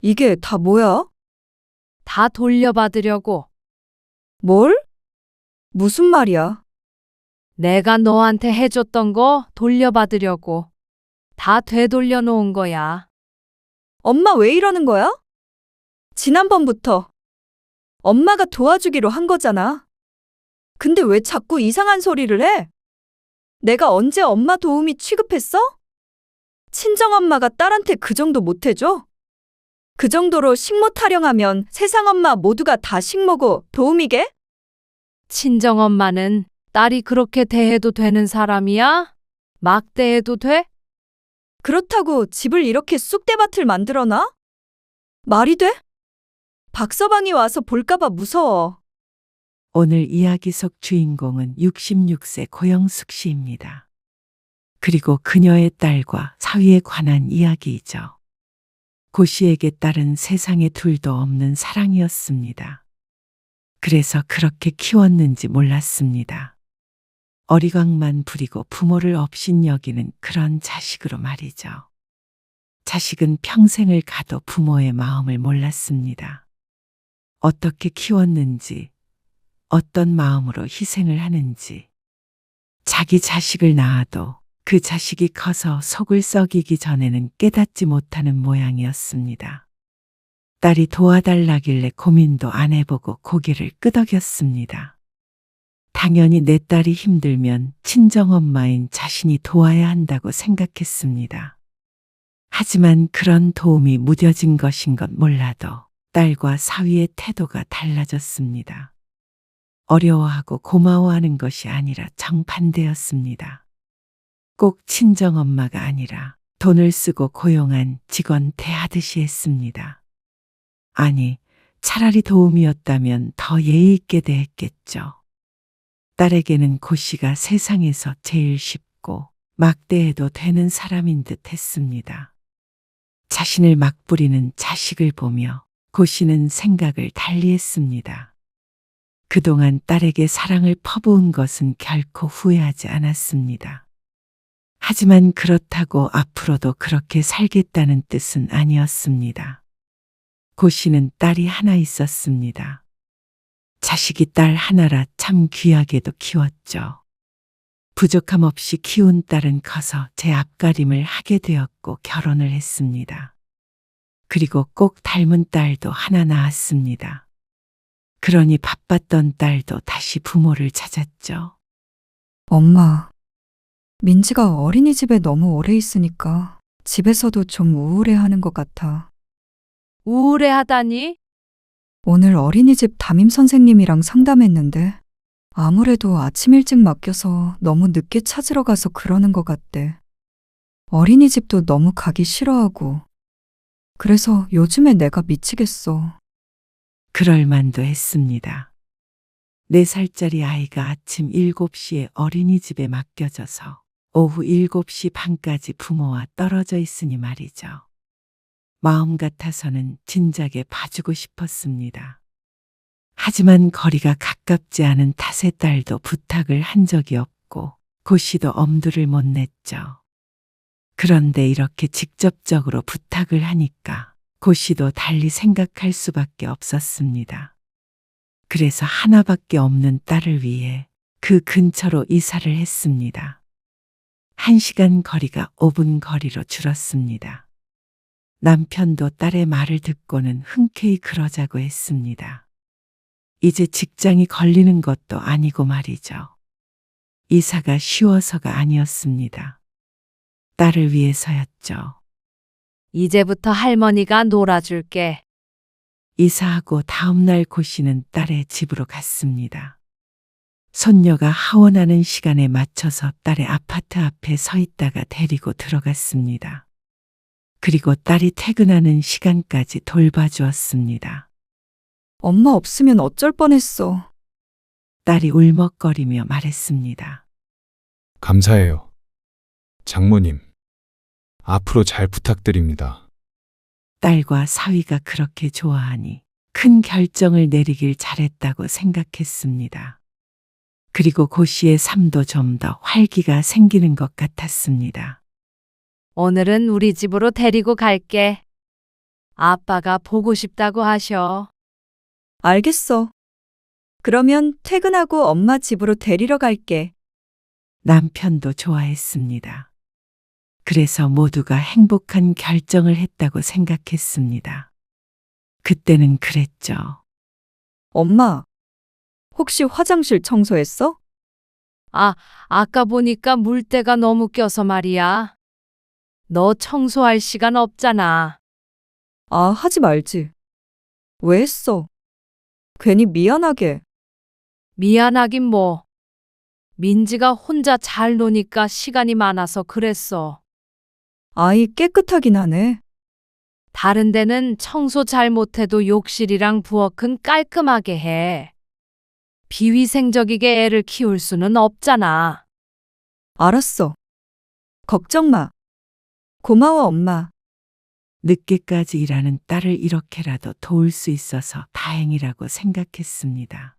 이게 다 뭐야? 다 돌려받으려고. 뭘? 무슨 말이야? 내가 너한테 해줬던 거 돌려받으려고. 다 되돌려 놓은 거야. 엄마 왜 이러는 거야? 지난번부터 엄마가 도와주기로 한 거잖아. 근데 왜 자꾸 이상한 소리를 해? 내가 언제 엄마 도움이 취급했어? 친정엄마가 딸한테 그 정도 못해줘? 그 정도로 식모 타령하면 세상 엄마 모두가 다 식모고 도우미게? 친정엄마는 딸이 그렇게 대해도 되는 사람이야? 막 대해도 돼? 그렇다고 집을 이렇게 쑥대밭을 만들어놔? 말이 돼? 박서방이 와서 볼까봐 무서워. 오늘 이야기 속 주인공은 66세 고영숙 씨입니다. 그리고 그녀의 딸과 사위에 관한 이야기이죠. 고 씨에게 딸은 세상에 둘도 없는 사랑이었습니다. 그래서 그렇게 키웠는지 몰랐습니다. 어리광만 부리고 부모를 업신여기는 그런 자식으로 말이죠. 자식은 평생을 가도 부모의 마음을 몰랐습니다. 어떻게 키웠는지, 어떤 마음으로 희생을 하는지, 자기 자식을 낳아도 그 자식이 커서 속을 썩이기 전에는 깨닫지 못하는 모양이었습니다. 딸이 도와달라길래 고민도 안 해보고 고개를 끄덕였습니다. 당연히 내 딸이 힘들면 친정엄마인 자신이 도와야 한다고 생각했습니다. 하지만 그런 도움이 무뎌진 것인 건 몰라도 딸과 사위의 태도가 달라졌습니다. 어려워하고 고마워하는 것이 아니라 정반대였습니다. 꼭 친정엄마가 아니라 돈을 쓰고 고용한 직원 대하듯이 했습니다. 아니, 차라리 도움이었다면 더 예의 있게 대했겠죠. 딸에게는 고 씨가 세상에서 제일 쉽고 막대해도 되는 사람인 듯 했습니다. 자신을 막 부리는 자식을 보며 고 씨는 생각을 달리했습니다. 그동안 딸에게 사랑을 퍼부은 것은 결코 후회하지 않았습니다. 하지만 그렇다고 앞으로도 그렇게 살겠다는 뜻은 아니었습니다. 고 씨는 딸이 하나 있었습니다. 자식이 딸 하나라 참 귀하게도 키웠죠. 부족함 없이 키운 딸은 커서 제 앞가림을 하게 되었고 결혼을 했습니다. 그리고 꼭 닮은 딸도 하나 낳았습니다. 그러니 바빴던 딸도 다시 부모를 찾았죠. 엄마, 민지가 어린이집에 너무 오래 있으니까 집에서도 좀 우울해하는 것 같아. 우울해하다니? 오늘 어린이집 담임 선생님이랑 상담했는데 아무래도 아침 일찍 맡겨서 너무 늦게 찾으러 가서 그러는 것 같대. 어린이집도 너무 가기 싫어하고. 그래서 요즘에 내가 미치겠어. 그럴 만도 했습니다. 4살짜리 아이가 아침 7시에 어린이집에 맡겨져서 오후 7시 반까지 부모와 떨어져 있으니 말이죠. 마음 같아서는 진작에 봐주고 싶었습니다. 하지만 거리가 가깝지 않은 탓에 딸도 부탁을 한 적이 없고 고 씨도 엄두를 못 냈죠. 그런데 이렇게 직접적으로 부탁을 하니까 고 씨도 달리 생각할 수밖에 없었습니다. 그래서 하나밖에 없는 딸을 위해 그 근처로 이사를 했습니다. 1시간 거리가 5분 거리로 줄었습니다. 남편도 딸의 말을 듣고는 흔쾌히 그러자고 했습니다. 이제 직장이 걸리는 것도 아니고 말이죠. 이사가 쉬워서가 아니었습니다. 딸을 위해서였죠. 이제부터 할머니가 놀아줄게. 이사하고 다음 날 고 씨는 딸의 집으로 갔습니다. 손녀가 하원하는 시간에 맞춰서 딸의 아파트 앞에 서 있다가 데리고 들어갔습니다. 그리고 딸이 퇴근하는 시간까지 돌봐주었습니다. 엄마 없으면 어쩔 뻔했어. 딸이 울먹거리며 말했습니다. 감사해요. 장모님, 앞으로 잘 부탁드립니다. 딸과 사위가 그렇게 좋아하니 큰 결정을 내리길 잘했다고 생각했습니다. 그리고 고 씨의 삶도 좀 더 활기가 생기는 것 같았습니다. 오늘은 우리 집으로 데리고 갈게. 아빠가 보고 싶다고 하셔. 알겠어. 그러면 퇴근하고 엄마 집으로 데리러 갈게. 남편도 좋아했습니다. 그래서 모두가 행복한 결정을 했다고 생각했습니다. 그때는 그랬죠. 엄마, 혹시 화장실 청소했어? 아까 보니까 물때가 너무 껴서 말이야. 너 청소할 시간 없잖아. 아, 하지 말지. 왜 했어? 괜히 미안하게. 미안하긴 뭐. 민지가 혼자 잘 노니까 시간이 많아서 그랬어. 아이 깨끗하긴 하네. 다른 데는 청소 잘 못해도 욕실이랑 부엌은 깔끔하게 해. 비위생적이게 애를 키울 수는 없잖아. 알았어. 걱정 마. 고마워, 엄마. 늦게까지 일하는 딸을 이렇게라도 도울 수 있어서 다행이라고 생각했습니다.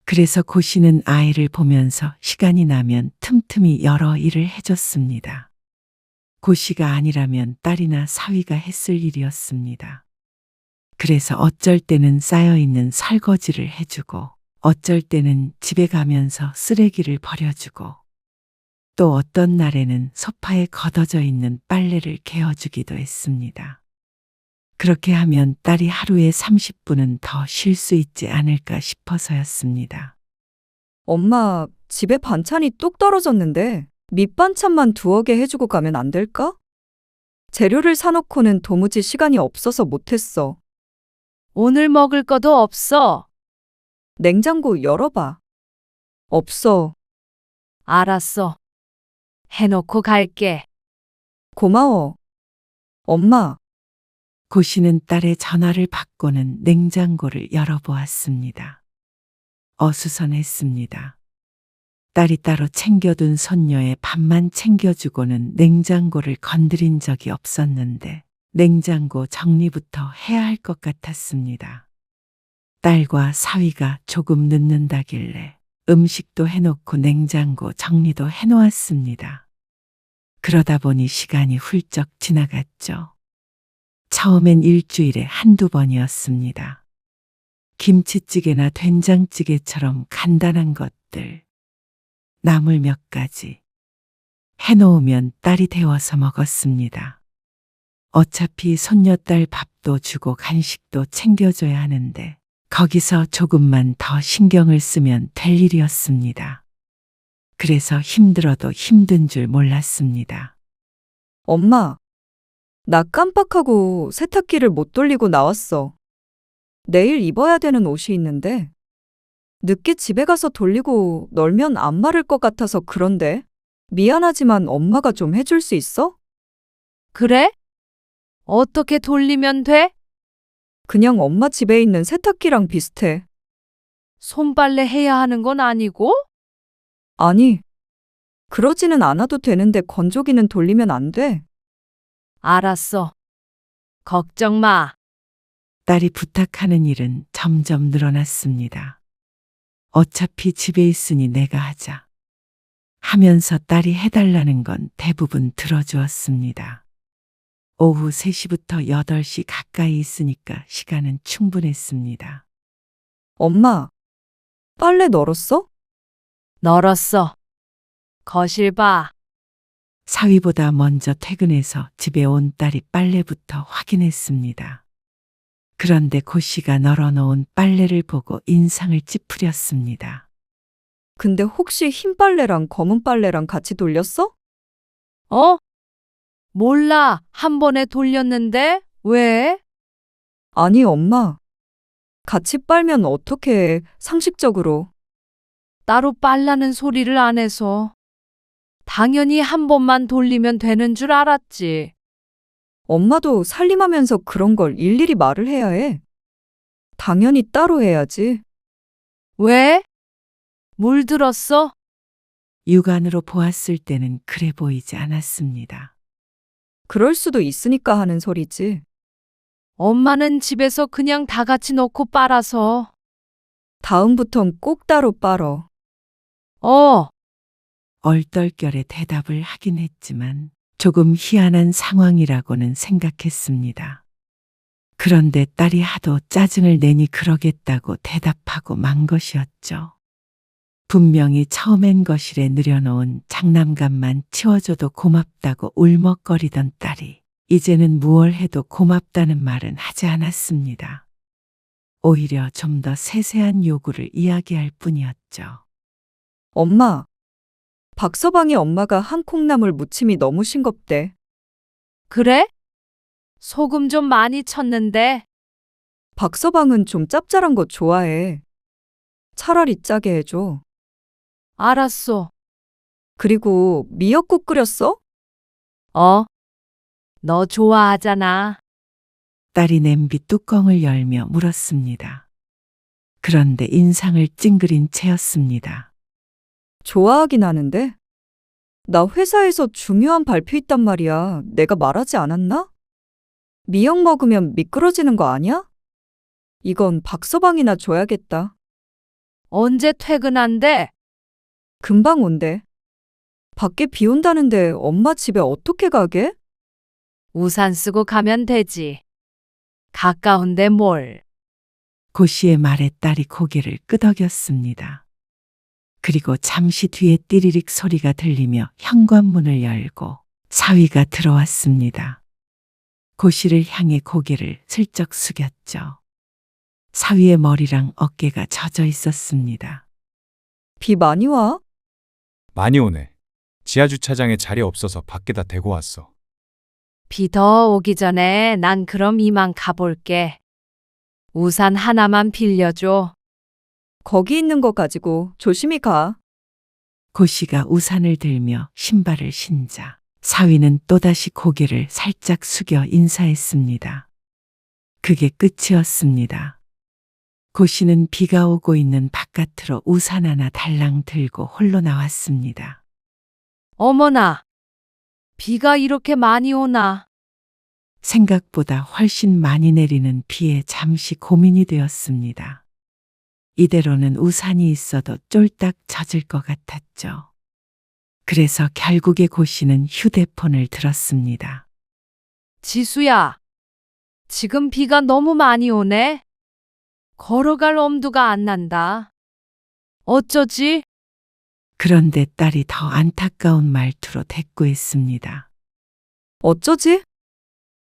그래서 고 씨는 아이를 보면서 시간이 나면 틈틈이 여러 일을 해줬습니다. 고 씨가 아니라면 딸이나 사위가 했을 일이었습니다. 그래서 어쩔 때는 쌓여있는 설거지를 해주고, 어쩔 때는 집에 가면서 쓰레기를 버려주고, 또 어떤 날에는 소파에 걷어져 있는 빨래를 개어주기도 했습니다. 그렇게 하면 딸이 하루에 30분은 더 쉴 수 있지 않을까 싶어서였습니다. 엄마, 집에 반찬이 뚝 떨어졌는데 밑반찬만 두어 개 해주고 가면 안 될까? 재료를 사놓고는 도무지 시간이 없어서 못했어. 오늘 먹을 것도 없어. 냉장고 열어봐. 없어. 알았어. 해놓고 갈게. 고마워. 엄마, 고 씨는 딸의 전화를 받고는 냉장고를 열어보았습니다. 어수선했습니다. 딸이 따로 챙겨둔 손녀의 밥만 챙겨주고는 냉장고를 건드린 적이 없었는데 냉장고 정리부터 해야 할 것 같았습니다. 딸과 사위가 조금 늦는다길래 음식도 해놓고 냉장고 정리도 해놓았습니다. 그러다 보니 시간이 훌쩍 지나갔죠. 처음엔 일주일에 한두 번이었습니다. 김치찌개나 된장찌개처럼 간단한 것들, 나물 몇 가지 해놓으면 딸이 데워서 먹었습니다. 어차피 손녀딸 밥도 주고 간식도 챙겨줘야 하는데 거기서 조금만 더 신경을 쓰면 될 일이었습니다. 그래서 힘들어도 힘든 줄 몰랐습니다. 엄마. 나 깜빡하고 세탁기를 못 돌리고 나왔어. 내일 입어야 되는 옷이 있는데 늦게 집에 가서 돌리고 널면 안 마를 것 같아서 그런데 미안하지만 엄마가 좀 해줄 수 있어? 그래? 어떻게 돌리면 돼? 그냥 엄마 집에 있는 세탁기랑 비슷해. 손빨래 해야 하는 건 아니고? 아니, 그러지는 않아도 되는데 건조기는 돌리면 안 돼. 알았어. 걱정 마. 딸이 부탁하는 일은 점점 늘어났습니다. 어차피 집에 있으니 내가 하자 하면서 딸이 해달라는 건 대부분 들어주었습니다. 오후 3시부터 8시 가까이 있으니까 시간은 충분했습니다. 엄마, 빨래 널었어? 널었어. 거실 봐. 사위보다 먼저 퇴근해서 집에 온 딸이 빨래부터 확인했습니다. 그런데 고 씨가 널어놓은 빨래를 보고 인상을 찌푸렸습니다. 근데 혹시 흰 빨래랑 검은 빨래랑 같이 돌렸어? 어? 몰라. 한 번에 돌렸는데? 왜? 아니, 엄마. 같이 빨면 어떡해, 상식적으로. 따로 빨라는 소리를 안 해서. 당연히 한 번만 돌리면 되는 줄 알았지. 엄마도 살림하면서 그런 걸 일일이 말을 해야 해. 당연히 따로 해야지. 왜? 물들었어? 육안으로 보았을 때는 그래 보이지 않았습니다. 그럴 수도 있으니까 하는 소리지. 엄마는 집에서 그냥 다 같이 넣고 빨아서. 다음부턴 꼭 따로 빨어. 어, 얼떨결에 대답을 하긴 했지만 조금 희한한 상황이라고는 생각했습니다. 그런데 딸이 하도 짜증을 내니 그러겠다고 대답하고 만 것이었죠. 분명히 처음엔 거실에 늘여놓은 장난감만 치워줘도 고맙다고 울먹거리던 딸이 이제는 무얼 해도 고맙다는 말은 하지 않았습니다. 오히려 좀 더 세세한 요구를 이야기할 뿐이었죠. 엄마, 박서방이 엄마가 한 콩나물 무침이 너무 싱겁대. 그래? 소금 좀 많이 쳤는데. 박서방은 좀 짭짤한 거 좋아해. 차라리 짜게 해줘. 알았어. 그리고 미역국 끓였어? 어? 너 좋아하잖아. 딸이 냄비 뚜껑을 열며 물었습니다. 그런데 인상을 찡그린 채였습니다. 좋아하긴 하는데. 나 회사에서 중요한 발표 있단 말이야. 내가 말하지 않았나? 미역 먹으면 미끄러지는 거 아니야? 이건 박서방이나 줘야겠다. 언제 퇴근한대? 금방 온대. 밖에 비 온다는데 엄마 집에 어떻게 가게? 우산 쓰고 가면 되지. 가까운데 뭘. 고씨의 말에 딸이 고개를 끄덕였습니다. 그리고 잠시 뒤에 띠리릭 소리가 들리며 현관문을 열고 사위가 들어왔습니다. 고씨를 향해 고개를 슬쩍 숙였죠. 사위의 머리랑 어깨가 젖어 있었습니다. 비 많이 와? 많이 오네. 지하주차장에 자리 없어서 밖에다 대고 왔어. 비 더 오기 전에 난 그럼 이만 가볼게. 우산 하나만 빌려줘. 거기 있는 거 가지고 조심히 가. 고씨가 우산을 들며 신발을 신자 사위는 또다시 고개를 살짝 숙여 인사했습니다. 그게 끝이었습니다. 고씨는 비가 오고 있는 바깥으로 우산 하나 달랑 들고 홀로 나왔습니다. 어머나. 비가 이렇게 많이 오나? 생각보다 훨씬 많이 내리는 비에 잠시 고민이 되었습니다. 이대로는 우산이 있어도 쫄딱 젖을 것 같았죠. 그래서 결국에 고씨는 휴대폰을 들었습니다. 지수야. 지금 비가 너무 많이 오네. 걸어갈 엄두가 안 난다. 어쩌지? 그런데 딸이 더 안타까운 말투로 대꾸했습니다. 어쩌지?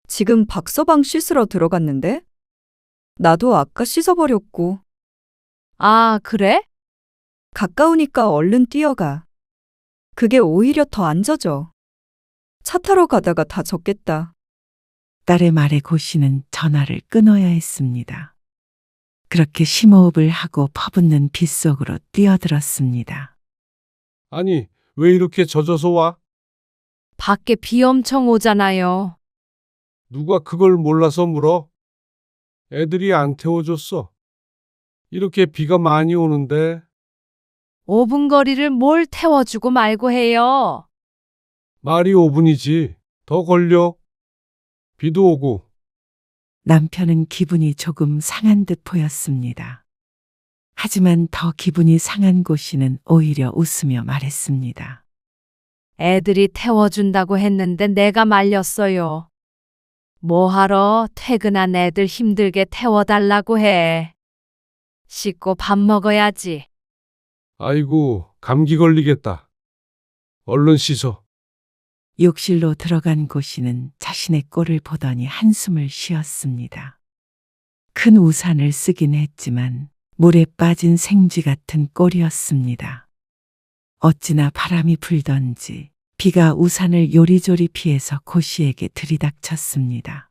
지금 박서방 씻으러 들어갔는데? 나도 아까 씻어버렸고. 아, 그래? 가까우니까 얼른 뛰어가. 그게 오히려 더 안 젖어. 차 타러 가다가 다 젖겠다. 딸의 말에 고씨는 전화를 끊어야 했습니다. 그렇게 심호흡을 하고 퍼붓는 빗속으로 뛰어들었습니다. 아니, 왜 이렇게 젖어서 와? 밖에 비 엄청 오잖아요. 누가 그걸 몰라서 물어? 애들이 안 태워줬어. 이렇게 비가 많이 오는데 5분 거리를 뭘 태워주고 말고 해요. 말이 5분이지. 더 걸려. 비도 오고. 남편은 기분이 조금 상한 듯 보였습니다. 하지만 더 기분이 상한 고씨는 오히려 웃으며 말했습니다. 애들이 태워준다고 했는데 내가 말렸어요. 뭐하러 퇴근한 애들 힘들게 태워달라고 해. 씻고 밥 먹어야지. 아이고, 감기 걸리겠다. 얼른 씻어. 욕실로 들어간 고씨는 자신의 꼴을 보더니 한숨을 쉬었습니다. 큰 우산을 쓰긴 했지만 물에 빠진 생쥐 같은 꼴이었습니다. 어찌나 바람이 불던지 비가 우산을 요리조리 피해서 고씨에게 들이닥쳤습니다.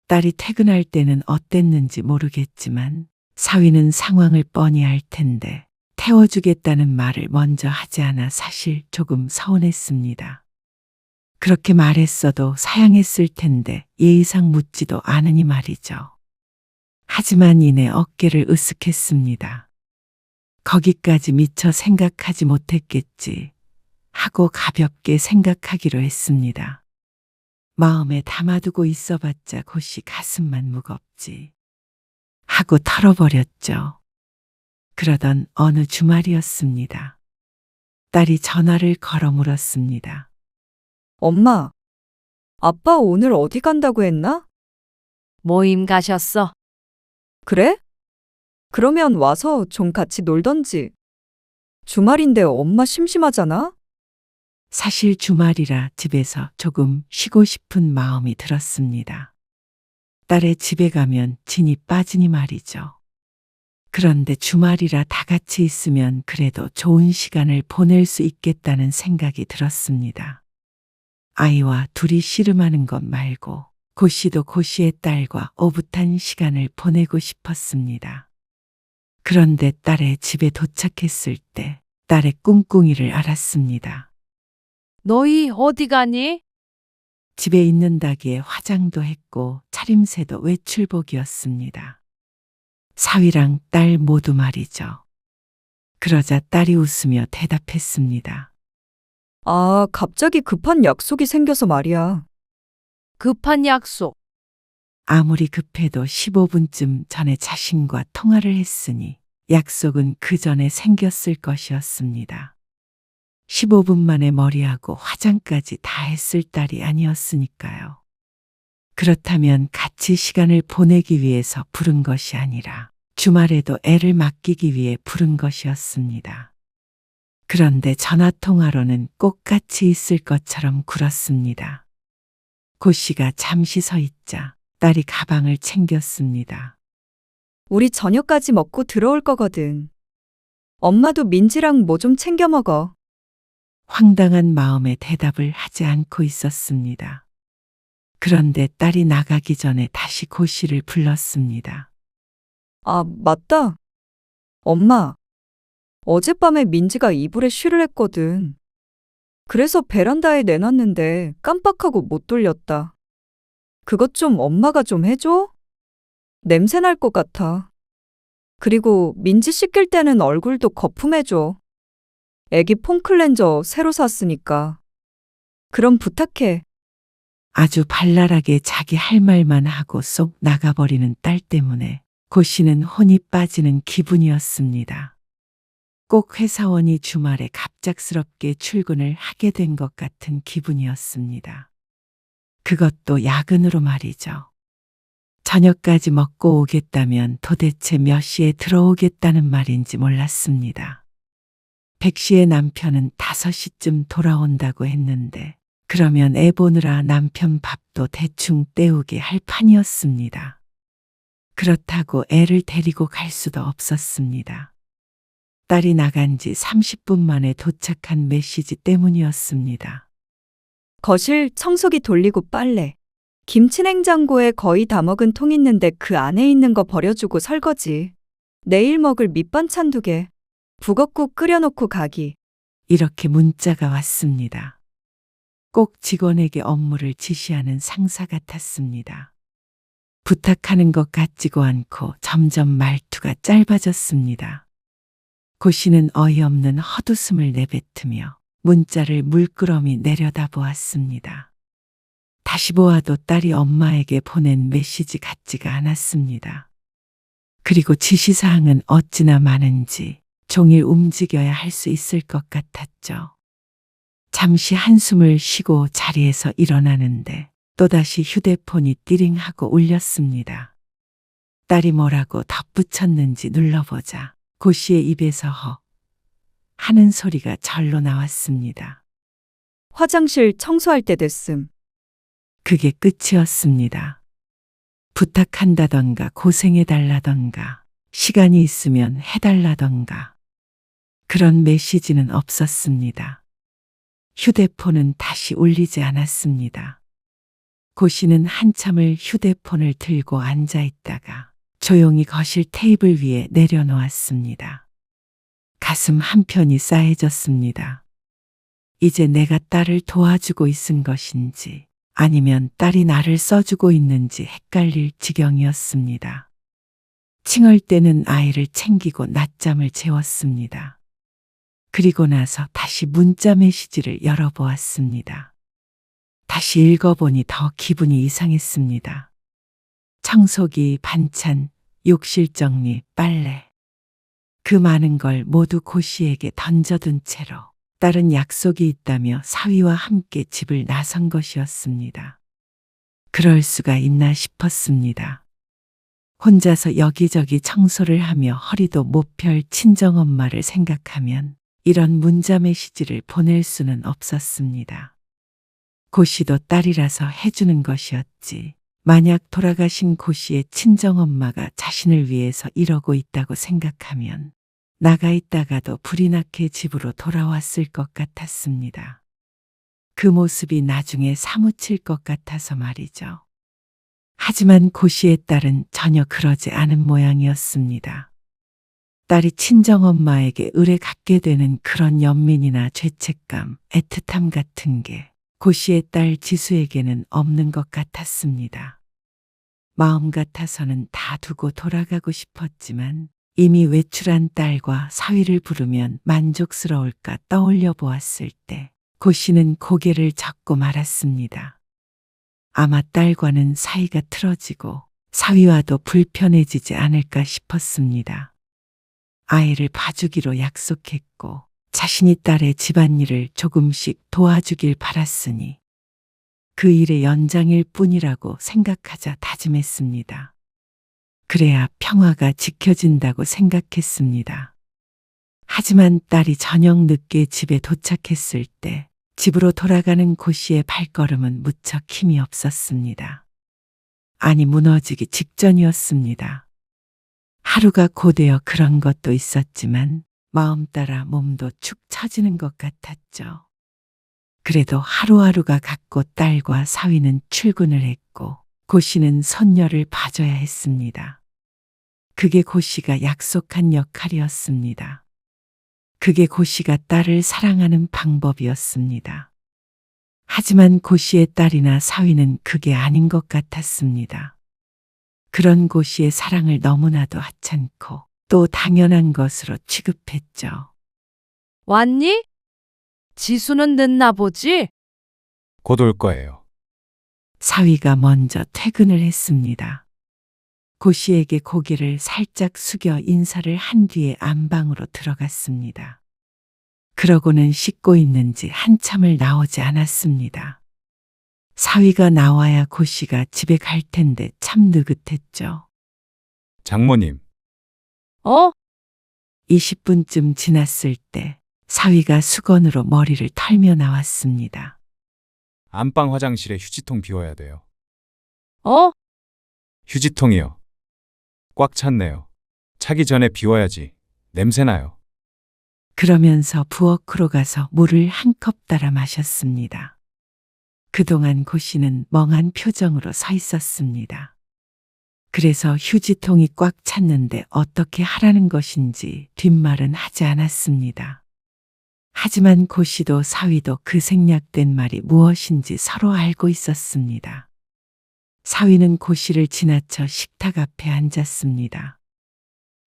딸이 퇴근할 때는 어땠는지 모르겠지만 사위는 상황을 뻔히 알 텐데 태워주겠다는 말을 먼저 하지 않아 사실 조금 서운했습니다. 그렇게 말했어도 사양했을 텐데 예의상 묻지도 않으니 말이죠. 하지만 이내 어깨를 으쓱했습니다. 거기까지 미처 생각하지 못했겠지 하고 가볍게 생각하기로 했습니다. 마음에 담아두고 있어봤자 곧이 가슴만 무겁지 하고 털어버렸죠. 그러던 어느 주말이었습니다. 딸이 전화를 걸어 물었습니다. 엄마, 아빠 오늘 어디 간다고 했나? 모임 가셨어? 그래? 그러면 와서 좀 같이 놀던지. 주말인데 엄마 심심하잖아? 사실 주말이라 집에서 조금 쉬고 싶은 마음이 들었습니다. 딸의 집에 가면 진이 빠지니 말이죠. 그런데 주말이라 다 같이 있으면 그래도 좋은 시간을 보낼 수 있겠다는 생각이 들었습니다. 아이와 둘이 씨름하는 것 말고 고씨도 고씨의 딸과 오붓한 시간을 보내고 싶었습니다. 그런데 딸의 집에 도착했을 때 딸의 꿍꿍이를 알았습니다. 너희 어디 가니? 집에 있는다기에 화장도 했고 차림새도 외출복이었습니다. 사위랑 딸 모두 말이죠. 그러자 딸이 웃으며 대답했습니다. 아, 갑자기 급한 약속이 생겨서 말이야. 급한 약속. 아무리 급해도 15분쯤 전에 자신과 통화를 했으니 약속은 그 전에 생겼을 것이었습니다. 15분 만에 머리하고 화장까지 다 했을 딸이 아니었으니까요. 그렇다면 같이 시간을 보내기 위해서 부른 것이 아니라 주말에도 애를 맡기기 위해 부른 것이었습니다. 그런데 전화통화로는 꼭 같이 있을 것처럼 굴었습니다. 고씨가 잠시 서 있자 딸이 가방을 챙겼습니다. 우리 저녁까지 먹고 들어올 거거든. 엄마도 민지랑 뭐 좀 챙겨 먹어. 황당한 마음에 대답을 하지 않고 있었습니다. 그런데 딸이 나가기 전에 다시 고씨를 불렀습니다. 아, 맞다. 엄마, 어젯밤에 민지가 이불에 쉬를 했거든. 그래서 베란다에 내놨는데 깜빡하고 못 돌렸다. 그것 좀 엄마가 좀 해줘? 냄새 날 것 같아. 그리고 민지 씻길 때는 얼굴도 거품해줘. 애기 폼클렌저 새로 샀으니까. 그럼 부탁해. 아주 발랄하게 자기 할 말만 하고 쏙 나가버리는 딸 때문에 고씨는 혼이 빠지는 기분이었습니다. 꼭 회사원이 주말에 갑작스럽게 출근을 하게 된 것 같은 기분이었습니다. 그것도 야근으로 말이죠. 저녁까지 먹고 오겠다면 도대체 몇 시에 들어오겠다는 말인지 몰랐습니다. 백 씨의 남편은 5시쯤 돌아온다고 했는데 그러면 애 보느라 남편 밥도 대충 때우게 할 판이었습니다. 그렇다고 애를 데리고 갈 수도 없었습니다. 딸이 나간 지 30분 만에 도착한 메시지 때문이었습니다. 거실 청소기 돌리고 빨래. 김치 냉장고에 거의 다 먹은 통 있는데 그 안에 있는 거 버려주고 설거지. 내일 먹을 밑반찬 2개. 북엇국 끓여놓고 가기. 이렇게 문자가 왔습니다. 꼭 직원에게 업무를 지시하는 상사 같았습니다. 부탁하는 것 같지도 않고 점점 말투가 짧아졌습니다. 고씨는 어이없는 헛웃음을 내뱉으며 문자를 물끄러미 내려다보았습니다. 다시 보아도 딸이 엄마에게 보낸 메시지 같지가 않았습니다. 그리고 지시사항은 어찌나 많은지 종일 움직여야 할 수 있을 것 같았죠. 잠시 한숨을 쉬고 자리에서 일어나는데 또다시 휴대폰이 띠링하고 울렸습니다. 딸이 뭐라고 덧붙였는지 눌러보자 고씨의 입에서 허 하는 소리가 절로 나왔습니다. 화장실 청소할 때 됐음. 그게 끝이었습니다. 부탁한다던가 고생해달라던가 시간이 있으면 해달라던가 그런 메시지는 없었습니다. 휴대폰은 다시 울리지 않았습니다. 고씨는 한참을 휴대폰을 들고 앉아 있다가 조용히 거실 테이블 위에 내려놓았습니다. 가슴 한편이 싸해졌습니다. 이제 내가 딸을 도와주고 있은 것인지 아니면 딸이 나를 써주고 있는지 헷갈릴 지경이었습니다. 칭얼 때는 아이를 챙기고 낮잠을 재웠습니다. 그리고 나서 다시 문자 메시지를 열어보았습니다. 다시 읽어보니 더 기분이 이상했습니다. 청소기, 반찬, 욕실 정리, 빨래. 그 많은 걸 모두 고씨에게 던져둔 채로 딸은 약속이 있다며 사위와 함께 집을 나선 것이었습니다. 그럴 수가 있나 싶었습니다. 혼자서 여기저기 청소를 하며 허리도 못 펼 친정엄마를 생각하면 이런 문자 메시지를 보낼 수는 없었습니다. 고씨도 딸이라서 해주는 것이었지. 만약 돌아가신 고씨의 친정엄마가 자신을 위해서 이러고 있다고 생각하면 나가 있다가도 불이 나게 집으로 돌아왔을 것 같았습니다. 그 모습이 나중에 사무칠 것 같아서 말이죠. 하지만 고씨의 딸은 전혀 그러지 않은 모양이었습니다. 딸이 친정엄마에게 의뢰 갖게 되는 그런 연민이나 죄책감, 애틋함 같은 게 고씨의 딸 지수에게는 없는 것 같았습니다. 마음 같아서는 다 두고 돌아가고 싶었지만 이미 외출한 딸과 사위를 부르면 만족스러울까 떠올려 보았을 때 고씨는 고개를 젓고 말았습니다. 아마 딸과는 사이가 틀어지고 사위와도 불편해지지 않을까 싶었습니다. 아이를 봐주기로 약속했고 자신이 딸의 집안일을 조금씩 도와주길 바랐으니 그 일의 연장일 뿐이라고 생각하자 다짐했습니다. 그래야 평화가 지켜진다고 생각했습니다. 하지만 딸이 저녁 늦게 집에 도착했을 때 집으로 돌아가는 고씨의 발걸음은 무척 힘이 없었습니다. 아니 무너지기 직전이었습니다. 하루가 고되어 그런 것도 있었지만 마음 따라 몸도 축 처지는 것 같았죠. 그래도 하루하루가 갔고 딸과 사위는 출근을 했고 고씨는 손녀를 봐줘야 했습니다. 그게 고씨가 약속한 역할이었습니다. 그게 고씨가 딸을 사랑하는 방법이었습니다. 하지만 고씨의 딸이나 사위는 그게 아닌 것 같았습니다. 그런 고씨의 사랑을 너무나도 하찮고 또 당연한 것으로 취급했죠. 왔니? 지수는 늦나 보지? 곧 올 거예요. 사위가 먼저 퇴근을 했습니다. 고씨에게 고개를 살짝 숙여 인사를 한 뒤에 안방으로 들어갔습니다. 그러고는 씻고 있는지 한참을 나오지 않았습니다. 사위가 나와야 고씨가 집에 갈 텐데 참 느긋했죠. 장모님, 20분쯤 지났을 때 사위가 수건으로 머리를 털며 나왔습니다. 안방 화장실에 휴지통 비워야 돼요. 휴지통이요. 꽉 찼네요. 차기 전에 비워야지. 냄새나요. 그러면서 부엌으로 가서 물을 한 컵 따라 마셨습니다. 그동안 고씨는 멍한 표정으로 서 있었습니다. 그래서 휴지통이 꽉 찼는데 어떻게 하라는 것인지 뒷말은 하지 않았습니다. 하지만 고씨도 사위도 그 생략된 말이 무엇인지 서로 알고 있었습니다. 사위는 고씨를 지나쳐 식탁 앞에 앉았습니다.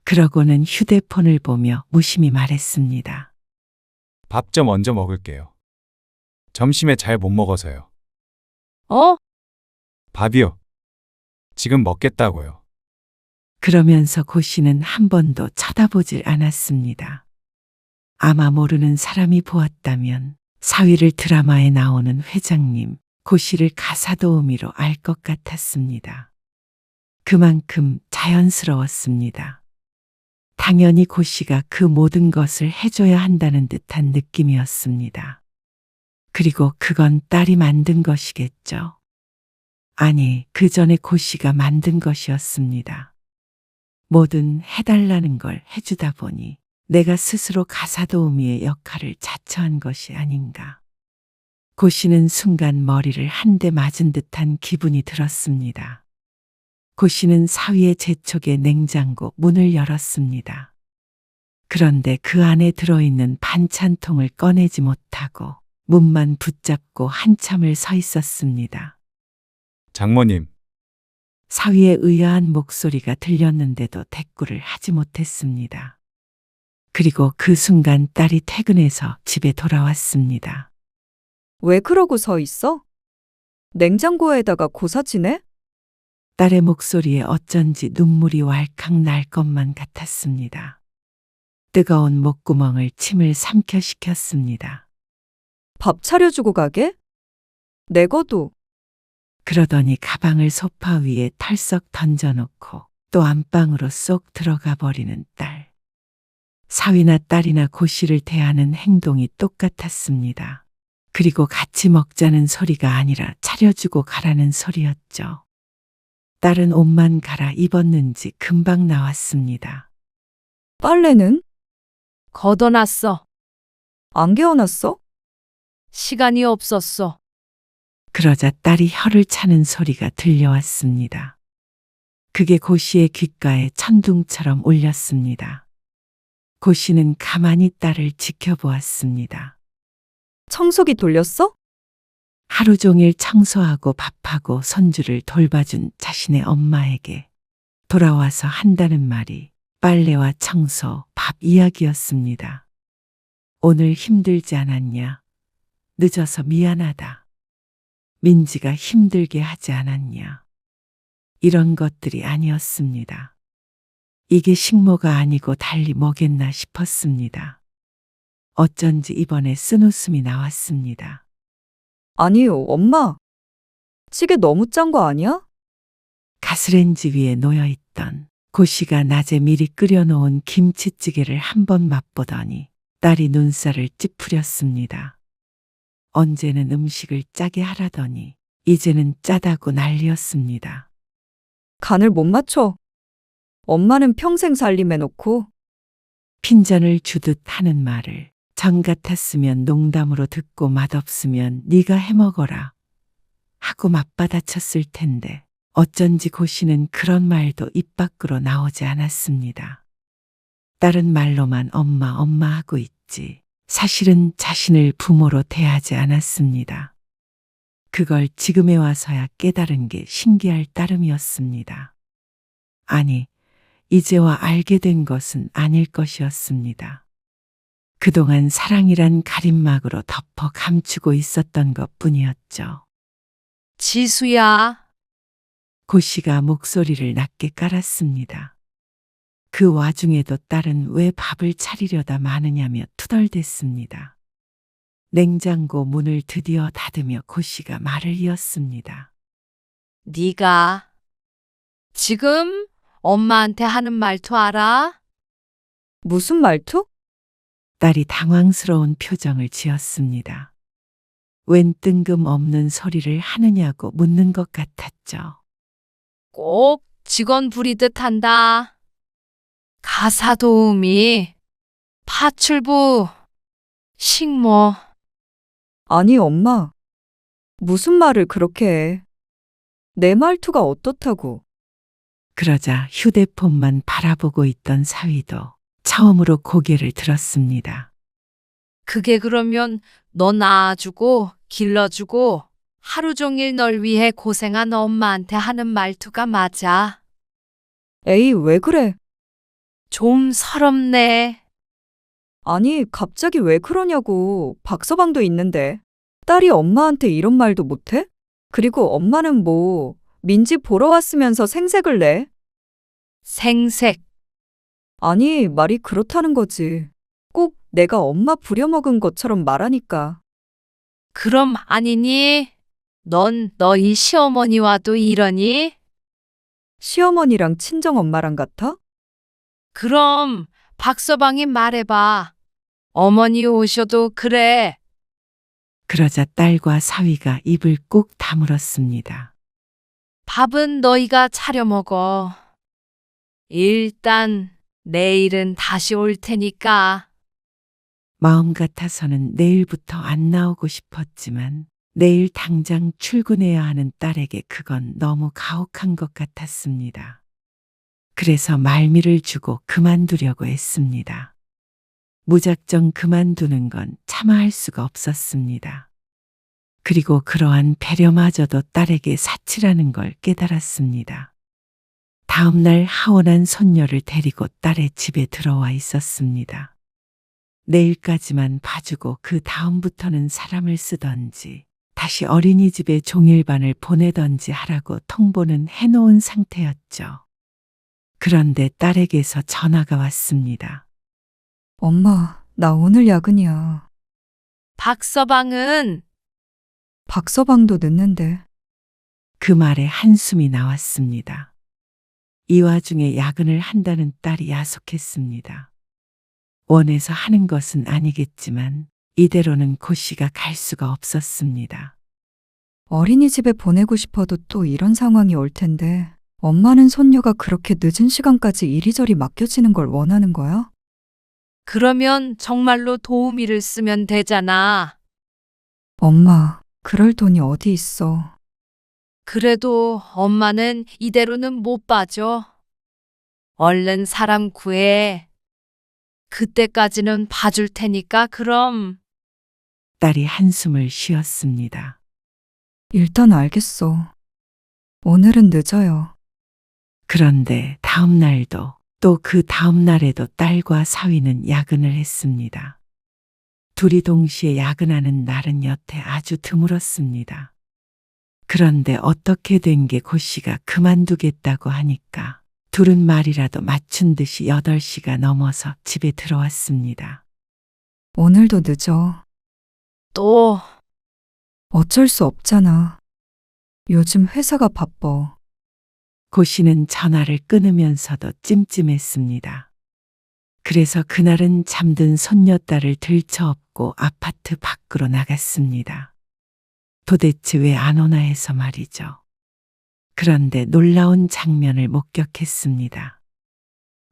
그러고는 휴대폰을 보며 무심히 말했습니다. 밥 좀 얹어 먹을게요. 점심에 잘 못 먹어서요. 밥이요. 지금 먹겠다고요. 그러면서 고씨는 한 번도 쳐다보질 않았습니다. 아마 모르는 사람이 보았다면 사위를 드라마에 나오는 회장님, 고씨를 가사도우미로 알 것 같았습니다. 그만큼 자연스러웠습니다. 당연히 고씨가 그 모든 것을 해줘야 한다는 듯한 느낌이었습니다. 그리고 그건 딸이 만든 것이겠죠. 아니, 그 전에 고씨가 만든 것이었습니다. 뭐든 해달라는 걸 해주다 보니 내가 스스로 가사도우미의 역할을 자처한 것이 아닌가. 고씨는 순간 머리를 한 대 맞은 듯한 기분이 들었습니다. 고씨는 사위의 재촉에 냉장고 문을 열었습니다. 그런데 그 안에 들어있는 반찬통을 꺼내지 못하고 문만 붙잡고 한참을 서 있었습니다. 장모님, 사위의 의아한 목소리가 들렸는데도 대꾸를 하지 못했습니다. 그리고 그 순간 딸이 퇴근해서 집에 돌아왔습니다. 왜 그러고 서 있어? 냉장고에다가 고사지네? 딸의 목소리에 어쩐지 눈물이 왈칵 날 것만 같았습니다. 뜨거운 목구멍을 침을 삼켜식혔습니다. 밥 차려주고 가게? 내거도 그러더니 가방을 소파 위에 털썩 던져놓고 또 안방으로 쏙 들어가 버리는 딸. 사위나 딸이나 고씨를 대하는 행동이 똑같았습니다. 그리고 같이 먹자는 소리가 아니라 차려주고 가라는 소리였죠. 딸은 옷만 갈아 입었는지 금방 나왔습니다. 빨래는? 걷어놨어. 안 개어놨어? 시간이 없었어. 그러자 딸이 혀를 차는 소리가 들려왔습니다. 그게 고씨의 귓가에 천둥처럼 울렸습니다. 고씨는 가만히 딸을 지켜보았습니다. 청소기 돌렸어? 하루 종일 청소하고 밥하고 손주를 돌봐준 자신의 엄마에게 돌아와서 한다는 말이 빨래와 청소, 밥 이야기였습니다. 오늘 힘들지 않았냐? 늦어서 미안하다. 민지가 힘들게 하지 않았냐? 이런 것들이 아니었습니다. 이게 식모가 아니고 달리 뭐겠나 싶었습니다. 어쩐지 이번에 쓴웃음이 나왔습니다. 아니요, 엄마. 찌개 너무 짠 거 아니야? 가스레인지 위에 놓여있던 고씨가 낮에 미리 끓여놓은 김치찌개를 한번 맛보더니 딸이 눈살을 찌푸렸습니다. 언제는 음식을 짜게 하라더니 이제는 짜다고 난리였습니다. 간을 못 맞춰. 엄마는 평생 살림해놓고. 핀잔을 주듯 하는 말을 전 같았으면 농담으로 듣고 맛없으면 네가 해먹어라 하고 맞받아쳤을 텐데 어쩐지 고씨는 그런 말도 입 밖으로 나오지 않았습니다. 딸은 말로만 엄마 엄마 하고 있지 사실은 자신을 부모로 대하지 않았습니다. 그걸 지금에 와서야 깨달은 게 신기할 따름이었습니다. 아니, 이제와 알게 된 것은 아닐 것이었습니다. 그동안 사랑이란 가림막으로 덮어 감추고 있었던 것뿐이었죠. 지수야. 고씨가 목소리를 낮게 깔았습니다. 그 와중에도 딸은 왜 밥을 차리려다 마느냐며 투덜댔습니다. 냉장고 문을 드디어 닫으며 고씨가 말을 이었습니다. 네가 지금 엄마한테 하는 말투 알아? 무슨 말투? 딸이 당황스러운 표정을 지었습니다. 웬 뜬금없는 소리를 하느냐고 묻는 것 같았죠. 꼭 직원 부리듯 한다. 가사 도우미, 파출부, 식모. 아니, 엄마. 무슨 말을 그렇게 해. 내 말투가 어떻다고. 그러자 휴대폰만 바라보고 있던 사위도 처음으로 고개를 들었습니다. 그게 그러면 너 낳아주고 길러주고 하루 종일 널 위해 고생한 엄마한테 하는 말투가 맞아. 에이, 왜 그래? 좀 서럽네. 아니, 갑자기 왜 그러냐고. 박서방도 있는데. 딸이 엄마한테 이런 말도 못해? 그리고 엄마는 뭐, 민지 보러 왔으면서 생색을 내? 생색. 아니, 말이 그렇다는 거지. 꼭 내가 엄마 부려먹은 것처럼 말하니까. 그럼 아니니? 넌 너희 시어머니와도 이러니? 시어머니랑 친정엄마랑 같아? 그럼 박서방이 말해봐. 어머니 오셔도 그래. 그러자 딸과 사위가 입을 꾹 다물었습니다. 밥은 너희가 차려 먹어. 일단 내일은 다시 올 테니까. 마음 같아서는 내일부터 안 나오고 싶었지만 내일 당장 출근해야 하는 딸에게 그건 너무 가혹한 것 같았습니다. 그래서 말미를 주고 그만두려고 했습니다. 무작정 그만두는 건 차마 할 수가 없었습니다. 그리고 그러한 배려마저도 딸에게 사치라는 걸 깨달았습니다. 다음 날 하원한 손녀를 데리고 딸의 집에 들어와 있었습니다. 내일까지만 봐주고 그 다음부터는 사람을 쓰던지 다시 어린이집에 종일반을 보내던지 하라고 통보는 해놓은 상태였죠. 그런데 딸에게서 전화가 왔습니다. 엄마, 나 오늘 야근이야. 박서방은 박서방도 늦는데. 그 말에 한숨이 나왔습니다. 이 와중에 야근을 한다는 딸이 야속했습니다. 원해서 하는 것은 아니겠지만 이대로는 고 씨가 갈 수가 없었습니다. 어린이집에 보내고 싶어도 또 이런 상황이 올 텐데 엄마는 손녀가 그렇게 늦은 시간까지 이리저리 맡겨지는 걸 원하는 거야? 그러면 정말로 도우미를 쓰면 되잖아. 엄마, 그럴 돈이 어디 있어. 그래도 엄마는 이대로는 못 봐줘. 얼른 사람 구해. 그때까지는 봐줄 테니까 그럼. 딸이 한숨을 쉬었습니다. 일단 알겠어. 오늘은 늦어요. 그런데 다음 날도 또 그 다음 날에도 딸과 사위는 야근을 했습니다. 둘이 동시에 야근하는 날은 여태 아주 드물었습니다. 그런데 어떻게 된 게 고 씨가 그만두겠다고 하니까 둘은 말이라도 맞춘 듯이 8시가 넘어서 집에 들어왔습니다. 오늘도 늦어. 또 어쩔 수 없잖아. 요즘 회사가 바빠. 고 씨는 전화를 끊으면서도 찜찜했습니다. 그래서 그날은 잠든 손녀딸을 들쳐업고 아파트 밖으로 나갔습니다. 도대체 왜 안 오나 해서 말이죠. 그런데 놀라운 장면을 목격했습니다.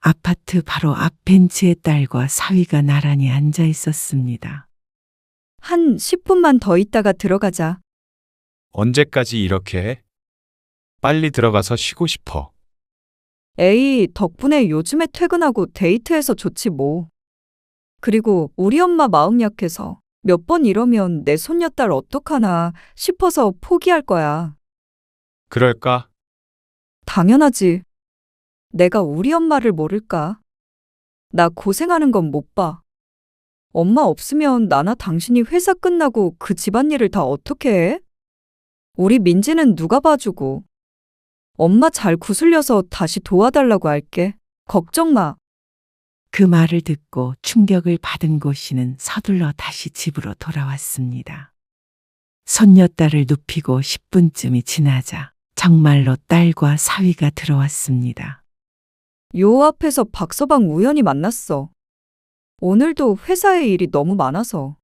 아파트 바로 앞 벤치에 딸과 사위가 나란히 앉아 있었습니다. 한 10분만 더 있다가 들어가자. 언제까지 이렇게 해? 빨리 들어가서 쉬고 싶어. 에이, 덕분에 요즘에 퇴근하고 데이트해서 좋지 뭐. 그리고 우리 엄마 마음 약해서 몇 번 이러면 내 손녀딸 어떡하나 싶어서 포기할 거야. 그럴까? 당연하지. 내가 우리 엄마를 모를까? 나 고생하는 건 못 봐. 엄마 없으면 나나 당신이 회사 끝나고 그 집안일을 다 어떻게 해? 우리 민지는 누가 봐주고. 엄마 잘 구슬려서 다시 도와달라고 할게. 걱정 마. 그 말을 듣고 충격을 받은 고 씨는 서둘러 다시 집으로 돌아왔습니다. 손녀딸을 눕히고 10분쯤이 지나자 정말로 딸과 사위가 들어왔습니다. 요 앞에서 박서방 우연히 만났어. 오늘도 회사에 일이 너무 많아서.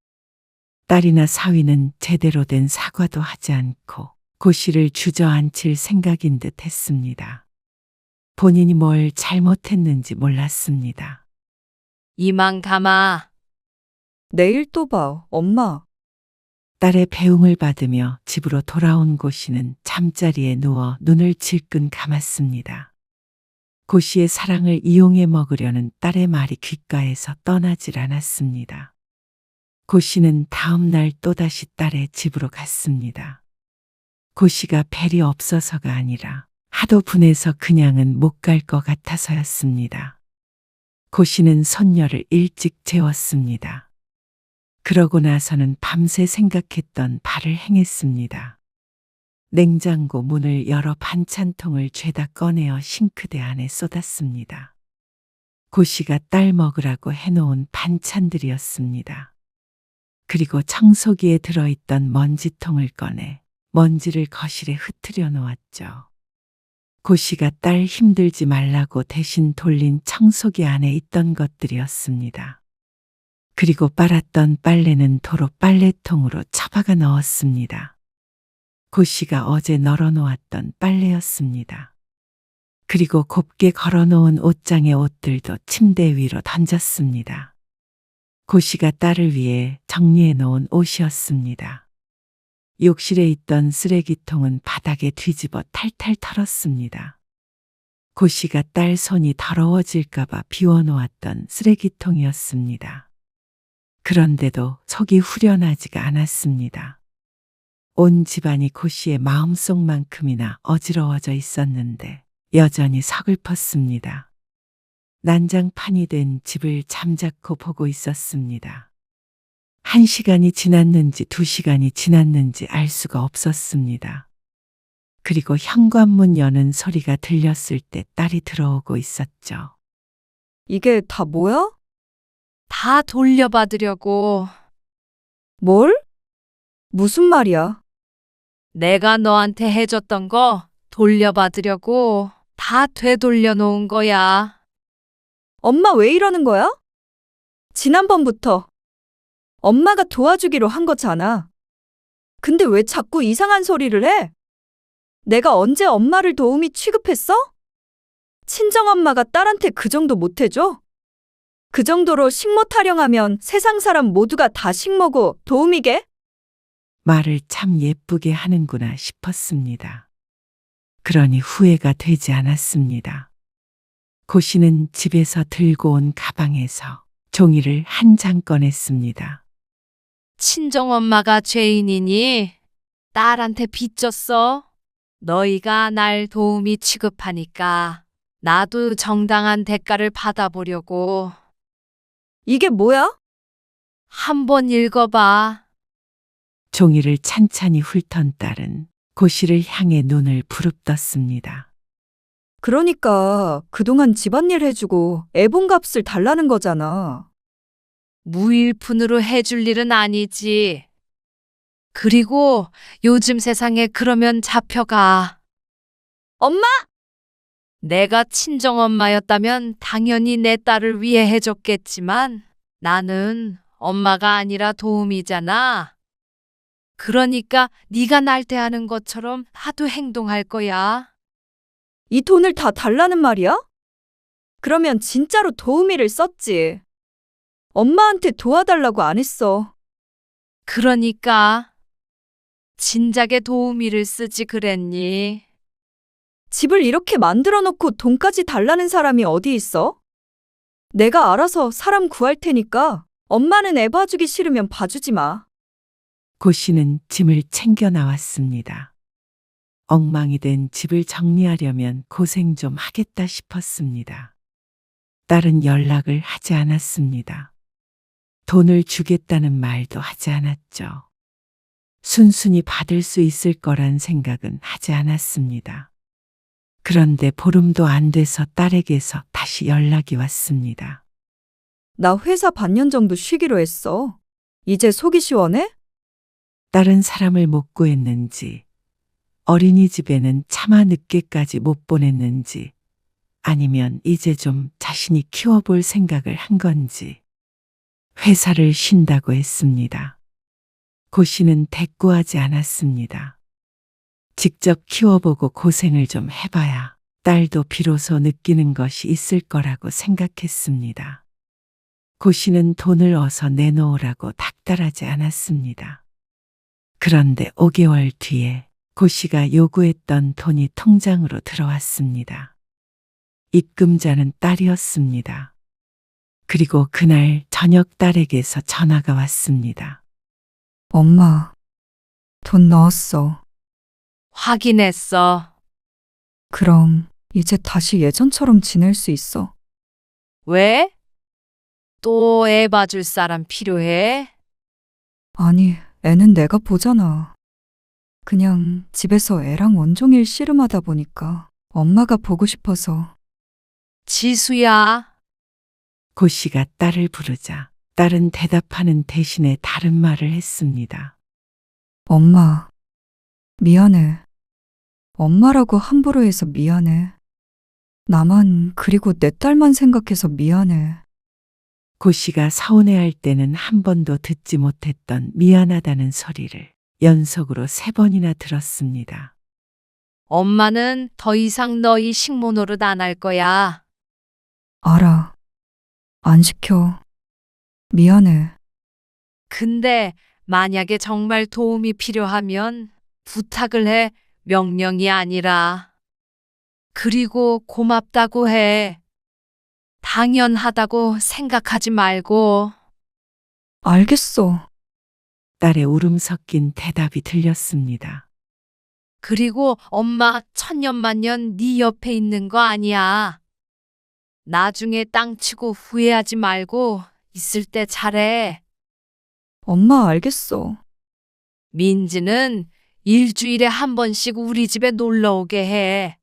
딸이나 사위는 제대로 된 사과도 하지 않고 고 씨를 주저앉힐 생각인 듯 했습니다. 본인이 뭘 잘못했는지 몰랐습니다. 이만 가마. 내일 또 봐, 엄마. 딸의 배웅을 받으며 집으로 돌아온 고 씨는 잠자리에 누워 눈을 질끈 감았습니다. 고 씨의 사랑을 이용해 먹으려는 딸의 말이 귓가에서 떠나질 않았습니다. 고 씨는 다음 날 또다시 딸의 집으로 갔습니다. 고 씨가 벨이 없어서가 아니라 하도 분해서 그냥은 못 갈 것 같아서였습니다. 고 씨는 손녀를 일찍 재웠습니다. 그러고 나서는 밤새 생각했던 바를 행했습니다. 냉장고 문을 열어 반찬통을 죄다 꺼내어 싱크대 안에 쏟았습니다. 고 씨가 딸 먹으라고 해놓은 반찬들이었습니다. 그리고 청소기에 들어있던 먼지통을 꺼내 먼지를 거실에 흩트려 놓았죠. 고 씨가 딸 힘들지 말라고 대신 돌린 청소기 안에 있던 것들이었습니다. 그리고 빨았던 빨래는 도로 빨래통으로 처박아 넣었습니다. 고 씨가 어제 널어놓았던 빨래였습니다. 그리고 곱게 걸어놓은 옷장의 옷들도 침대 위로 던졌습니다. 고 씨가 딸을 위해 정리해 놓은 옷이었습니다. 욕실에 있던 쓰레기통은 바닥에 뒤집어 탈탈 털었습니다. 고 씨가 딸 손이 더러워질까봐 비워놓았던 쓰레기통이었습니다. 그런데도 속이 후련하지가 않았습니다. 온 집안이 고 씨의 마음속만큼이나 어지러워져 있었는데 여전히 서글펐습니다. 난장판이 된 집을 잠자코 보고 있었습니다. 1시간이 지났는지 2시간이 지났는지 알 수가 없었습니다. 그리고 현관문 여는 소리가 들렸을 때 딸이 들어오고 있었죠. 이게 다 뭐야? 다 돌려받으려고. 뭘? 무슨 말이야? 내가 너한테 해줬던 거 돌려받으려고 다 되돌려 놓은 거야. 엄마 왜 이러는 거야? 지난번부터 엄마가 도와주기로 한 거잖아. 근데 왜 자꾸 이상한 소리를 해? 내가 언제 엄마를 도우미 취급했어? 친정엄마가 딸한테 그 정도 못 해줘? 그 정도로 식모 타령하면 세상 사람 모두가 다 식모고 도우미게? 말을 참 예쁘게 하는구나 싶었습니다. 그러니 후회가 되지 않았습니다. 고 씨는 집에서 들고 온 가방에서 종이를 한 장 꺼냈습니다. 친정엄마가 죄인이니 딸한테 빚졌어. 너희가 날 도우미 취급하니까 나도 정당한 대가를 받아보려고. 이게 뭐야? 한번 읽어봐. 종이를 찬찬히 훑던 딸은 고 씨를 향해 눈을 부릅떴습니다. 그러니까 그동안 집안일 해주고 애봉값을 달라는 거잖아. 무일푼으로 해줄 일은 아니지. 그리고 요즘 세상에 그러면 잡혀가. 엄마! 내가 친정엄마였다면 당연히 내 딸을 위해 해줬겠지만 나는 엄마가 아니라 도움이잖아. 그러니까 네가 날 대하는 것처럼 하도 행동할 거야. 이 돈을 다 달라는 말이야? 그러면 진짜로 도우미를 썼지. 엄마한테 도와달라고 안 했어. 그러니까 진작에 도우미를 쓰지 그랬니? 집을 이렇게 만들어 놓고 돈까지 달라는 사람이 어디 있어? 내가 알아서 사람 구할 테니까 엄마는 애 봐주기 싫으면 봐주지 마. 고 씨는 짐을 챙겨 나왔습니다. 엉망이 된 집을 정리하려면 고생 좀 하겠다 싶었습니다. 딸은 연락을 하지 않았습니다. 돈을 주겠다는 말도 하지 않았죠. 순순히 받을 수 있을 거란 생각은 하지 않았습니다. 그런데 보름도 안 돼서 딸에게서 다시 연락이 왔습니다. 나 회사 반년 정도 쉬기로 했어. 이제 속이 시원해? 다른 사람을 못 구했는지, 어린이집에는 차마 늦게까지 못 보냈는지, 아니면 이제 좀 자신이 키워볼 생각을 한 건지, 회사를 쉰다고 했습니다. 고 씨는 대꾸하지 않았습니다. 직접 키워보고 고생을 좀 해봐야 딸도 비로소 느끼는 것이 있을 거라고 생각했습니다. 고 씨는 돈을 어서 내놓으라고 닥달하지 않았습니다. 그런데 5개월 뒤에 고 씨가 요구했던 돈이 통장으로 들어왔습니다. 입금자는 딸이었습니다. 그리고 그날 저녁 딸에게서 전화가 왔습니다. 엄마, 돈 넣었어. 확인했어. 그럼 이제 다시 예전처럼 지낼 수 있어. 왜? 또 애 봐줄 사람 필요해? 아니, 애는 내가 보잖아. 그냥 집에서 애랑 온종일 씨름하다 보니까 엄마가 보고 싶어서. 지수야. 고 씨가 딸을 부르자 딸은 대답하는 대신에 다른 말을 했습니다. 엄마, 미안해. 엄마라고 함부로 해서 미안해. 나만 그리고 내 딸만 생각해서 미안해. 고 씨가 서운해할 때는 한 번도 듣지 못했던 미안하다는 소리를 연속으로 3번이나 들었습니다. 엄마는 더 이상 너희 식모 노릇 안 할 거야. 알아. 안 시켜. 미안해. 근데 만약에 정말 도움이 필요하면 부탁을 해. 명령이 아니라. 그리고 고맙다고 해. 당연하다고 생각하지 말고. 알겠어. 딸의 울음 섞인 대답이 들렸습니다. 그리고 엄마 천년만년 네 옆에 있는 거 아니야. 나중에 땅 치고 후회하지 말고 있을 때 잘해. 엄마 알겠어. 민지는 일주일에 한 번씩 우리 집에 놀러 오게 해.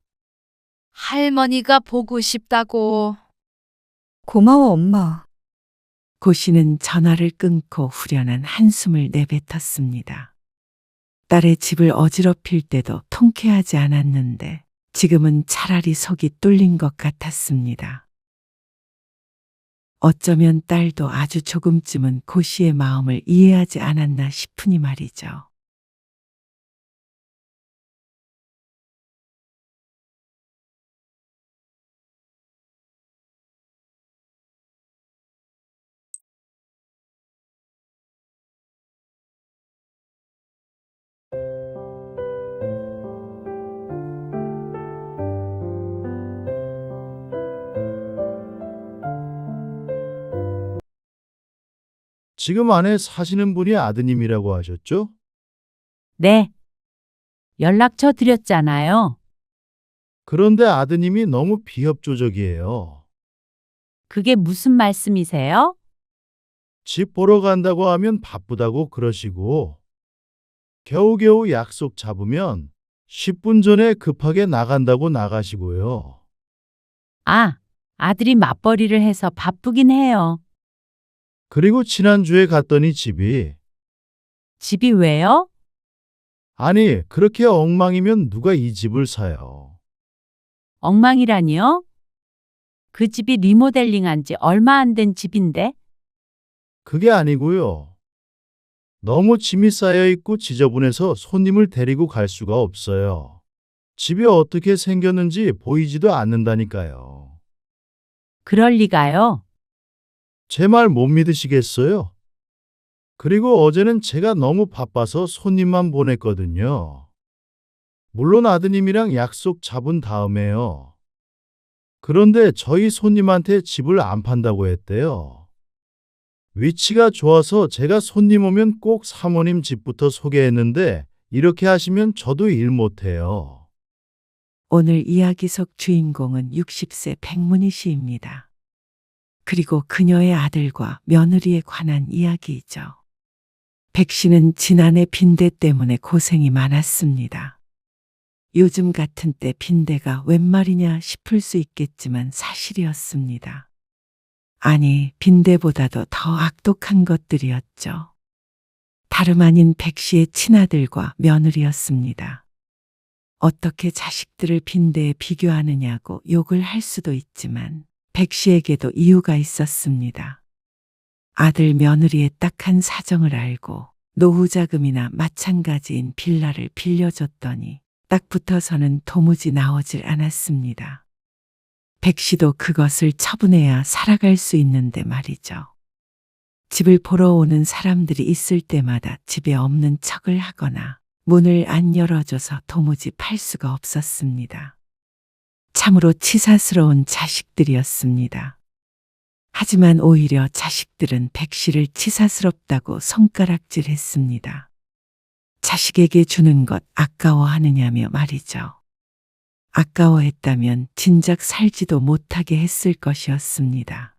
할머니가 보고 싶다고. 고마워, 엄마. 고 씨는 전화를 끊고 후련한 한숨을 내뱉었습니다. 딸의 집을 어지럽힐 때도 통쾌하지 않았는데 지금은 차라리 속이 뚫린 것 같았습니다. 어쩌면 딸도 아주 조금쯤은 고 씨의 마음을 이해하지 않았나 싶으니 말이죠. 지금 안에 사시는 분이 아드님이라고 하셨죠? 네. 연락처 드렸잖아요. 그런데 아드님이 너무 비협조적이에요. 그게 무슨 말씀이세요? 집 보러 간다고 하면 바쁘다고 그러시고, 겨우겨우 약속 잡으면 10분 전에 급하게 나간다고 나가시고요. 아, 아들이 맞벌이를 해서 바쁘긴 해요. 그리고 지난주에 갔더니 집이 왜요? 아니, 그렇게 엉망이면 누가 이 집을 사요? 엉망이라니요? 그 집이 리모델링한 지 얼마 안 된 집인데? 그게 아니고요. 너무 짐이 쌓여 있고 지저분해서 손님을 데리고 갈 수가 없어요. 집이 어떻게 생겼는지 보이지도 않는다니까요. 그럴 리가요. 제 말 못 믿으시겠어요? 그리고 어제는 제가 너무 바빠서 손님만 보냈거든요. 물론 아드님이랑 약속 잡은 다음에요. 그런데 저희 손님한테 집을 안 판다고 했대요. 위치가 좋아서 제가 손님 오면 꼭 사모님 집부터 소개했는데 이렇게 하시면 저도 일 못해요. 오늘 이야기 속 주인공은 60세 백문희 씨입니다. 그리고 그녀의 아들과 며느리에 관한 이야기이죠. 백 씨는 지난해 빈대 때문에 고생이 많았습니다. 요즘 같은 때 빈대가 웬 말이냐 싶을 수 있겠지만 사실이었습니다. 아니, 빈대보다도 더 악독한 것들이었죠. 다름 아닌 백 씨의 친아들과 며느리였습니다. 어떻게 자식들을 빈대에 비교하느냐고 욕을 할 수도 있지만 백 씨에게도 이유가 있었습니다. 아들 며느리의 딱한 사정을 알고 노후 자금이나 마찬가지인 빌라를 빌려줬더니 딱 붙어서는 도무지 나오질 않았습니다. 백 씨도 그것을 처분해야 살아갈 수 있는데 말이죠. 집을 보러 오는 사람들이 있을 때마다 집에 없는 척을 하거나 문을 안 열어줘서 도무지 팔 수가 없었습니다. 참으로 치사스러운 자식들이었습니다. 하지만 오히려 자식들은 백 씨를 치사스럽다고 손가락질했습니다. 자식에게 주는 것 아까워하느냐며 말이죠. 아까워했다면 진작 살지도 못하게 했을 것이었습니다.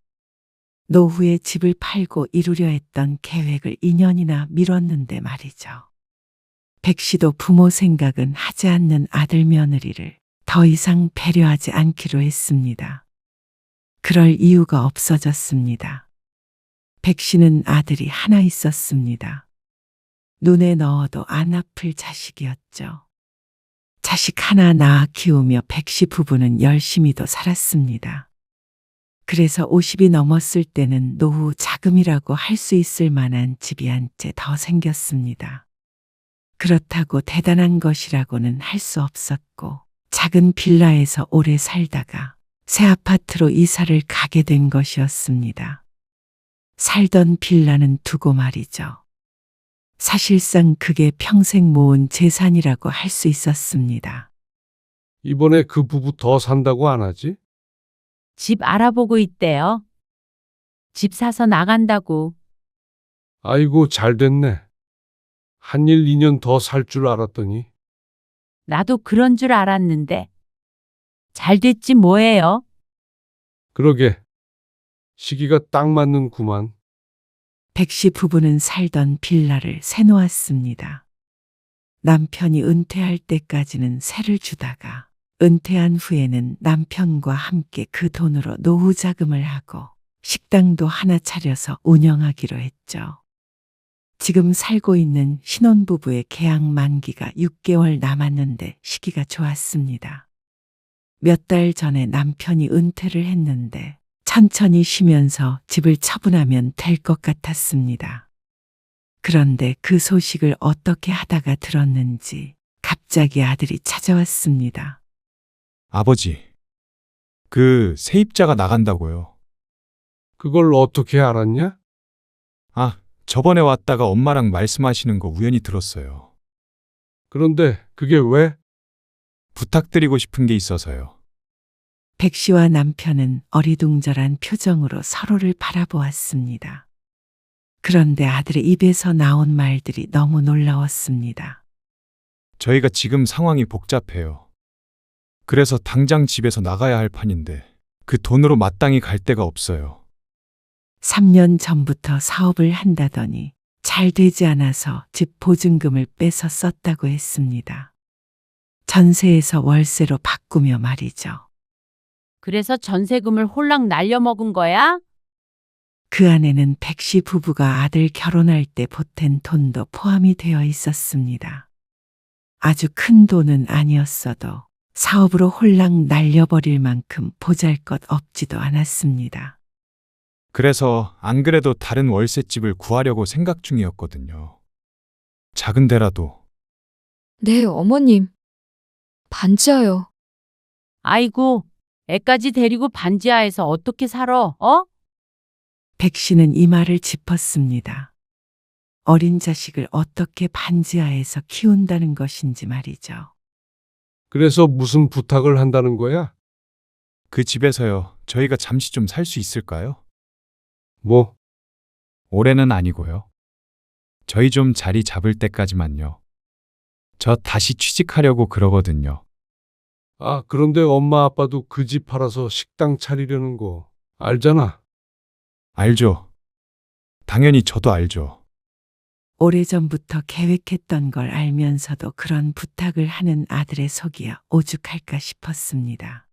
노후에 집을 팔고 이루려 했던 계획을 2년이나 미뤘는데 말이죠. 백 씨도 부모 생각은 하지 않는 아들 며느리를 더 이상 배려하지 않기로 했습니다. 그럴 이유가 없어졌습니다. 백 씨는 아들이 하나 있었습니다. 눈에 넣어도 안 아플 자식이었죠. 자식 하나 낳아 키우며 백 씨 부부는 열심히도 살았습니다. 그래서 50이 넘었을 때는 노후 자금이라고 할 수 있을 만한 집이 한 채 더 생겼습니다. 그렇다고 대단한 것이라고는 할 수 없었고 작은 빌라에서 오래 살다가 새 아파트로 이사를 가게 된 것이었습니다. 살던 빌라는 두고 말이죠. 사실상 그게 평생 모은 재산이라고 할 수 있었습니다. 이번에 그 부부 더 산다고 안 하지? 집 알아보고 있대요. 집 사서 나간다고. 아이고, 잘 됐네. 한 일 2년 더 살 줄 알았더니. 나도 그런 줄 알았는데. 잘 됐지 뭐예요? 그러게. 시기가 딱 맞는구만. 백 씨 부부는 살던 빌라를 새놓았습니다. 남편이 은퇴할 때까지는 세를 주다가 은퇴한 후에는 남편과 함께 그 돈으로 노후 자금을 하고 식당도 하나 차려서 운영하기로 했죠. 지금 살고 있는 신혼부부의 계약 만기가 6개월 남았는데 시기가 좋았습니다. 몇 달 전에 남편이 은퇴를 했는데 천천히 쉬면서 집을 처분하면 될 것 같았습니다. 그런데 그 소식을 어떻게 하다가 들었는지 갑자기 아들이 찾아왔습니다. 아버지, 그 세입자가 나간다고요. 그걸 어떻게 알았냐? 아, 저번에 왔다가 엄마랑 말씀하시는 거 우연히 들었어요. 그런데 그게 왜? 부탁드리고 싶은 게 있어서요. 백 씨와 남편은 어리둥절한 표정으로 서로를 바라보았습니다. 그런데 아들의 입에서 나온 말들이 너무 놀라웠습니다. 저희가 지금 상황이 복잡해요. 그래서 당장 집에서 나가야 할 판인데 그 돈으로 마땅히 갈 데가 없어요. 3년 전부터 사업을 한다더니 잘 되지 않아서 집 보증금을 빼서 썼다고 했습니다. 전세에서 월세로 바꾸며 말이죠. 그래서 전세금을 홀랑 날려먹은 거야? 그 안에는 백 씨 부부가 아들 결혼할 때 보탠 돈도 포함이 되어 있었습니다. 아주 큰 돈은 아니었어도 사업으로 홀랑 날려버릴 만큼 보잘것없지도 않았습니다. 그래서 안 그래도 다른 월세집을 구하려고 생각 중이었거든요. 작은 데라도. 네, 어머님. 반지하요. 아이고, 애까지 데리고 반지하에서 어떻게 살아, 어? 백 씨는 이 말을 짚었습니다. 어린 자식을 어떻게 반지하에서 키운다는 것인지 말이죠. 그래서 무슨 부탁을 한다는 거야? 그 집에서요, 저희가 잠시 좀 살 수 있을까요? 뭐, 올해는 아니고요. 저희 좀 자리 잡을 때까지만요. 저 다시 취직하려고 그러거든요. 아, 그런데 엄마 아빠도 그 집 팔아서 식당 차리려는 거 알잖아. 알죠? 당연히 저도 알죠. 오래전부터 계획했던 걸 알면서도 그런 부탁을 하는 아들의 속이야 오죽할까 싶었습니다.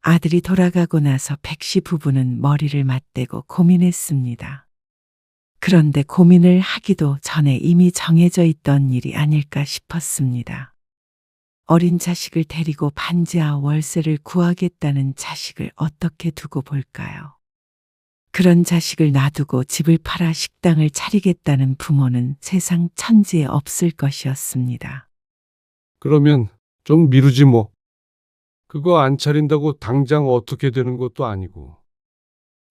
아들이 돌아가고 나서 백 씨 부부는 머리를 맞대고 고민했습니다. 그런데 고민을 하기도 전에 이미 정해져 있던 일이 아닐까 싶었습니다. 어린 자식을 데리고 반지하 월세를 구하겠다는 자식을 어떻게 두고 볼까요? 그런 자식을 놔두고 집을 팔아 식당을 차리겠다는 부모는 세상 천지에 없을 것이었습니다. 그러면 좀 미루지 뭐. 그거 안 차린다고 당장 어떻게 되는 것도 아니고.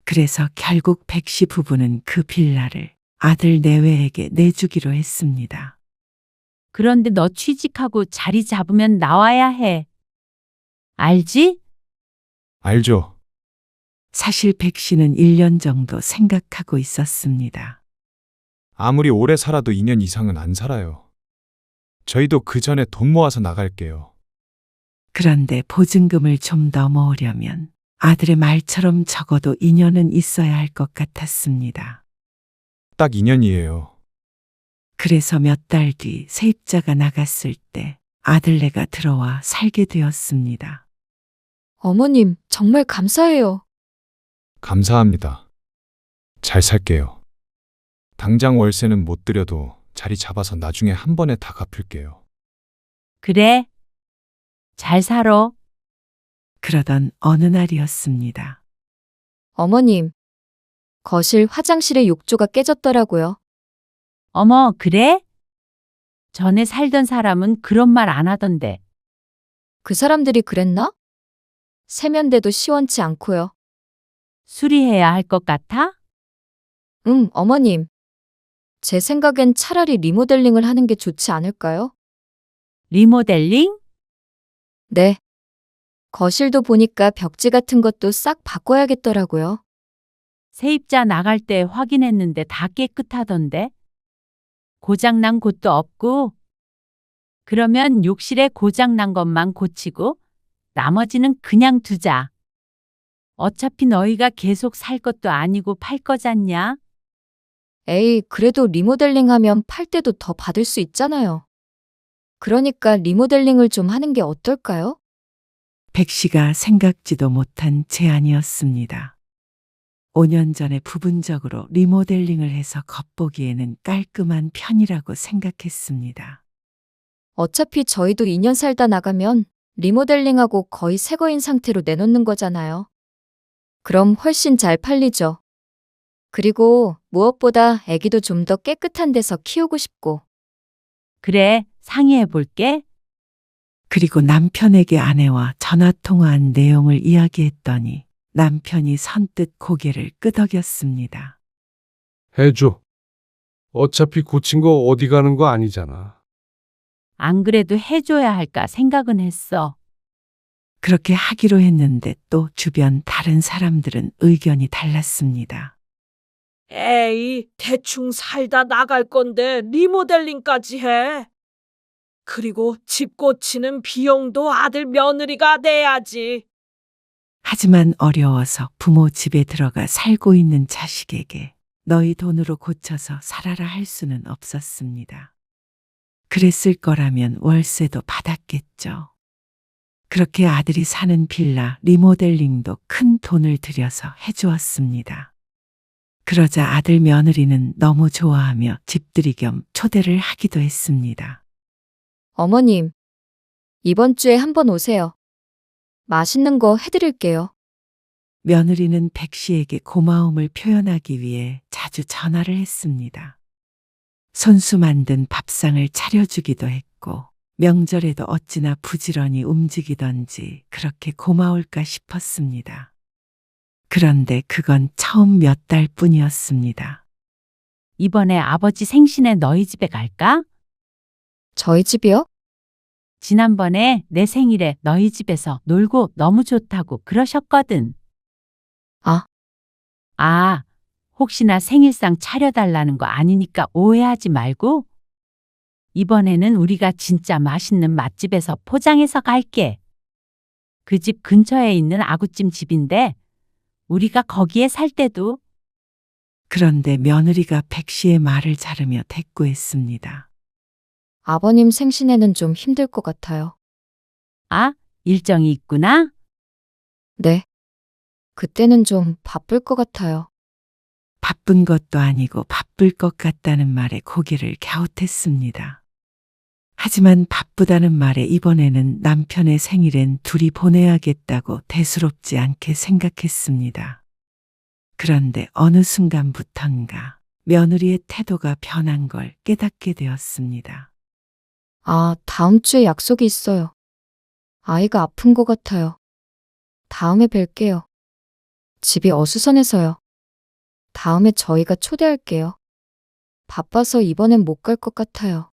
그래서 결국 백 씨 부부는 그 빌라를 아들 내외에게 내주기로 했습니다. 그런데 너 취직하고 자리 잡으면 나와야 해. 알지? 알죠? 사실 백 씨는 1년 정도 생각하고 있었습니다. 아무리 오래 살아도 2년 이상은 안 살아요. 저희도 그 전에 돈 모아서 나갈게요. 그런데 보증금을 좀 더 모으려면 아들의 말처럼 적어도 2년은 있어야 할 것 같았습니다. 딱 2년이에요. 그래서 몇 달 뒤 세입자가 나갔을 때 아들네가 들어와 살게 되었습니다. 어머님, 정말 감사해요. 감사합니다. 잘 살게요. 당장 월세는 못 드려도 자리 잡아서 나중에 한 번에 다 갚을게요. 그래. 잘 살아. 그러던 어느 날이었습니다. 어머님, 거실 화장실의 욕조가 깨졌더라고요. 어머, 그래? 전에 살던 사람은 그런 말 안 하던데. 그 사람들이 그랬나? 세면대도 시원치 않고요. 수리해야 할 것 같아? 응, 어머님. 제 생각엔 차라리 리모델링을 하는 게 좋지 않을까요? 리모델링? 네. 거실도 보니까 벽지 같은 것도 싹 바꿔야겠더라고요. 세입자 나갈 때 확인했는데 다 깨끗하던데. 고장난 곳도 없고. 그러면 욕실에 고장난 것만 고치고 나머지는 그냥 두자. 어차피 너희가 계속 살 것도 아니고 팔 거잖냐? 에이, 그래도 리모델링 하면 팔 때도 더 받을 수 있잖아요. 그러니까 리모델링을 좀 하는 게 어떨까요? 백 씨가 생각지도 못한 제안이었습니다. 5년 전에 부분적으로 리모델링을 해서 겉보기에는 깔끔한 편이라고 생각했습니다. 어차피 저희도 2년 살다 나가면 리모델링하고 거의 새 거인 상태로 내놓는 거잖아요. 그럼 훨씬 잘 팔리죠. 그리고 무엇보다 아기도 좀 더 깨끗한 데서 키우고 싶고. 그래, 상의해 볼게. 그리고 남편에게 아내와 전화통화한 내용을 이야기했더니 남편이 선뜻 고개를 끄덕였습니다. 해줘. 어차피 고친 거 어디 가는 거 아니잖아. 안 그래도 해줘야 할까 생각은 했어. 그렇게 하기로 했는데 또 주변 다른 사람들은 의견이 달랐습니다. 에이, 대충 살다 나갈 건데 리모델링까지 해. 그리고 집 고치는 비용도 아들 며느리가 내야지. 하지만 어려워서 부모 집에 들어가 살고 있는 자식에게 너희 돈으로 고쳐서 살아라 할 수는 없었습니다. 그랬을 거라면 월세도 받았겠죠. 그렇게 아들이 사는 빌라 리모델링도 큰 돈을 들여서 해주었습니다. 그러자 아들 며느리는 너무 좋아하며 집들이 겸 초대를 하기도 했습니다. 어머님, 이번 주에 한번 오세요. 맛있는 거 해드릴게요. 며느리는 백 씨에게 고마움을 표현하기 위해 자주 전화를 했습니다. 손수 만든 밥상을 차려주기도 했고 명절에도 어찌나 부지런히 움직이던지 그렇게 고마울까 싶었습니다. 그런데 그건 처음 몇 달 뿐이었습니다. 이번에 아버지 생신에 너희 집에 갈까? 저희 집이요? 지난번에 내 생일에 너희 집에서 놀고 너무 좋다고 그러셨거든. 아, 혹시나 생일상 차려달라는 거 아니니까 오해하지 말고. 이번에는 우리가 진짜 맛있는 맛집에서 포장해서 갈게. 그 집 근처에 있는 아구찜 집인데 우리가 거기에 살 때도. 그런데 며느리가 백 씨의 말을 자르며 대꾸했습니다. 아버님 생신에는 좀 힘들 것 같아요. 아, 일정이 있구나? 네. 그때는 좀 바쁠 것 같아요. 바쁜 것도 아니고 바쁠 것 같다는 말에 고개를 갸웃했습니다. 하지만 바쁘다는 말에 이번에는 남편의 생일엔 둘이 보내야겠다고 대수롭지 않게 생각했습니다. 그런데 어느 순간부턴가 며느리의 태도가 변한 걸 깨닫게 되었습니다. 아, 다음 주에 약속이 있어요. 아이가 아픈 것 같아요. 다음에 뵐게요. 집이 어수선해서요. 다음에 저희가 초대할게요. 바빠서 이번엔 못 갈 것 같아요.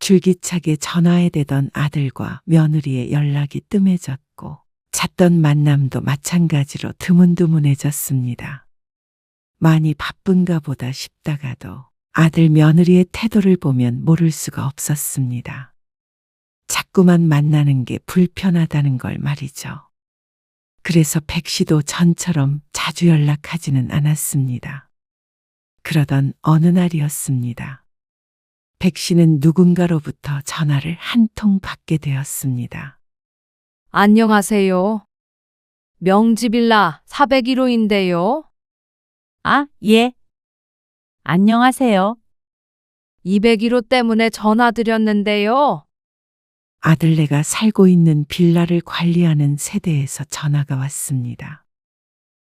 줄기차게 전화에 대던 아들과 며느리의 연락이 뜸해졌고 잦던 만남도 마찬가지로 드문드문해졌습니다. 많이 바쁜가 보다 싶다가도 아들 며느리의 태도를 보면 모를 수가 없었습니다. 자꾸만 만나는 게 불편하다는 걸 말이죠. 그래서 백 씨도 전처럼 자주 연락하지는 않았습니다. 그러던 어느 날이었습니다. 백 씨는 누군가로부터 전화를 한 통 받게 되었습니다. 안녕하세요. 명지빌라 401호인데요. 아, 예. 안녕하세요. 201호 때문에 전화드렸는데요. 아들네가 살고 있는 빌라를 관리하는 세대에서 전화가 왔습니다.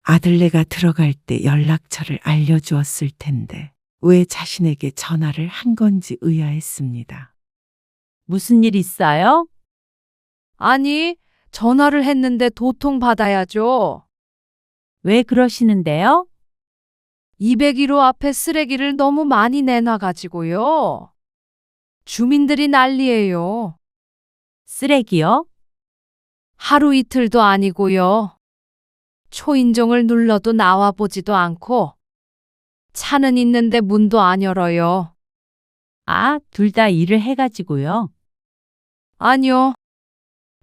아들네가 들어갈 때 연락처를 알려주었을 텐데 왜 자신에게 전화를 한 건지 의아했습니다. 무슨 일 있어요? 아니, 전화를 했는데 도통 받아야죠. 왜 그러시는데요? 201호 앞에 쓰레기를 너무 많이 내놔가지고요. 주민들이 난리예요. 쓰레기요? 하루 이틀도 아니고요. 초인종을 눌러도 나와보지도 않고 차는 있는데 문도 안 열어요. 아, 둘 다 일을 해가지고요. 아니요.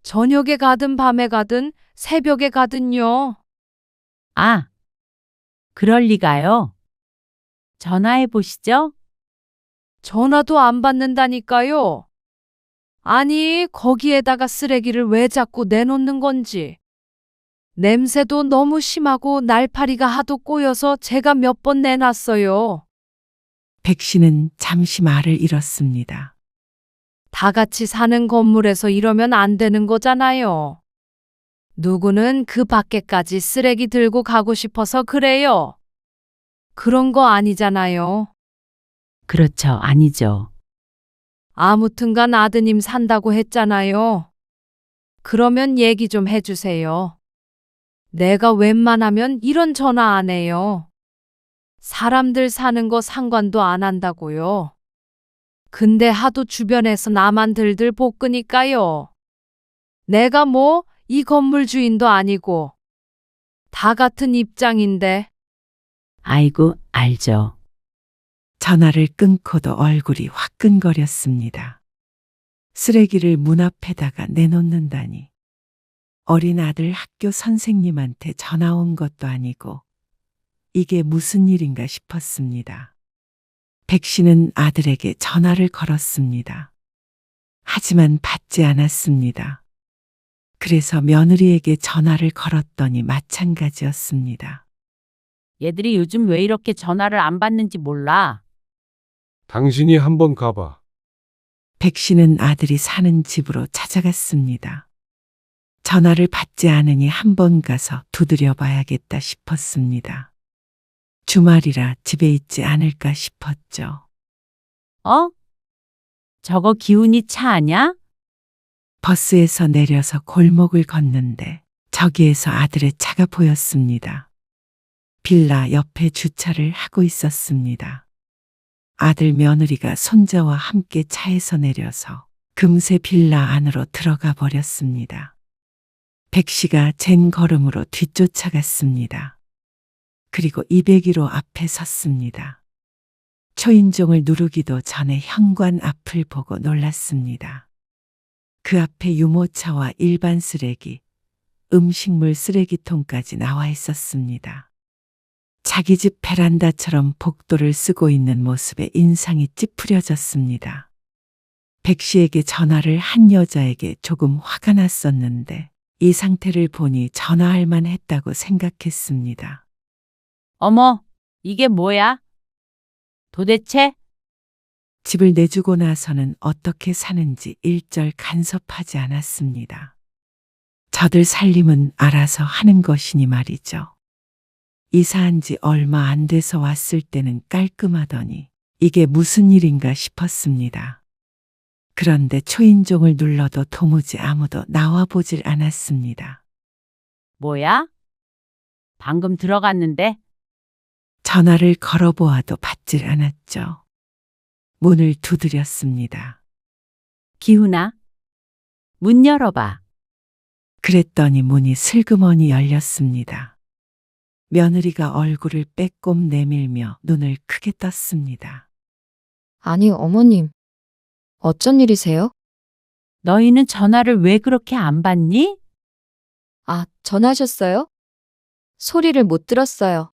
저녁에 가든 밤에 가든 새벽에 가든요. 아, 그럴 리가요. 전화해 보시죠. 전화도 안 받는다니까요. 아니, 거기에다가 쓰레기를 왜 자꾸 내놓는 건지. 냄새도 너무 심하고 날파리가 하도 꼬여서 제가 몇 번 내놨어요. 백 씨는 잠시 말을 잃었습니다. 다 같이 사는 건물에서 이러면 안 되는 거잖아요. 누구는 그 밖에까지 쓰레기 들고 가고 싶어서 그래요. 그런 거 아니잖아요. 그렇죠. 아니죠. 아무튼간 아드님 산다고 했잖아요. 그러면 얘기 좀 해주세요. 내가 웬만하면 이런 전화 안 해요. 사람들 사는 거 상관도 안 한다고요. 근데 하도 주변에서 나만 들들 볶으니까요. 내가 뭐 이 건물 주인도 아니고 다 같은 입장인데. 아이고, 알죠. 전화를 끊고도 얼굴이 화끈거렸습니다. 쓰레기를 문 앞에다가 내놓는다니. 어린 아들 학교 선생님한테 전화 온 것도 아니고 이게 무슨 일인가 싶었습니다. 백 씨는 아들에게 전화를 걸었습니다. 하지만 받지 않았습니다. 그래서 며느리에게 전화를 걸었더니 마찬가지였습니다. 얘들이 요즘 왜 이렇게 전화를 안 받는지 몰라. 당신이 한번 가봐. 백 씨는 아들이 사는 집으로 찾아갔습니다. 전화를 받지 않으니 한번 가서 두드려 봐야겠다 싶었습니다. 주말이라 집에 있지 않을까 싶었죠. 어? 저거 기훈이 차 아냐? 버스에서 내려서 골목을 걷는데 저기에서 아들의 차가 보였습니다. 빌라 옆에 주차를 하고 있었습니다. 아들 며느리가 손자와 함께 차에서 내려서 금세 빌라 안으로 들어가 버렸습니다. 백 씨가 젠 걸음으로 뒤쫓아갔습니다. 그리고 201호 앞에 섰습니다. 초인종을 누르기도 전에 현관 앞을 보고 놀랐습니다. 그 앞에 유모차와 일반 쓰레기, 음식물 쓰레기통까지 나와 있었습니다. 자기 집 베란다처럼 복도를 쓰고 있는 모습에 인상이 찌푸려졌습니다. 백 씨에게 전화를 한 여자에게 조금 화가 났었는데 이 상태를 보니 전화할 만했다고 생각했습니다. 어머, 이게 뭐야? 도대체? 집을 내주고 나서는 어떻게 사는지 일절 간섭하지 않았습니다. 저들 살림은 알아서 하는 것이니 말이죠. 이사한 지 얼마 안 돼서 왔을 때는 깔끔하더니 이게 무슨 일인가 싶었습니다. 그런데 초인종을 눌러도 도무지 아무도 나와보질 않았습니다. 뭐야? 방금 들어갔는데? 전화를 걸어보아도 받질 않았죠. 문을 두드렸습니다. 기훈아, 문 열어봐. 그랬더니 문이 슬그머니 열렸습니다. 며느리가 얼굴을 빼꼼 내밀며 눈을 크게 떴습니다. 아니, 어머님. 어쩐 일이세요? 너희는 전화를 왜 그렇게 안 받니? 아, 전화하셨어요? 소리를 못 들었어요.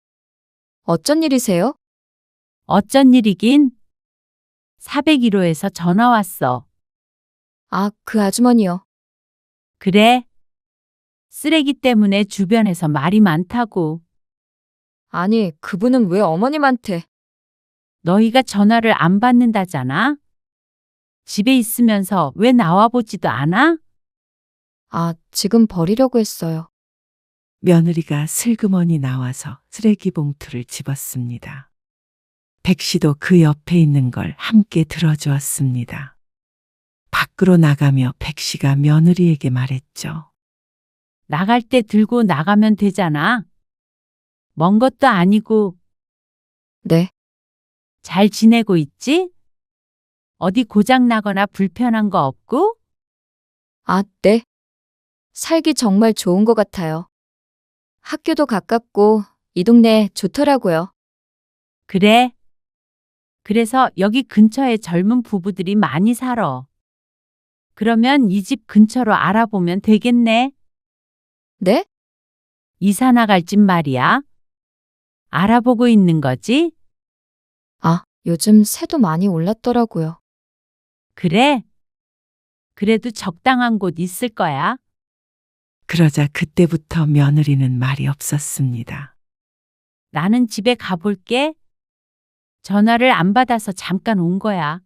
어쩐 일이세요? 어쩐 일이긴? 401호에서 전화 왔어. 아, 그 아주머니요. 그래? 쓰레기 때문에 주변에서 말이 많다고. 아니, 그분은 왜 어머님한테? 너희가 전화를 안 받는다잖아? 집에 있으면서 왜 나와보지도 않아? 아, 지금 버리려고 했어요. 며느리가 슬그머니 나와서 쓰레기 봉투를 집었습니다. 백 씨도 그 옆에 있는 걸 함께 들어주었습니다. 밖으로 나가며 백 씨가 며느리에게 말했죠. 나갈 때 들고 나가면 되잖아. 먼 것도 아니고. 네. 잘 지내고 있지? 어디 고장 나거나 불편한 거 없고? 아, 네. 살기 정말 좋은 것 같아요. 학교도 가깝고 이 동네 좋더라고요. 그래. 그래서 여기 근처에 젊은 부부들이 많이 살아. 그러면 이 집 근처로 알아보면 되겠네. 네? 이사 나갈 집 말이야. 알아보고 있는 거지? 아, 요즘 새도 많이 올랐더라고요. 그래. 그래도 적당한 곳 있을 거야. 그러자 그때부터 며느리는 말이 없었습니다. 나는 집에 가볼게. 전화를 안 받아서 잠깐 온 거야.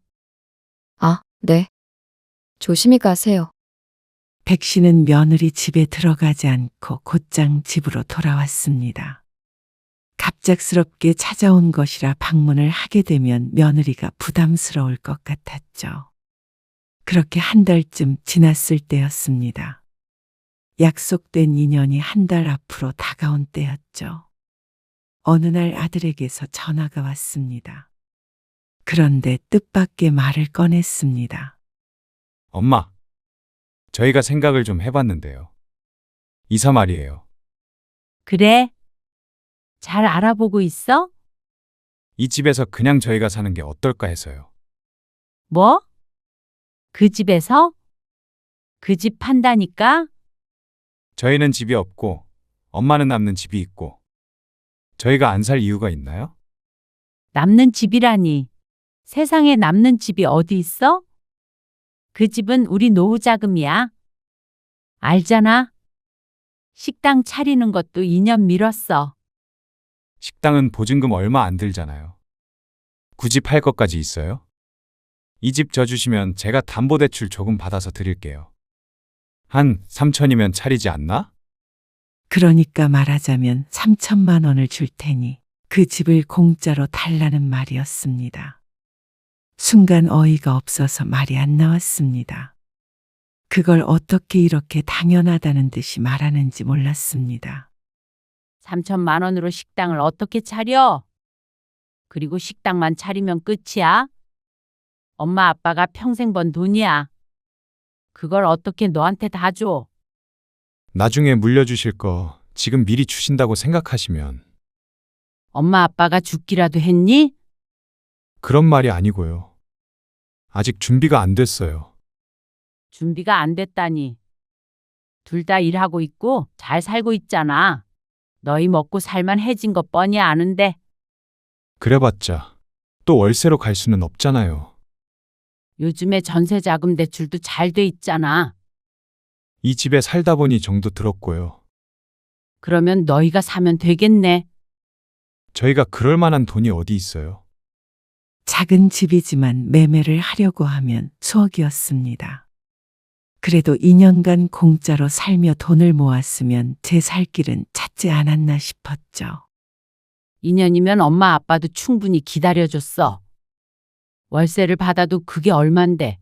아, 네. 조심히 가세요. 백 씨는 며느리 집에 들어가지 않고 곧장 집으로 돌아왔습니다. 갑작스럽게 찾아온 것이라 방문을 하게 되면 며느리가 부담스러울 것 같았죠. 그렇게 한 달쯤 지났을 때였습니다. 약속된 인연이 한 달 앞으로 다가온 때였죠. 어느 날 아들에게서 전화가 왔습니다. 그런데 뜻밖의 말을 꺼냈습니다. 엄마, 저희가 생각을 좀 해봤는데요. 이사 말이에요. 그래? 잘 알아보고 있어? 이 집에서 그냥 저희가 사는 게 어떨까 해서요. 뭐? 그 집에서? 그 집 판다니까? 저희는 집이 없고 엄마는 남는 집이 있고 저희가 안 살 이유가 있나요? 남는 집이라니. 세상에 남는 집이 어디 있어? 그 집은 우리 노후 자금이야. 알잖아. 식당 차리는 것도 2년 미뤘어. 식당은 보증금 얼마 안 들잖아요. 굳이 팔 것까지 있어요? 이 집 저 주시면 제가 담보대출 조금 받아서 드릴게요. 한 3천이면 차리지 않나? 그러니까 말하자면 3천만 원을 줄 테니 그 집을 공짜로 달라는 말이었습니다. 순간 어이가 없어서 말이 안 나왔습니다. 그걸 어떻게 이렇게 당연하다는 듯이 말하는지 몰랐습니다. 3천만 원으로 식당을 어떻게 차려? 그리고 식당만 차리면 끝이야? 엄마 아빠가 평생 번 돈이야. 그걸 어떻게 너한테 다 줘? 나중에 물려주실 거 지금 미리 주신다고 생각하시면 엄마 아빠가 죽기라도 했니? 그런 말이 아니고요. 아직 준비가 안 됐어요. 준비가 안 됐다니. 둘 다 일하고 있고 잘 살고 있잖아. 너희 먹고 살만 해진 거 뻔히 아는데. 그래봤자 또 월세로 갈 수는 없잖아요. 요즘에 전세자금 대출도 잘 돼 있잖아. 이 집에 살다 보니 정도 들었고요. 그러면 너희가 사면 되겠네. 저희가 그럴 만한 돈이 어디 있어요? 작은 집이지만 매매를 하려고 하면 수억이었습니다. 그래도 2년간 공짜로 살며 돈을 모았으면 제 살 길은 찾지 않았나 싶었죠. 2년이면 엄마 아빠도 충분히 기다려줬어. 월세를 받아도 그게 얼만데.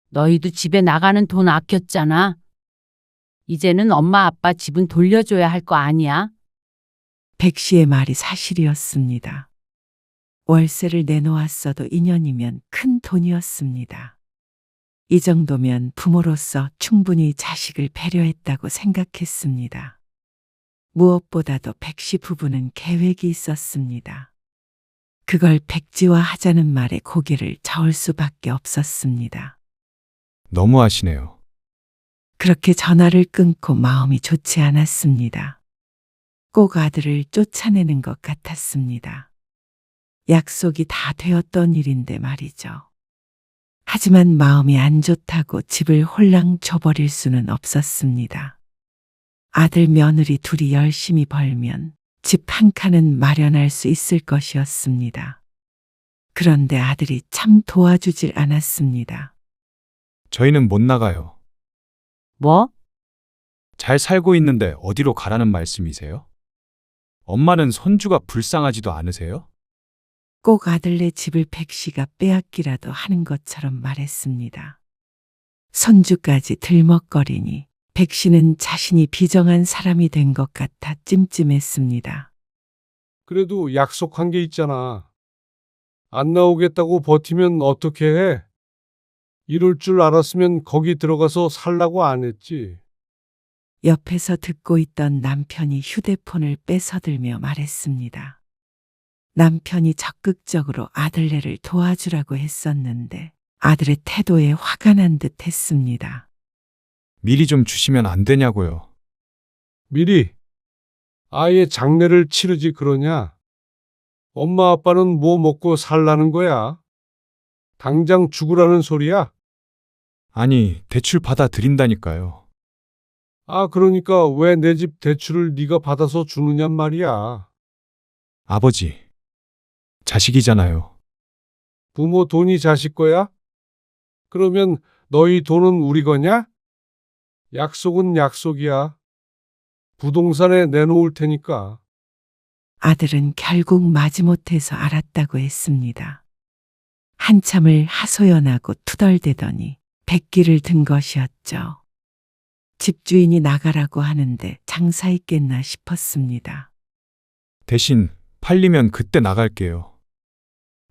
너희도 집에 나가는 돈 아꼈잖아. 이제는 엄마 아빠 집은 돌려줘야 할 거 아니야? 백 씨의 말이 사실이었습니다. 월세를 내놓았어도 2년이면 큰 돈이었습니다. 이 정도면 부모로서 충분히 자식을 배려했다고 생각했습니다. 무엇보다도 백씨 부부는 계획이 있었습니다. 그걸 백지화 하자는 말에 고개를 저을 수밖에 없었습니다. 너무하시네요. 그렇게 전화를 끊고 마음이 좋지 않았습니다. 꼭 아들을 쫓아내는 것 같았습니다. 약속이 다 되었던 일인데 말이죠. 하지만 마음이 안 좋다고 집을 홀랑 줘버릴 수는 없었습니다. 아들 며느리 둘이 열심히 벌면 집 한 칸은 마련할 수 있을 것이었습니다. 그런데 아들이 참 도와주질 않았습니다. 저희는 못 나가요. 뭐? 잘 살고 있는데 어디로 가라는 말씀이세요? 엄마는 손주가 불쌍하지도 않으세요? 꼭 아들네 집을 백 씨가 빼앗기라도 하는 것처럼 말했습니다. 손주까지 들먹거리니 백 씨는 자신이 비정한 사람이 된 것 같아 찜찜했습니다. 그래도 약속한 게 있잖아. 안 나오겠다고 버티면 어떻게 해? 이럴 줄 알았으면 거기 들어가서 살라고 안 했지. 옆에서 듣고 있던 남편이 휴대폰을 뺏어들며 말했습니다. 남편이 적극적으로 아들네를 도와주라고 했었는데 아들의 태도에 화가 난 듯 했습니다. 미리 좀 주시면 안 되냐고요. 미리 아예 장례를 치르지 그러냐? 엄마 아빠는 뭐 먹고 살라는 거야? 당장 죽으라는 소리야? 아니, 대출 받아 드린다니까요. 아, 그러니까 왜 내 집 대출을 네가 받아서 주느냔 말이야. 아버지, 자식이잖아요. 부모 돈이 자식 거야? 그러면 너희 돈은 우리 거냐? 약속은 약속이야. 부동산에 내놓을 테니까. 아들은 결국 마지못해서 알았다고 했습니다. 한참을 하소연하고 투덜대더니 백기를 든 것이었죠. 집주인이 나가라고 하는데 장사 있겠나 싶었습니다. 대신 팔리면 그때 나갈게요.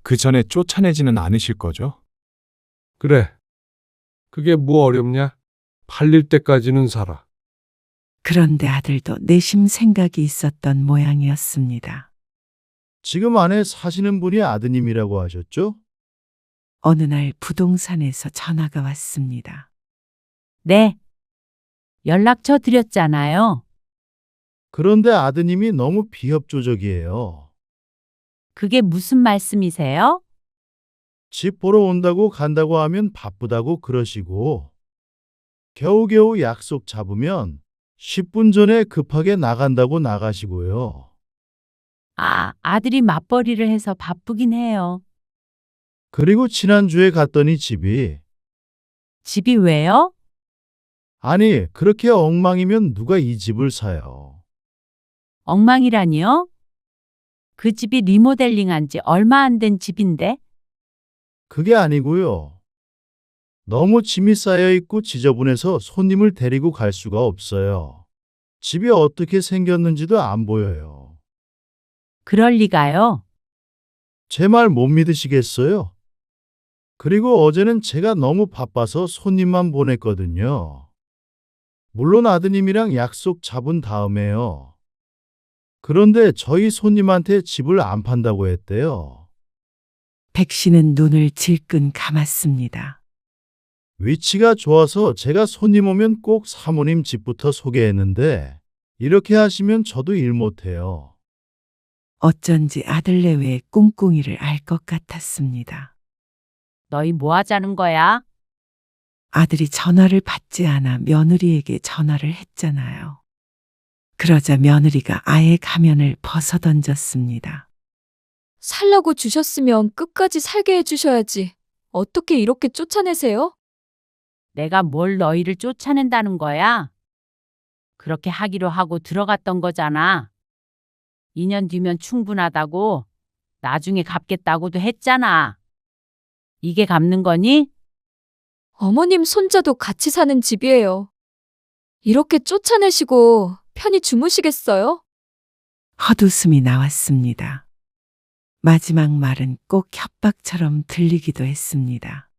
그 전에 쫓아내지는 않으실 거죠? 그래. 그게 뭐 어렵냐? 팔릴 때까지는 살아. 그런데 아들도 내심 생각이 있었던 모양이었습니다. 지금 안에 사시는 분이 아드님이라고 하셨죠? 어느 날 부동산에서 전화가 왔습니다. 네. 연락처 드렸잖아요. 그런데 아드님이 너무 비협조적이에요. 그게 무슨 말씀이세요? 집 보러 온다고 간다고 하면 바쁘다고 그러시고, 겨우겨우 약속 잡으면 10분 전에 급하게 나간다고 나가시고요. 아들이 맞벌이를 해서 바쁘긴 해요. 그리고 지난주에 갔더니 집이 왜요? 아니, 그렇게 엉망이면 누가 이 집을 사요? 엉망이라니요? 그 집이 리모델링한 지 얼마 안 된 집인데? 그게 아니고요. 너무 짐이 쌓여 있고 지저분해서 손님을 데리고 갈 수가 없어요. 집이 어떻게 생겼는지도 안 보여요. 그럴 리가요. 제 말 못 믿으시겠어요? 그리고 어제는 제가 너무 바빠서 손님만 보냈거든요. 물론 아드님이랑 약속 잡은 다음에요. 그런데 저희 손님한테 집을 안 판다고 했대요. 백 씨는 눈을 질끈 감았습니다. 위치가 좋아서 제가 손님 오면 꼭 사모님 집부터 소개했는데 이렇게 하시면 저도 일 못해요. 어쩐지 아들 내외의 꿍꿍이를 알 것 같았습니다. 너희 뭐 하자는 거야? 아들이 전화를 받지 않아 며느리에게 전화를 했잖아요. 그러자 며느리가 아예 가면을 벗어던졌습니다. 살라고 주셨으면 끝까지 살게 해주셔야지. 어떻게 이렇게 쫓아내세요? 내가 뭘 너희를 쫓아낸다는 거야? 그렇게 하기로 하고 들어갔던 거잖아. 2년 뒤면 충분하다고, 나중에 갚겠다고도 했잖아. 이게 갚는 거니? 어머님 손자도 같이 사는 집이에요. 이렇게 쫓아내시고 편히 주무시겠어요? 헛웃음이 나왔습니다. 마지막 말은 꼭 협박처럼 들리기도 했습니다.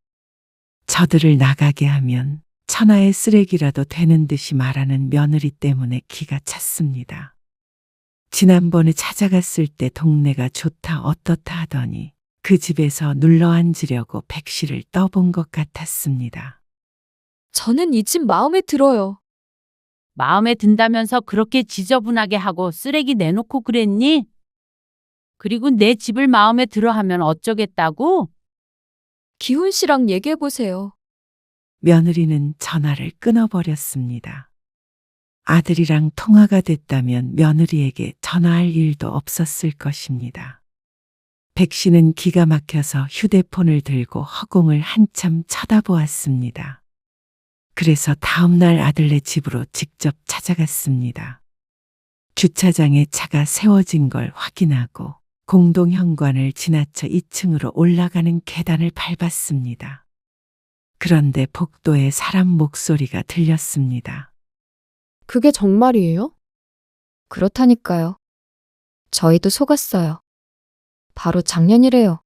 저들을 나가게 하면 천하의 쓰레기라도 되는 듯이 말하는 며느리 때문에 기가 찼습니다. 지난번에 찾아갔을 때 동네가 좋다 어떻다 하더니 그 집에서 눌러앉으려고 백 씨를 떠본 것 같았습니다. 저는 이 집 마음에 들어요. 마음에 든다면서 그렇게 지저분하게 하고 쓰레기 내놓고 그랬니? 그리고 내 집을 마음에 들어 하면 어쩌겠다고? 기훈 씨랑 얘기해 보세요. 며느리는 전화를 끊어버렸습니다. 아들이랑 통화가 됐다면 며느리에게 전화할 일도 없었을 것입니다. 백 씨는 기가 막혀서 휴대폰을 들고 허공을 한참 쳐다보았습니다. 그래서 다음날 아들네 집으로 직접 찾아갔습니다. 주차장에 차가 세워진 걸 확인하고 공동현관을 지나쳐 2층으로 올라가는 계단을 밟았습니다. 그런데 복도에 사람 목소리가 들렸습니다. 그게 정말이에요? 그렇다니까요. 저희도 속았어요. 바로 작년이래요.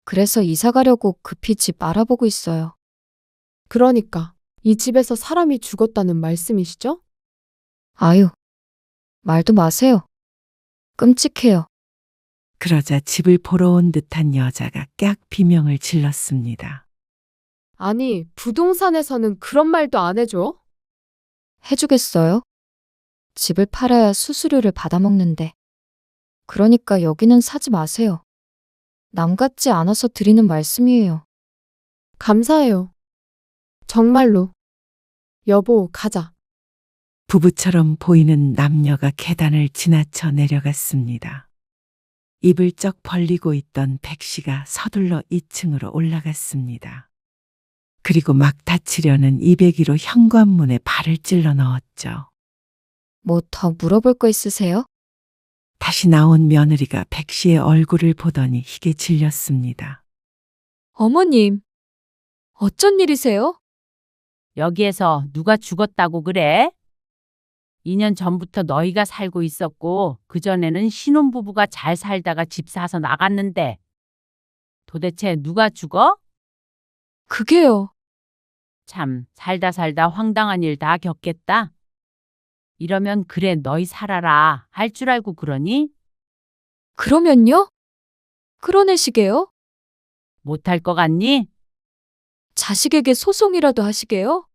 그래서 이사 가려고 급히 집 알아보고 있어요. 그러니까 이 집에서 사람이 죽었다는 말씀이시죠? 아유, 말도 마세요. 끔찍해요. 그러자 집을 보러 온 듯한 여자가 깍 비명을 질렀습니다. 아니, 부동산에서는 그런 말도 안 해줘? 해주겠어요? 집을 팔아야 수수료를 받아먹는데. 그러니까 여기는 사지 마세요. 남 같지 않아서 드리는 말씀이에요. 감사해요. 정말로. 여보, 가자. 부부처럼 보이는 남녀가 계단을 지나쳐 내려갔습니다. 입을 쩍 벌리고 있던 백 씨가 서둘러 2층으로 올라갔습니다. 그리고 막 닫히려는 202로 현관문에 발을 찔러 넣었죠. 뭐 더 물어볼 거 있으세요? 다시 나온 며느리가 백 씨의 얼굴을 보더니 희게 질렸습니다. 어머님, 어쩐 일이세요? 여기에서 누가 죽었다고 그래? 2년 전부터 너희가 살고 있었고 그전에는 신혼부부가 잘 살다가 집 사서 나갔는데 도대체 누가 죽어? 그게요. 참 살다 살다 황당한 일 다 겪겠다. 이러면 그래 너희 살아라 할 줄 알고 그러니? 그러면요? 끌어내시게요? 못할 것 같니? 자식에게 소송이라도 하시게요?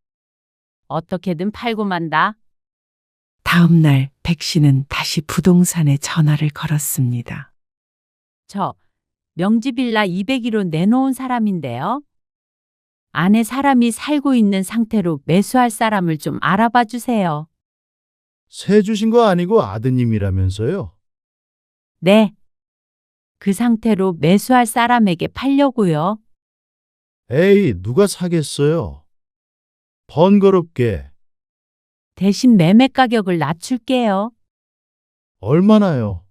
어떻게든 팔고 만다. 다음 날 백 씨는 다시 부동산에 전화를 걸었습니다. 저 명지빌라 201호 내놓은 사람인데요. 안에 사람이 살고 있는 상태로 매수할 사람을 좀 알아봐 주세요. 새 주신 거 아니고 아드님이라면서요? 네. 그 상태로 매수할 사람에게 팔려고요. 에이, 누가 사겠어요? 번거롭게. 대신 매매 가격을 낮출게요. 얼마나요?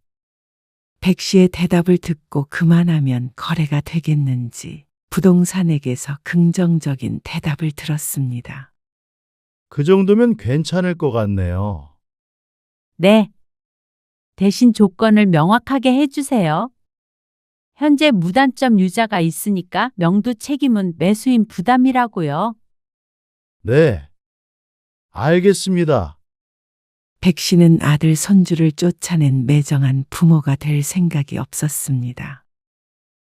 백 씨의 대답을 듣고 그만하면 거래가 되겠는지 부동산에게서 긍정적인 대답을 들었습니다. 그 정도면 괜찮을 것 같네요. 네. 대신 조건을 명확하게 해주세요. 현재 무단점 유자가 있으니까 명도 책임은 매수인 부담이라고요. 네. 알겠습니다. 백 씨는 아들 손주를 쫓아낸 매정한 부모가 될 생각이 없었습니다.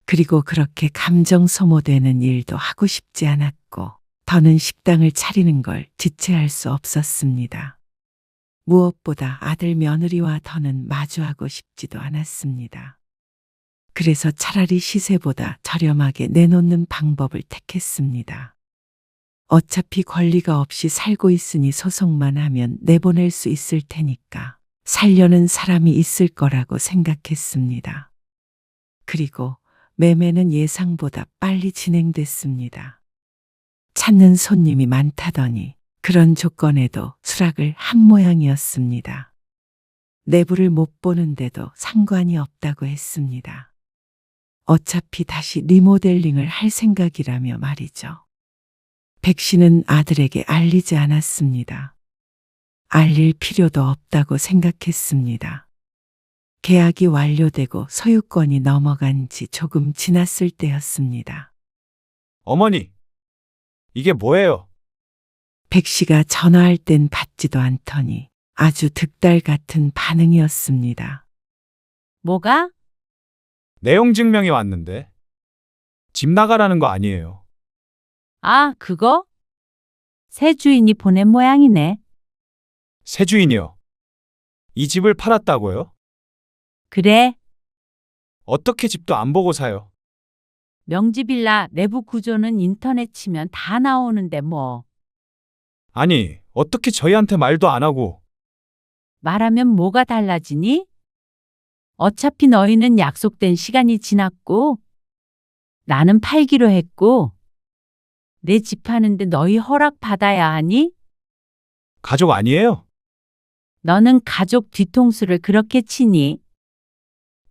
그리고 그렇게 감정 소모되는 일도 하고 싶지 않았고 더는 식당을 차리는 걸 지체할 수 없었습니다. 무엇보다 아들 며느리와 더는 마주하고 싶지도 않았습니다. 그래서 차라리 시세보다 저렴하게 내놓는 방법을 택했습니다. 어차피 권리가 없이 살고 있으니 소송만 하면 내보낼 수 있을 테니까 살려는 사람이 있을 거라고 생각했습니다. 그리고 매매는 예상보다 빨리 진행됐습니다. 찾는 손님이 많다더니 그런 조건에도 수락을 한 모양이었습니다. 내부를 못 보는데도 상관이 없다고 했습니다. 어차피 다시 리모델링을 할 생각이라며 말이죠. 백 씨는 아들에게 알리지 않았습니다. 알릴 필요도 없다고 생각했습니다. 계약이 완료되고 소유권이 넘어간 지 조금 지났을 때였습니다. 어머니, 이게 뭐예요? 백 씨가 전화할 땐 받지도 않더니 아주 득달 같은 반응이었습니다. 뭐가? 내용 증명이 왔는데. 집 나가라는 거 아니에요. 아, 그거? 새 주인이 보낸 모양이네. 새 주인이요. 이 집을 팔았다고요? 그래, 어떻게 집도 안 보고 사요? 명지빌라 내부 구조는 인터넷 치면 다 나오는데 뭐. 아니, 어떻게 저희한테 말도 안 하고. 말하면 뭐가 달라지니? 어차피 너희는 약속된 시간이 지났고, 나는 팔기로 했고, 내 집 파는데 너희 허락 받아야 하니? 가족 아니에요? 너는 가족 뒤통수를 그렇게 치니?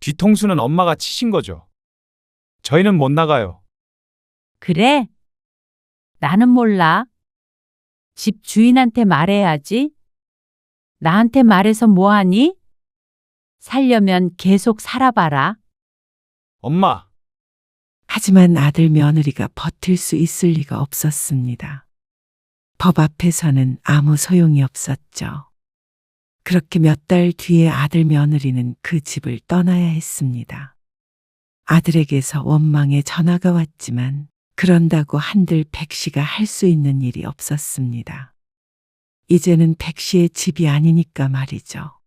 뒤통수는 엄마가 치신 거죠. 저희는 못 나가요. 그래? 나는 몰라. 집 주인한테 말해야지. 나한테 말해서 뭐하니? 살려면 계속 살아봐라. 엄마, 하지만 아들 며느리가 버틸 수 있을 리가 없었습니다. 법 앞에서는 아무 소용이 없었죠. 그렇게 몇 달 뒤에 아들 며느리는 그 집을 떠나야 했습니다. 아들에게서 원망의 전화가 왔지만 그런다고 한들 백 씨가 할 수 있는 일이 없었습니다. 이제는 백 씨의 집이 아니니까 말이죠.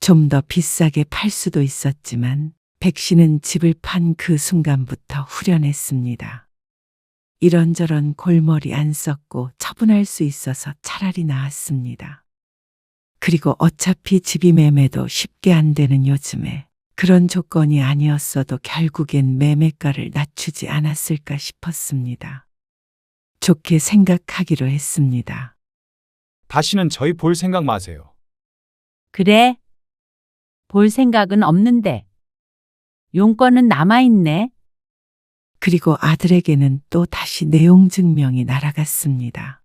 좀 더 비싸게 팔 수도 있었지만 백 씨는 집을 판 그 순간부터 후련했습니다. 이런저런 골머리 안 썼고 처분할 수 있어서 차라리 나았습니다. 그리고 어차피 집이 매매도 쉽게 안 되는 요즘에 그런 조건이 아니었어도 결국엔 매매가를 낮추지 않았을까 싶었습니다. 좋게 생각하기로 했습니다. 다시는 저희 볼 생각 마세요. 그래? 볼 생각은 없는데. 용건은 남아있네. 그리고 아들에게는 또 다시 내용 증명이 날아갔습니다.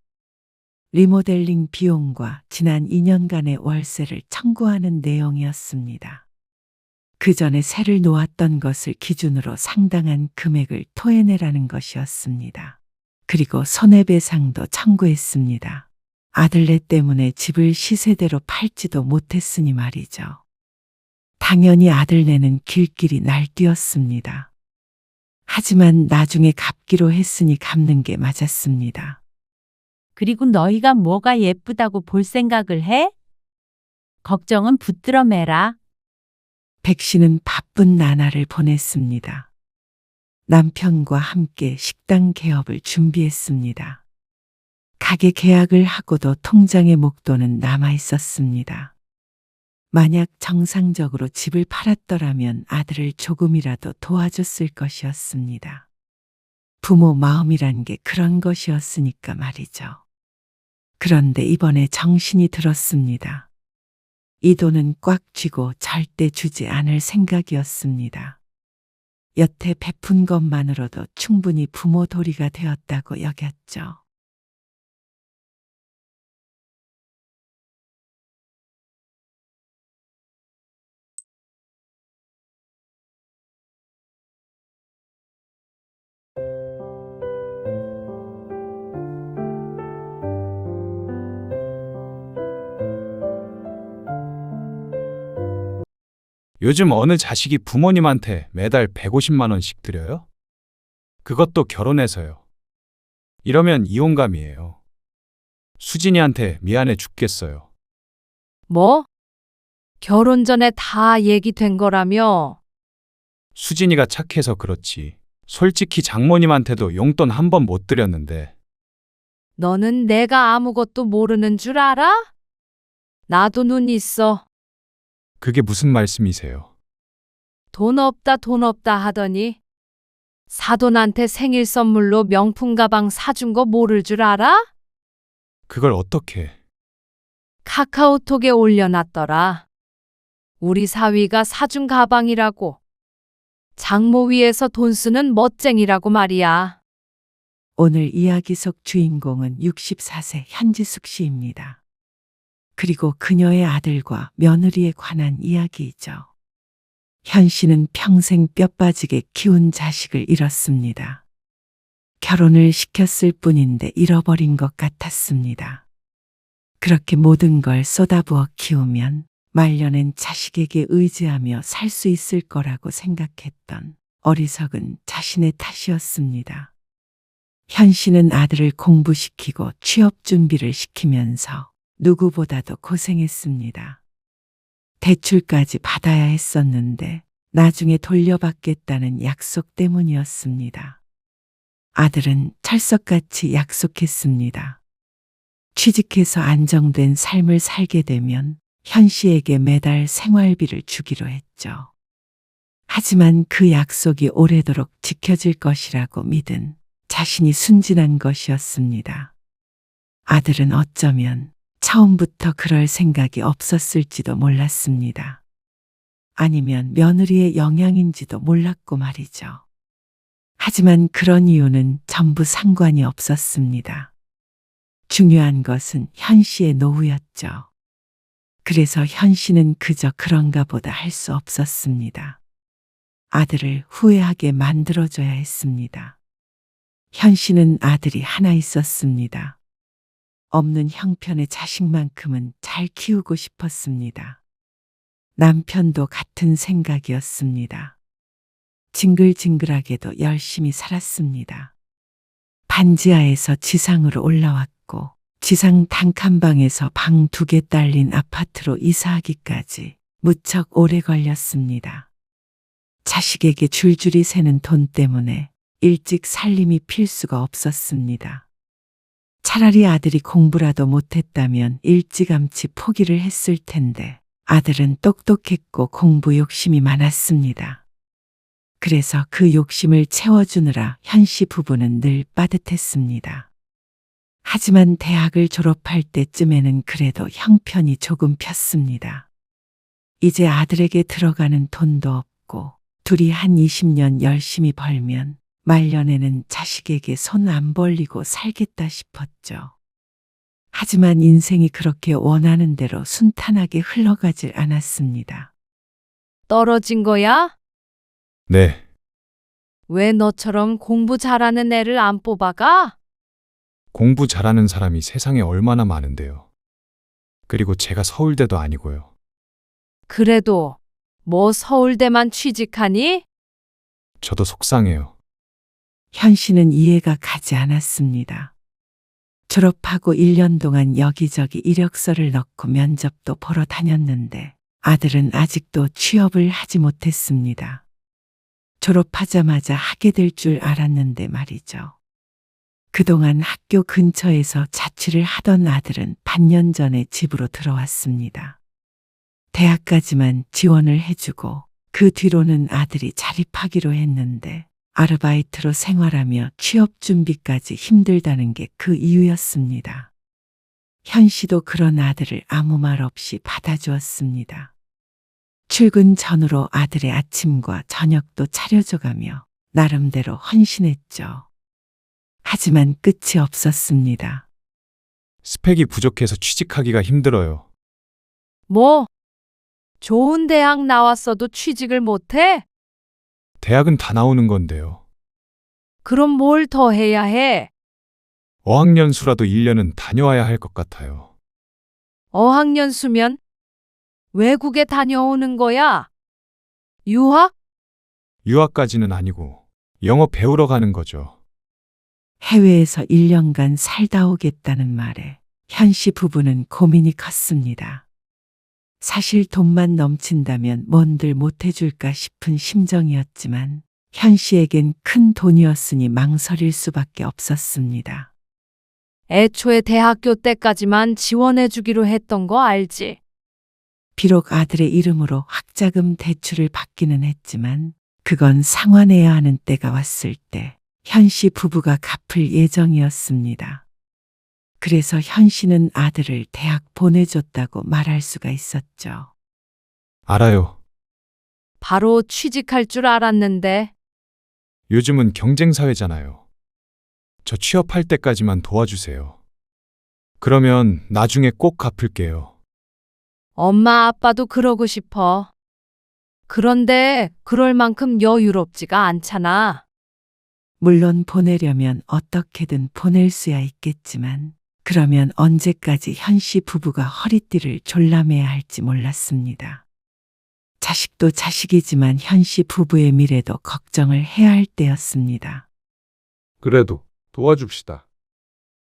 리모델링 비용과 지난 2년간의 월세를 청구하는 내용이었습니다. 그 전에 세를 놓았던 것을 기준으로 상당한 금액을 토해내라는 것이었습니다. 그리고 손해배상도 청구했습니다. 아들네 때문에 집을 시세대로 팔지도 못했으니 말이죠. 당연히 아들네는 길길이 날뛰었습니다. 하지만 나중에 갚기로 했으니 갚는 게 맞았습니다. 그리고 너희가 뭐가 예쁘다고 볼 생각을 해? 걱정은 붙들어 매라. 백 씨는 바쁜 나날을 보냈습니다. 남편과 함께 식당 개업을 준비했습니다. 가게 계약을 하고도 통장의 목돈은 남아 있었습니다. 만약 정상적으로 집을 팔았더라면 아들을 조금이라도 도와줬을 것이었습니다. 부모 마음이란 게 그런 것이었으니까 말이죠. 그런데 이번에 정신이 들었습니다. 이 돈은 꽉 쥐고 절대 주지 않을 생각이었습니다. 여태 베푼 것만으로도 충분히 부모 도리가 되었다고 여겼죠. 요즘 어느 자식이 부모님한테 매달 150만 원씩 드려요? 그것도 결혼해서요. 이러면 이혼감이에요. 수진이한테 미안해 죽겠어요. 뭐? 결혼 전에 다 얘기된 거라며? 수진이가 착해서 그렇지. 솔직히 장모님한테도 용돈 한 번 못 드렸는데. 너는 내가 아무것도 모르는 줄 알아? 나도 눈 있어. 그게 무슨 말씀이세요? 돈 없다 하더니 사돈한테 생일 선물로 명품 가방 사준 거 모를 줄 알아? 그걸 어떻게? 카카오톡에 올려놨더라. 우리 사위가 사준 가방이라고. 장모 위에서 돈 쓰는 멋쟁이라고 말이야. 오늘 이야기 속 주인공은 64세 현지숙 씨입니다. 그리고 그녀의 아들과 며느리에 관한 이야기이죠. 현 씨는 평생 뼈 빠지게 키운 자식을 잃었습니다. 결혼을 시켰을 뿐인데 잃어버린 것 같았습니다. 그렇게 모든 걸 쏟아부어 키우면 말년엔 자식에게 의지하며 살 수 있을 거라고 생각했던 어리석은 자신의 탓이었습니다. 현 씨는 아들을 공부시키고 취업 준비를 시키면서 누구보다도 고생했습니다. 대출까지 받아야 했었는데 나중에 돌려받겠다는 약속 때문이었습니다. 아들은 철석같이 약속했습니다. 취직해서 안정된 삶을 살게 되면 현 씨에게 매달 생활비를 주기로 했죠. 하지만 그 약속이 오래도록 지켜질 것이라고 믿은 자신이 순진한 것이었습니다. 아들은 어쩌면 처음부터 그럴 생각이 없었을지도 몰랐습니다. 아니면 며느리의 영향인지도 몰랐고 말이죠. 하지만 그런 이유는 전부 상관이 없었습니다. 중요한 것은 현 씨의 노후였죠. 그래서 현 씨는 그저 그런가 보다 할 수 없었습니다. 아들을 후회하게 만들어줘야 했습니다. 현 씨는 아들이 하나 있었습니다. 없는 형편의 자식만큼은 잘 키우고 싶었습니다. 남편도 같은 생각이었습니다. 징글징글하게도 열심히 살았습니다. 반지하에서 지상으로 올라왔고 지상 단칸방에서 방 2개 딸린 아파트로 이사하기까지 무척 오래 걸렸습니다. 자식에게 줄줄이 새는 돈 때문에 일찍 살림이 필수가 없었습니다. 차라리 아들이 공부라도 못했다면 일찌감치 포기를 했을 텐데 아들은 똑똑했고 공부 욕심이 많았습니다. 그래서 그 욕심을 채워주느라 현 씨 부부는 늘 빠듯했습니다. 하지만 대학을 졸업할 때쯤에는 그래도 형편이 조금 폈습니다. 이제 아들에게 들어가는 돈도 없고 둘이 한 20년 열심히 벌면 말년에는 자식에게 손 안 벌리고 살겠다 싶었죠. 하지만 인생이 그렇게 원하는 대로 순탄하게 흘러가질 않았습니다. 떨어진 거야? 네, 왜 너처럼 공부 잘하는 애를 안 뽑아가? 공부 잘하는 사람이 세상에 얼마나 많은데요. 그리고 제가 서울대도 아니고요. 그래도 뭐 서울대만 취직하니? 저도 속상해요. 현 씨는 이해가 가지 않았습니다. 졸업하고 1년 동안 여기저기 이력서를 넣고 면접도 보러 다녔는데 아들은 아직도 취업을 하지 못했습니다. 졸업하자마자 하게 될 줄 알았는데 말이죠. 그동안 학교 근처에서 자취를 하던 아들은 반년 전에 집으로 들어왔습니다. 대학까지만 지원을 해주고 그 뒤로는 아들이 자립하기로 했는데 아르바이트로 생활하며 취업 준비까지 힘들다는 게 그 이유였습니다. 현 씨도 그런 아들을 아무 말 없이 받아주었습니다. 출근 전후로 아들의 아침과 저녁도 차려줘가며 나름대로 헌신했죠. 하지만 끝이 없었습니다. 스펙이 부족해서 취직하기가 힘들어요. 뭐? 좋은 대학 나왔어도 취직을 못해? 대학은 다 나오는 건데요. 그럼 뭘 더 해야 해? 어학연수라도 1년은 다녀와야 할 것 같아요. 어학연수면? 외국에 다녀오는 거야? 유학? 유학까지는 아니고 영어 배우러 가는 거죠. 해외에서 1년간 살다 오겠다는 말에 현 씨 부부는 고민이 컸습니다. 사실 돈만 넘친다면 뭔들 못해줄까 싶은 심정이었지만 현 씨에겐 큰 돈이었으니 망설일 수밖에 없었습니다. 애초에 대학교 때까지만 지원해주기로 했던 거 알지? 비록 아들의 이름으로 학자금 대출을 받기는 했지만 그건 상환해야 하는 때가 왔을 때 현 씨 부부가 갚을 예정이었습니다. 그래서 현 씨는 아들을 대학 보내줬다고 말할 수가 있었죠. 알아요. 바로 취직할 줄 알았는데. 요즘은 경쟁사회잖아요. 저 취업할 때까지만 도와주세요. 그러면 나중에 꼭 갚을게요. 엄마 아빠도 그러고 싶어. 그런데 그럴 만큼 여유롭지가 않잖아. 물론 보내려면 어떻게든 보낼 수야 있겠지만 그러면 언제까지 현 씨 부부가 허리띠를 졸라매야 할지 몰랐습니다. 자식도 자식이지만 현 씨 부부의 미래도 걱정을 해야 할 때였습니다. 그래도 도와줍시다.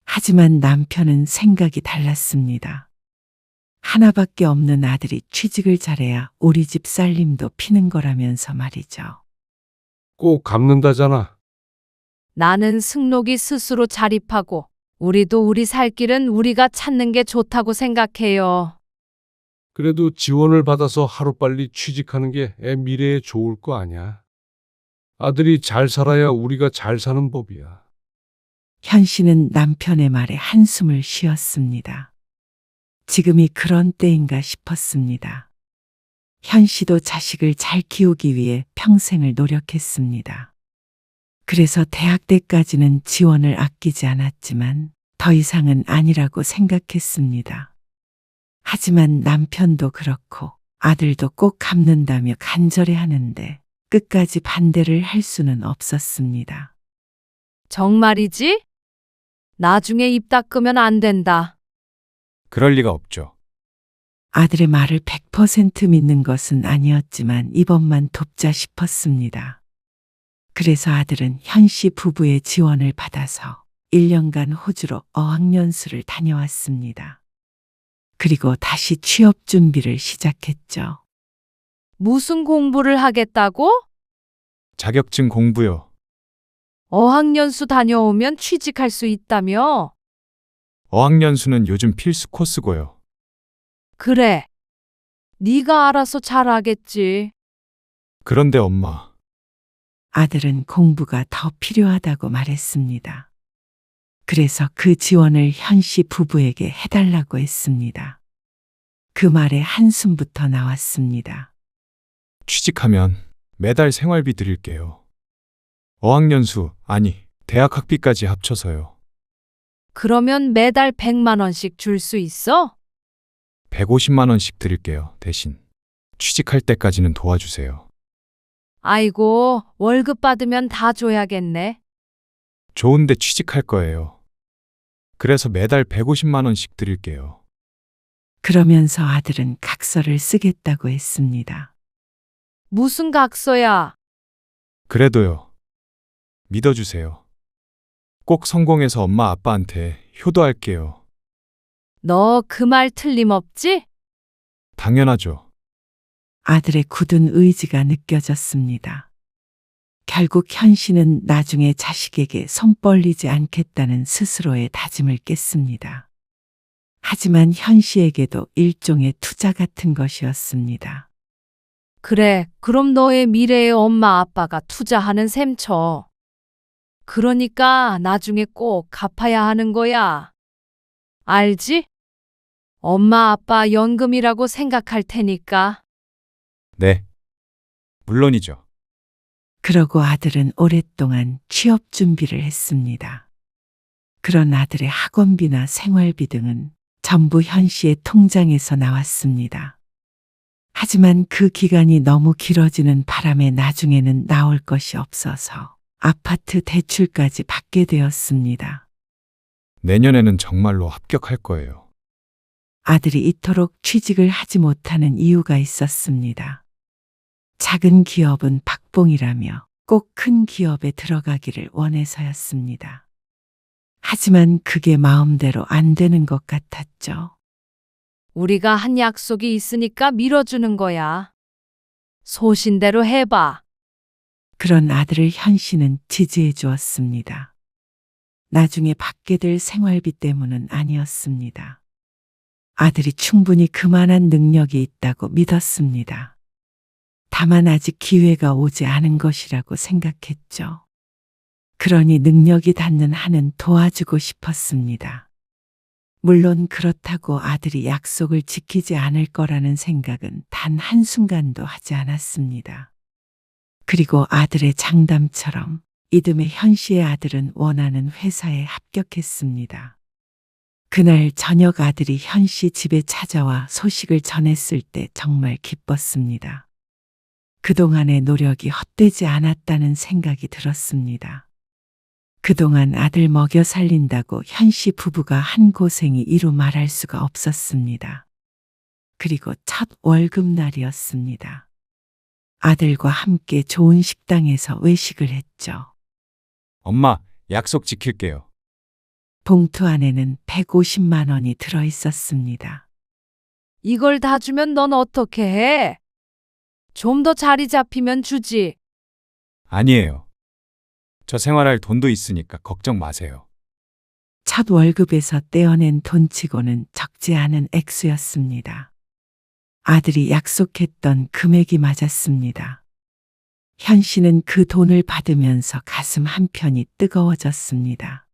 하지만 남편은 생각이 달랐습니다. 하나밖에 없는 아들이 취직을 잘해야 우리 집 살림도 피는 거라면서 말이죠. 꼭 갚는다잖아. 나는 승록이 스스로 자립하고 우리도 우리 살 길은 우리가 찾는 게 좋다고 생각해요. 그래도 지원을 받아서 하루빨리 취직하는 게 애 미래에 좋을 거 아냐. 아들이 잘 살아야 우리가 잘 사는 법이야. 현 씨는 남편의 말에 한숨을 쉬었습니다. 지금이 그런 때인가 싶었습니다. 현 씨도 자식을 잘 키우기 위해 평생을 노력했습니다. 그래서 대학 때까지는 지원을 아끼지 않았지만 더 이상은 아니라고 생각했습니다. 하지만 남편도 그렇고 아들도 꼭 갚는다며 간절해 하는데 끝까지 반대를 할 수는 없었습니다. 정말이지? 나중에 입 닦으면 안 된다. 그럴 리가 없죠. 아들의 말을 100% 믿는 것은 아니었지만 이번만 돕자 싶었습니다. 그래서 아들은 현 씨 부부의 지원을 받아서 1년간 호주로 어학연수를 다녀왔습니다. 그리고 다시 취업 준비를 시작했죠. 무슨 공부를 하겠다고? 자격증 공부요. 어학연수 다녀오면 취직할 수 있다며? 어학연수는 요즘 필수 코스고요. 그래. 네가 알아서 잘하겠지. 그런데 엄마, 아들은 공부가 더 필요하다고 말했습니다. 그래서 그 지원을 현씨 부부에게 해달라고 했습니다. 그 말에 한숨부터 나왔습니다. 취직하면 매달 생활비 드릴게요. 어학연수, 아니, 대학 학비까지 합쳐서요. 그러면 매달 100만 원씩 줄 수 있어? 150만 원씩 드릴게요. 대신 취직할 때까지는 도와주세요. 아이고, 월급 받으면 다 줘야겠네. 좋은데 취직할 거예요. 그래서 매달 150만 원씩 드릴게요. 그러면서 아들은 각서를 쓰겠다고 했습니다. 무슨 각서야? 그래도요. 믿어주세요. 꼭 성공해서 엄마 아빠한테 효도할게요. 너 그 말 틀림없지? 당연하죠. 아들의 굳은 의지가 느껴졌습니다. 결국 현 씨는 나중에 자식에게 손 벌리지 않겠다는 스스로의 다짐을 깼습니다. 하지만 현 씨에게도 일종의 투자 같은 것이었습니다. 그래, 그럼 너의 미래에 엄마 아빠가 투자하는 셈 쳐. 그러니까 나중에 꼭 갚아야 하는 거야. 알지? 엄마 아빠 연금이라고 생각할 테니까. 네. 물론이죠. 그러고 아들은 오랫동안 취업 준비를 했습니다. 그런 아들의 학원비나 생활비 등은 전부 현 씨의 통장에서 나왔습니다. 하지만 그 기간이 너무 길어지는 바람에 나중에는 나올 것이 없어서 아파트 대출까지 받게 되었습니다. 내년에는 정말로 합격할 거예요. 아들이 이토록 취직을 하지 못하는 이유가 있었습니다. 작은 기업은 박봉이라며 꼭 큰 기업에 들어가기를 원해서였습니다. 하지만 그게 마음대로 안 되는 것 같았죠. 우리가 한 약속이 있으니까 밀어주는 거야. 소신대로 해봐. 그런 아들을 현 씨는 지지해 주었습니다. 나중에 받게 될 생활비 때문은 아니었습니다. 아들이 충분히 그만한 능력이 있다고 믿었습니다. 다만 아직 기회가 오지 않은 것이라고 생각했죠. 그러니 능력이 닿는 한은 도와주고 싶었습니다. 물론 그렇다고 아들이 약속을 지키지 않을 거라는 생각은 단 한순간도 하지 않았습니다. 그리고 아들의 장담처럼 이듬해 현 씨의 아들은 원하는 회사에 합격했습니다. 그날 저녁 아들이 현 씨 집에 찾아와 소식을 전했을 때 정말 기뻤습니다. 그동안의 노력이 헛되지 않았다는 생각이 들었습니다. 그동안 아들 먹여 살린다고 현 씨 부부가 한 고생이 이루 말할 수가 없었습니다. 그리고 첫 월급날이었습니다. 아들과 함께 좋은 식당에서 외식을 했죠. 엄마, 약속 지킬게요. 봉투 안에는 150만 원이 들어 있었습니다. 이걸 다 주면 넌 어떻게 해? 좀 더 자리 잡히면 주지. 아니에요. 저 생활할 돈도 있으니까 걱정 마세요. 첫 월급에서 떼어낸 돈치고는 적지 않은 액수였습니다. 아들이 약속했던 금액이 맞았습니다. 현 씨는 그 돈을 받으면서 가슴 한편이 뜨거워졌습니다.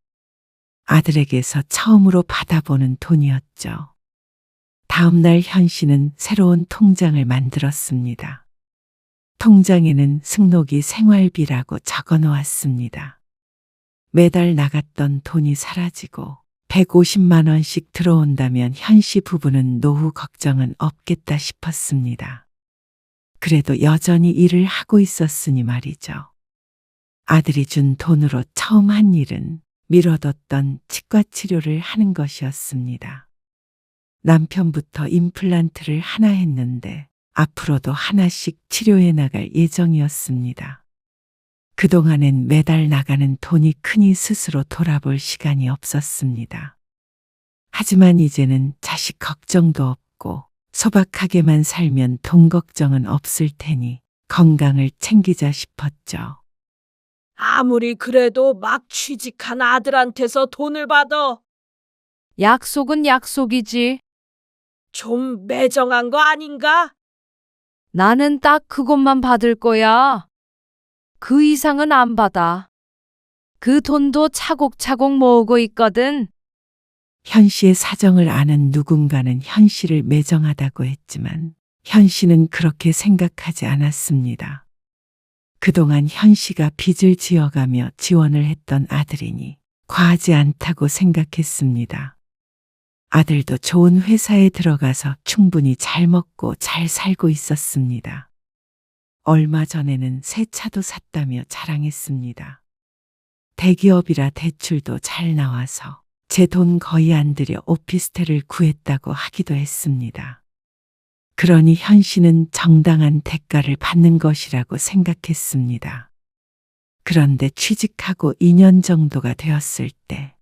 아들에게서 처음으로 받아보는 돈이었죠. 다음 날 현 씨는 새로운 통장을 만들었습니다. 통장에는 승록이 생활비라고 적어 놓았습니다. 매달 나갔던 돈이 사라지고 150만 원씩 들어온다면 현 씨 부부는 노후 걱정은 없겠다 싶었습니다. 그래도 여전히 일을 하고 있었으니 말이죠. 아들이 준 돈으로 처음 한 일은 미뤄뒀던 치과 치료를 하는 것이었습니다. 남편부터 임플란트를 하나 했는데 앞으로도 하나씩 치료해 나갈 예정이었습니다. 그동안엔 매달 나가는 돈이 크니 스스로 돌아볼 시간이 없었습니다. 하지만 이제는 자식 걱정도 없고 소박하게만 살면 돈 걱정은 없을 테니 건강을 챙기자 싶었죠. 아무리 그래도 막 취직한 아들한테서 돈을 받아. 약속은 약속이지. 좀 매정한 거 아닌가? 나는 딱 그것만 받을 거야. 그 이상은 안 받아. 그 돈도 차곡차곡 모으고 있거든. 현 씨의 사정을 아는 누군가는 현 씨를 매정하다고 했지만 현 씨는 그렇게 생각하지 않았습니다. 그동안 현 씨가 빚을 지어가며 지원을 했던 아들이니 과하지 않다고 생각했습니다. 아들도 좋은 회사에 들어가서 충분히 잘 먹고 잘 살고 있었습니다. 얼마 전에는 새 차도 샀다며 자랑했습니다. 대기업이라 대출도 잘 나와서 제 돈 거의 안 들여 오피스텔을 구했다고 하기도 했습니다. 그러니 현 씨는 정당한 대가를 받는 것이라고 생각했습니다. 그런데 취직하고 2년 정도가 되었을 때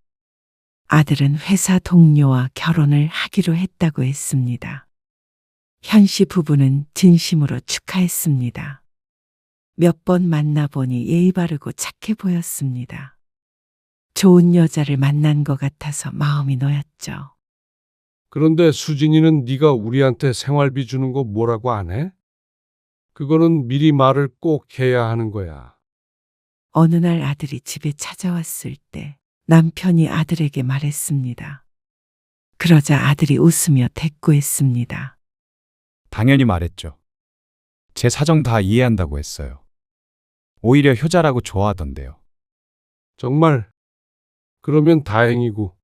아들은 회사 동료와 결혼을 하기로 했다고 했습니다. 현 씨 부부는 진심으로 축하했습니다. 몇 번 만나보니 예의 바르고 착해 보였습니다. 좋은 여자를 만난 것 같아서 마음이 놓였죠. 그런데 수진이는 네가 우리한테 생활비 주는 거 뭐라고 안 해? 그거는 미리 말을 꼭 해야 하는 거야. 어느 날 아들이 집에 찾아왔을 때 남편이 아들에게 말했습니다. 그러자 아들이 웃으며 대꾸했습니다. 당연히 말했죠. 제 사정 다 이해한다고 했어요. 오히려 효자라고 좋아하던데요. 정말? 그러면 다행이고.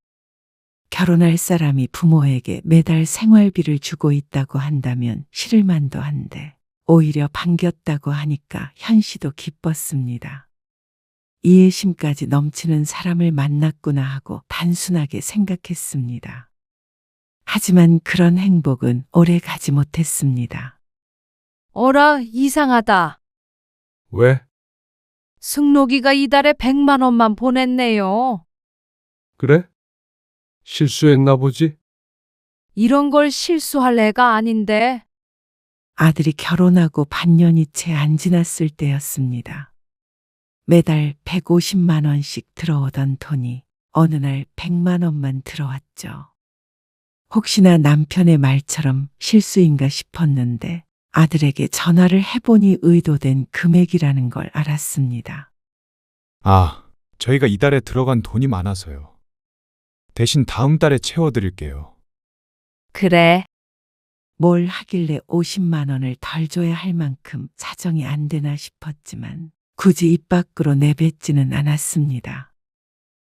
결혼할 사람이 부모에게 매달 생활비를 주고 있다고 한다면 싫을 만도 한데 오히려 반겼다고 하니까 현 씨도 기뻤습니다. 이해심까지 넘치는 사람을 만났구나 하고 단순하게 생각했습니다. 하지만 그런 행복은 오래 가지 못했습니다. 어라, 이상하다. 왜? 승록이가 이달에 100만 원만 보냈네요. 그래? 실수했나 보지? 이런 걸 실수할 애가 아닌데. 아들이 결혼하고 반년이 채 안 지났을 때였습니다. 매달 150만 원씩 들어오던 돈이 어느 날 100만 원만 들어왔죠. 혹시나 남편의 말처럼 실수인가 싶었는데 아들에게 전화를 해보니 의도된 금액이라는 걸 알았습니다. 아, 저희가 이달에 들어간 돈이 많아서요. 대신 다음 달에 채워드릴게요. 그래. 뭘 하길래 50만 원을 덜 줘야 할 만큼 사정이 안 되나 싶었지만 굳이 입 밖으로 내뱉지는 않았습니다.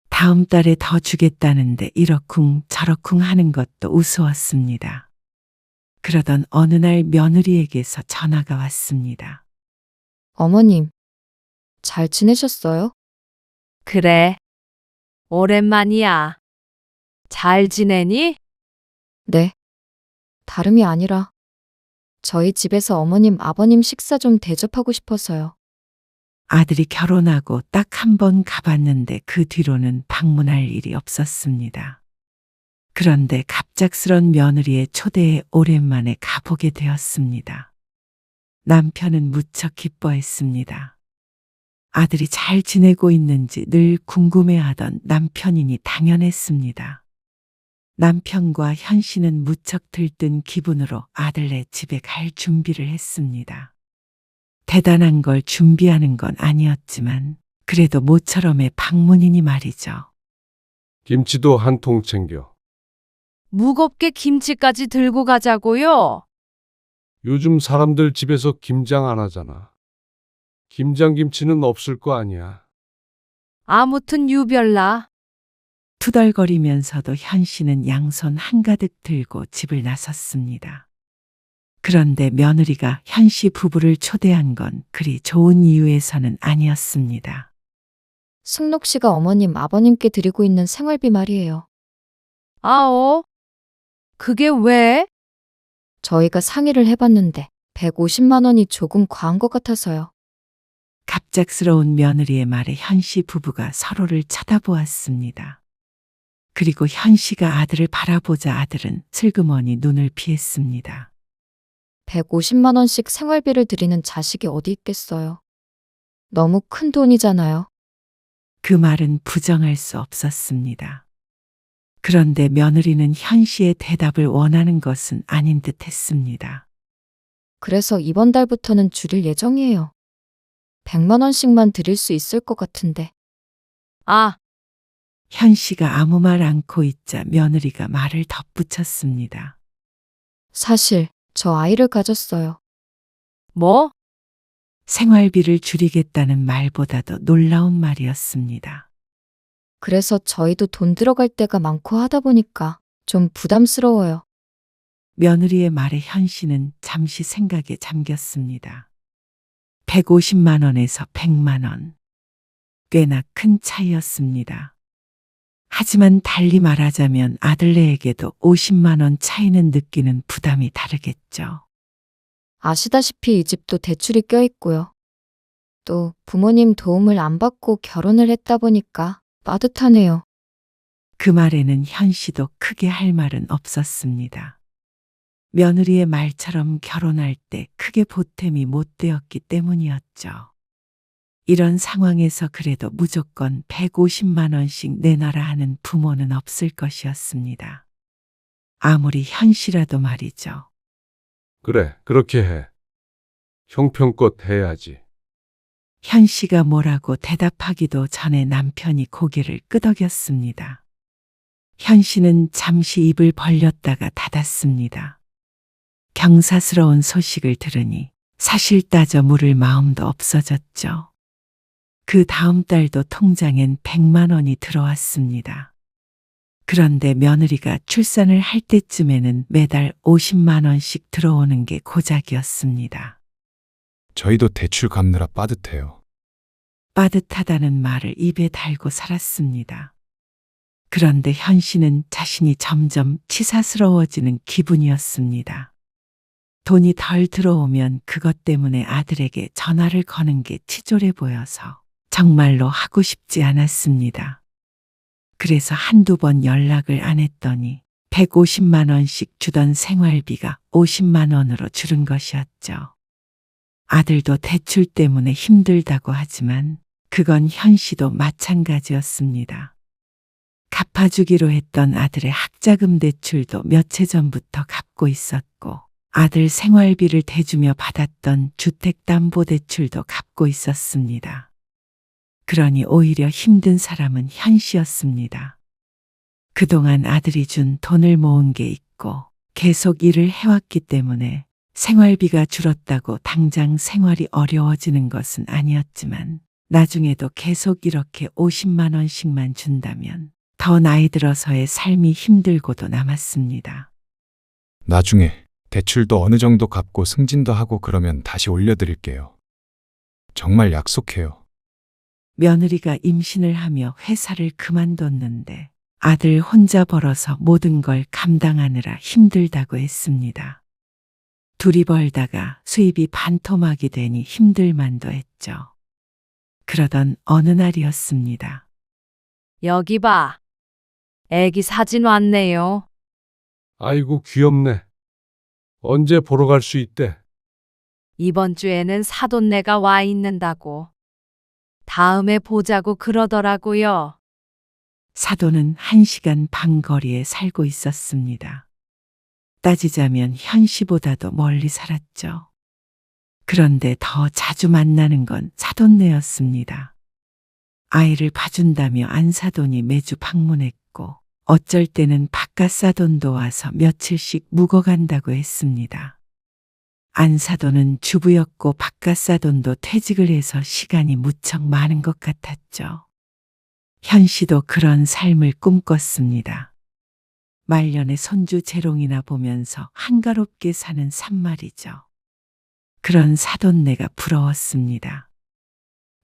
다음 달에 더 주겠다는데 이러쿵 저러쿵 하는 것도 우스웠습니다. 그러던 어느 날 며느리에게서 전화가 왔습니다. 어머님, 잘 지내셨어요? 그래. 오랜만이야. 잘 지내니? 네. 다름이 아니라 저희 집에서 어머님, 아버님 식사 좀 대접하고 싶어서요. 아들이 결혼하고 딱 한 번 가봤는데 그 뒤로는 방문할 일이 없었습니다. 그런데 갑작스런 며느리의 초대에 오랜만에 가보게 되었습니다. 남편은 무척 기뻐했습니다. 아들이 잘 지내고 있는지 늘 궁금해하던 남편이니 당연했습니다. 남편과 현 씨는 무척 들뜬 기분으로 아들네 집에 갈 준비를 했습니다. 대단한 걸 준비하는 건 아니었지만 그래도 모처럼의 방문이니 말이죠. 김치도 한 통 챙겨. 무겁게 김치까지 들고 가자고요. 요즘 사람들 집에서 김장 안 하잖아. 김장김치는 없을 거 아니야. 아무튼 유별나. 투덜거리면서도 현 씨는 양손 한가득 들고 집을 나섰습니다. 그런데 며느리가 현 씨 부부를 초대한 건 그리 좋은 이유에서는 아니었습니다. 승록 씨가 어머님, 아버님께 드리고 있는 생활비 말이에요. 아오? 그게 왜? 저희가 상의를 해봤는데 150만 원이 조금 과한 것 같아서요. 갑작스러운 며느리의 말에 현 씨 부부가 서로를 쳐다보았습니다. 그리고 현 씨가 아들을 바라보자 아들은 슬그머니 눈을 피했습니다. 150만 원씩 생활비를 드리는 자식이 어디 있겠어요. 너무 큰 돈이잖아요. 그 말은 부정할 수 없었습니다. 그런데 며느리는 현 씨의 대답을 원하는 것은 아닌 듯 했습니다. 그래서 이번 달부터는 줄일 예정이에요. 100만 원씩만 드릴 수 있을 것 같은데. 아, 현 씨가 아무 말 않고 있자 며느리가 말을 덧붙였습니다. 사실 저 아이를 가졌어요. 뭐? 생활비를 줄이겠다는 말보다도 놀라운 말이었습니다. 그래서 저희도 돈 들어갈 때가 많고 하다 보니까 좀 부담스러워요. 며느리의 말에 현 씨는 잠시 생각에 잠겼습니다. 150만 원에서 100만 원. 꽤나 큰 차이였습니다. 하지만 달리 말하자면 아들네에게도 50만 원 차이는 느끼는 부담이 다르겠죠. 아시다시피 이 집도 대출이 껴있고요. 또 부모님 도움을 안 받고 결혼을 했다 보니까 빠듯하네요. 그 말에는 현 씨도 크게 할 말은 없었습니다. 며느리의 말처럼 결혼할 때 크게 보탬이 못 되었기 때문이었죠. 이런 상황에서 그래도 무조건 150만 원씩 내놔라 하는 부모는 없을 것이었습니다. 아무리 현 씨라도 말이죠. 그래, 그렇게 해. 형편껏 해야지. 현 씨가 뭐라고 대답하기도 전에 남편이 고개를 끄덕였습니다. 현 씨는 잠시 입을 벌렸다가 닫았습니다. 경사스러운 소식을 들으니 사실 따져 물을 마음도 없어졌죠. 그 다음 달도 통장엔 100만 원이 들어왔습니다. 그런데 며느리가 출산을 할 때쯤에는 매달 50만 원씩 들어오는 게 고작이었습니다. 저희도 대출 갚느라 빠듯해요. 빠듯하다는 말을 입에 달고 살았습니다. 그런데 현 씨는 자신이 점점 치사스러워지는 기분이었습니다. 돈이 덜 들어오면 그것 때문에 아들에게 전화를 거는 게 치졸해 보여서 정말로 하고 싶지 않았습니다. 그래서 한두 번 연락을 안 했더니 150만 원씩 주던 생활비가 50만 원으로 줄은 것이었죠. 아들도 대출 때문에 힘들다고 하지만 그건 현 씨도 마찬가지였습니다. 갚아주기로 했던 아들의 학자금 대출도 몇 해 전부터 갚고 있었고 아들 생활비를 대주며 받았던 주택담보대출도 갚고 있었습니다. 그러니 오히려 힘든 사람은 현 씨였습니다. 그동안 아들이 준 돈을 모은 게 있고 계속 일을 해왔기 때문에 생활비가 줄었다고 당장 생활이 어려워지는 것은 아니었지만 나중에도 계속 이렇게 50만 원씩만 준다면 더 나이 들어서의 삶이 힘들고도 남았습니다. 나중에 대출도 어느 정도 갚고 승진도 하고 그러면 다시 올려드릴게요. 정말 약속해요. 며느리가 임신을 하며 회사를 그만뒀는데 아들 혼자 벌어서 모든 걸 감당하느라 힘들다고 했습니다. 둘이 벌다가 수입이 반토막이 되니 힘들만도 했죠. 그러던 어느 날이었습니다. 여기 봐. 애기 사진 왔네요. 아이고, 귀엽네. 언제 보러 갈 수 있대? 이번 주에는 사돈네가 와 있는다고. 다음에 보자고 그러더라고요. 사돈은 1시간 반 거리에 살고 있었습니다. 따지자면 현 씨보다도 멀리 살았죠. 그런데 더 자주 만나는 건 사돈네였습니다. 아이를 봐준다며 안사돈이 매주 방문했고 어쩔 때는 바깥 사돈도 와서 며칠씩 묵어간다고 했습니다. 안사돈은 주부였고 바깥 사돈도 퇴직을 해서 시간이 무척 많은 것 같았죠. 현 씨도 그런 삶을 꿈꿨습니다. 말년에 손주 재롱이나 보면서 한가롭게 사는 산말이죠. 그런 사돈네가 부러웠습니다.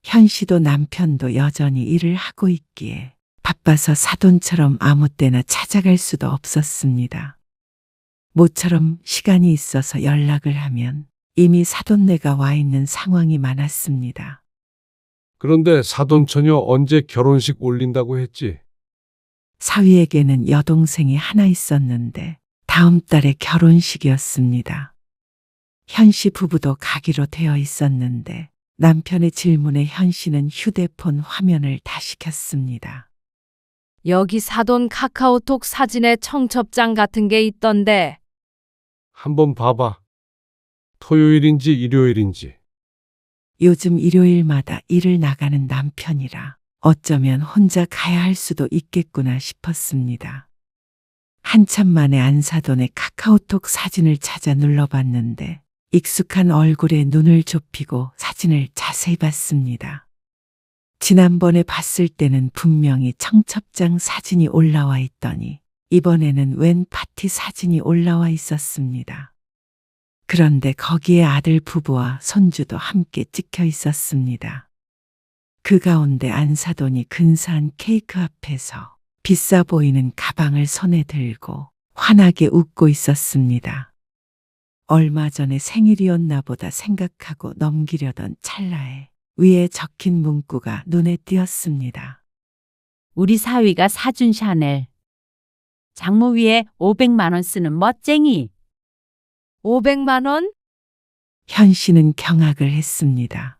현 씨도 남편도 여전히 일을 하고 있기에 바빠서 사돈처럼 아무 때나 찾아갈 수도 없었습니다. 모처럼 시간이 있어서 연락을 하면 이미 사돈네가 와 있는 상황이 많았습니다. 그런데 사돈처녀 언제 결혼식 올린다고 했지? 사위에게는 여동생이 하나 있었는데 다음 달에 결혼식이었습니다. 현 씨 부부도 가기로 되어 있었는데 남편의 질문에 현 씨는 휴대폰 화면을 다시 켰습니다. 여기 사돈 카카오톡 사진에 청첩장 같은 게 있던데. 한번 봐봐. 토요일인지 일요일인지. 요즘 일요일마다 일을 나가는 남편이라 어쩌면 혼자 가야 할 수도 있겠구나 싶었습니다. 한참 만에 안사돈의 카카오톡 사진을 찾아 눌러봤는데 익숙한 얼굴에 눈을 좁히고 사진을 자세히 봤습니다. 지난번에 봤을 때는 분명히 청첩장 사진이 올라와 있더니 이번에는 웬 파티 사진이 올라와 있었습니다. 그런데 거기에 아들 부부와 손주도 함께 찍혀 있었습니다. 그 가운데 안사돈이 근사한 케이크 앞에서 비싸 보이는 가방을 손에 들고 환하게 웃고 있었습니다. 얼마 전에 생일이었나 보다 생각하고 넘기려던 찰나에 위에 적힌 문구가 눈에 띄었습니다. 우리 사위가 사준 샤넬. 장모 위에 500만 원 쓰는 멋쟁이. 500만 원? 현 씨는 경악을 했습니다.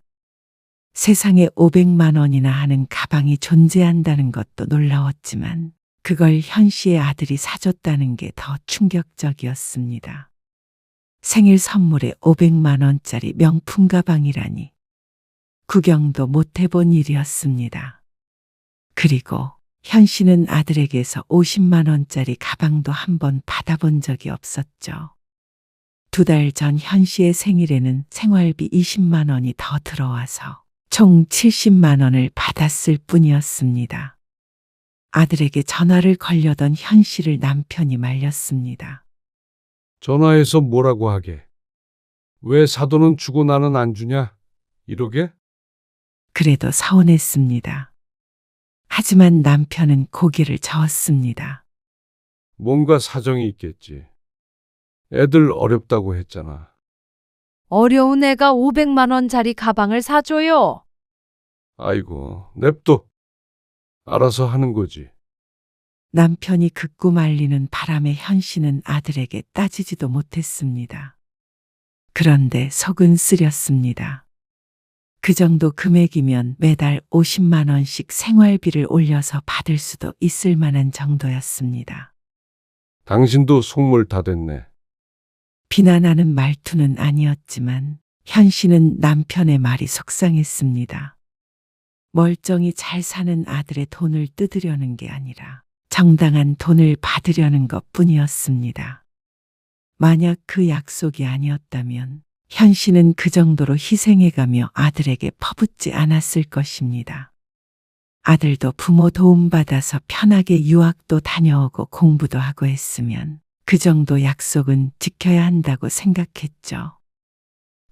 세상에 500만 원이나 하는 가방이 존재한다는 것도 놀라웠지만 그걸 현 씨의 아들이 사줬다는 게 더 충격적이었습니다. 생일 선물에 500만 원짜리 명품 가방이라니 구경도 못 해본 일이었습니다. 그리고 현 씨는 아들에게서 50만 원짜리 가방도 한 번 받아본 적이 없었죠. 2달 전 현 씨의 생일에는 생활비 20만 원이 더 들어와서 총 70만 원을 받았을 뿐이었습니다. 아들에게 전화를 걸려던 현 씨를 남편이 말렸습니다. 전화해서 뭐라고 하게? 왜 사돈은 주고 나는 안 주냐? 이러게? 그래도 서운했습니다. 하지만 남편은 고개를 저었습니다. 뭔가 사정이 있겠지. 애들 어렵다고 했잖아. 어려운 애가 500만 원짜리 가방을 사줘요. 아이고, 냅둬. 알아서 하는 거지. 남편이 긋고 말리는 바람에 현 씨는 아들에게 따지지도 못했습니다. 그런데 속은 쓰렸습니다. 그 정도 금액이면 매달 50만 원씩 생활비를 올려서 받을 수도 있을 만한 정도였습니다. 당신도 속물 다 됐네. 비난하는 말투는 아니었지만 현 씨는 남편의 말이 속상했습니다. 멀쩡히 잘 사는 아들의 돈을 뜯으려는 게 아니라 정당한 돈을 받으려는 것뿐이었습니다. 만약 그 약속이 아니었다면 현 씨는 그 정도로 희생해가며 아들에게 퍼붓지 않았을 것입니다. 아들도 부모 도움받아서 편하게 유학도 다녀오고 공부도 하고 했으면 그 정도 약속은 지켜야 한다고 생각했죠.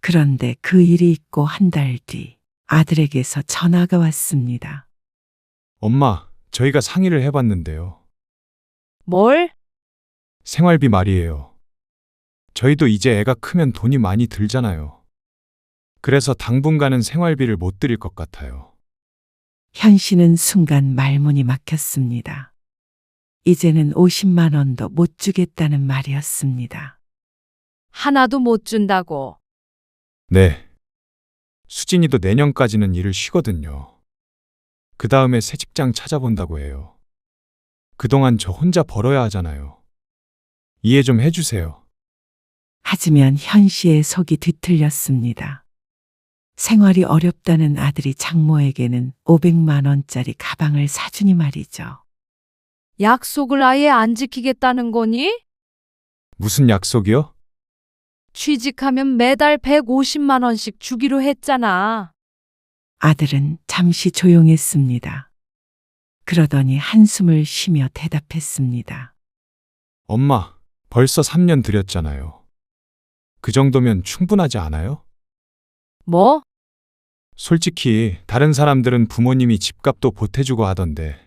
그런데 그 일이 있고 한 달 뒤 아들에게서 전화가 왔습니다. 엄마, 저희가 상의를 해봤는데요. 뭘? 생활비 말이에요. 저희도 이제 애가 크면 돈이 많이 들잖아요. 그래서 당분간은 생활비를 못 드릴 것 같아요. 현 씨는 순간 말문이 막혔습니다. 이제는 50만 원도 못 주겠다는 말이었습니다. 하나도 못 준다고. 네. 수진이도 내년까지는 일을 쉬거든요. 그 다음에 새 직장 찾아본다고 해요. 그동안 저 혼자 벌어야 하잖아요. 이해 좀 해주세요. 하지만 현 씨의 속이 뒤틀렸습니다. 생활이 어렵다는 아들이 장모에게는 500만 원짜리 가방을 사주니 말이죠. 약속을 아예 안 지키겠다는 거니? 무슨 약속이요? 취직하면 매달 150만 원씩 주기로 했잖아. 아들은 잠시 조용했습니다. 그러더니 한숨을 쉬며 대답했습니다. 엄마, 벌써 3년 들였잖아요. 그 정도면 충분하지 않아요? 뭐? 솔직히 다른 사람들은 부모님이 집값도 보태주고 하던데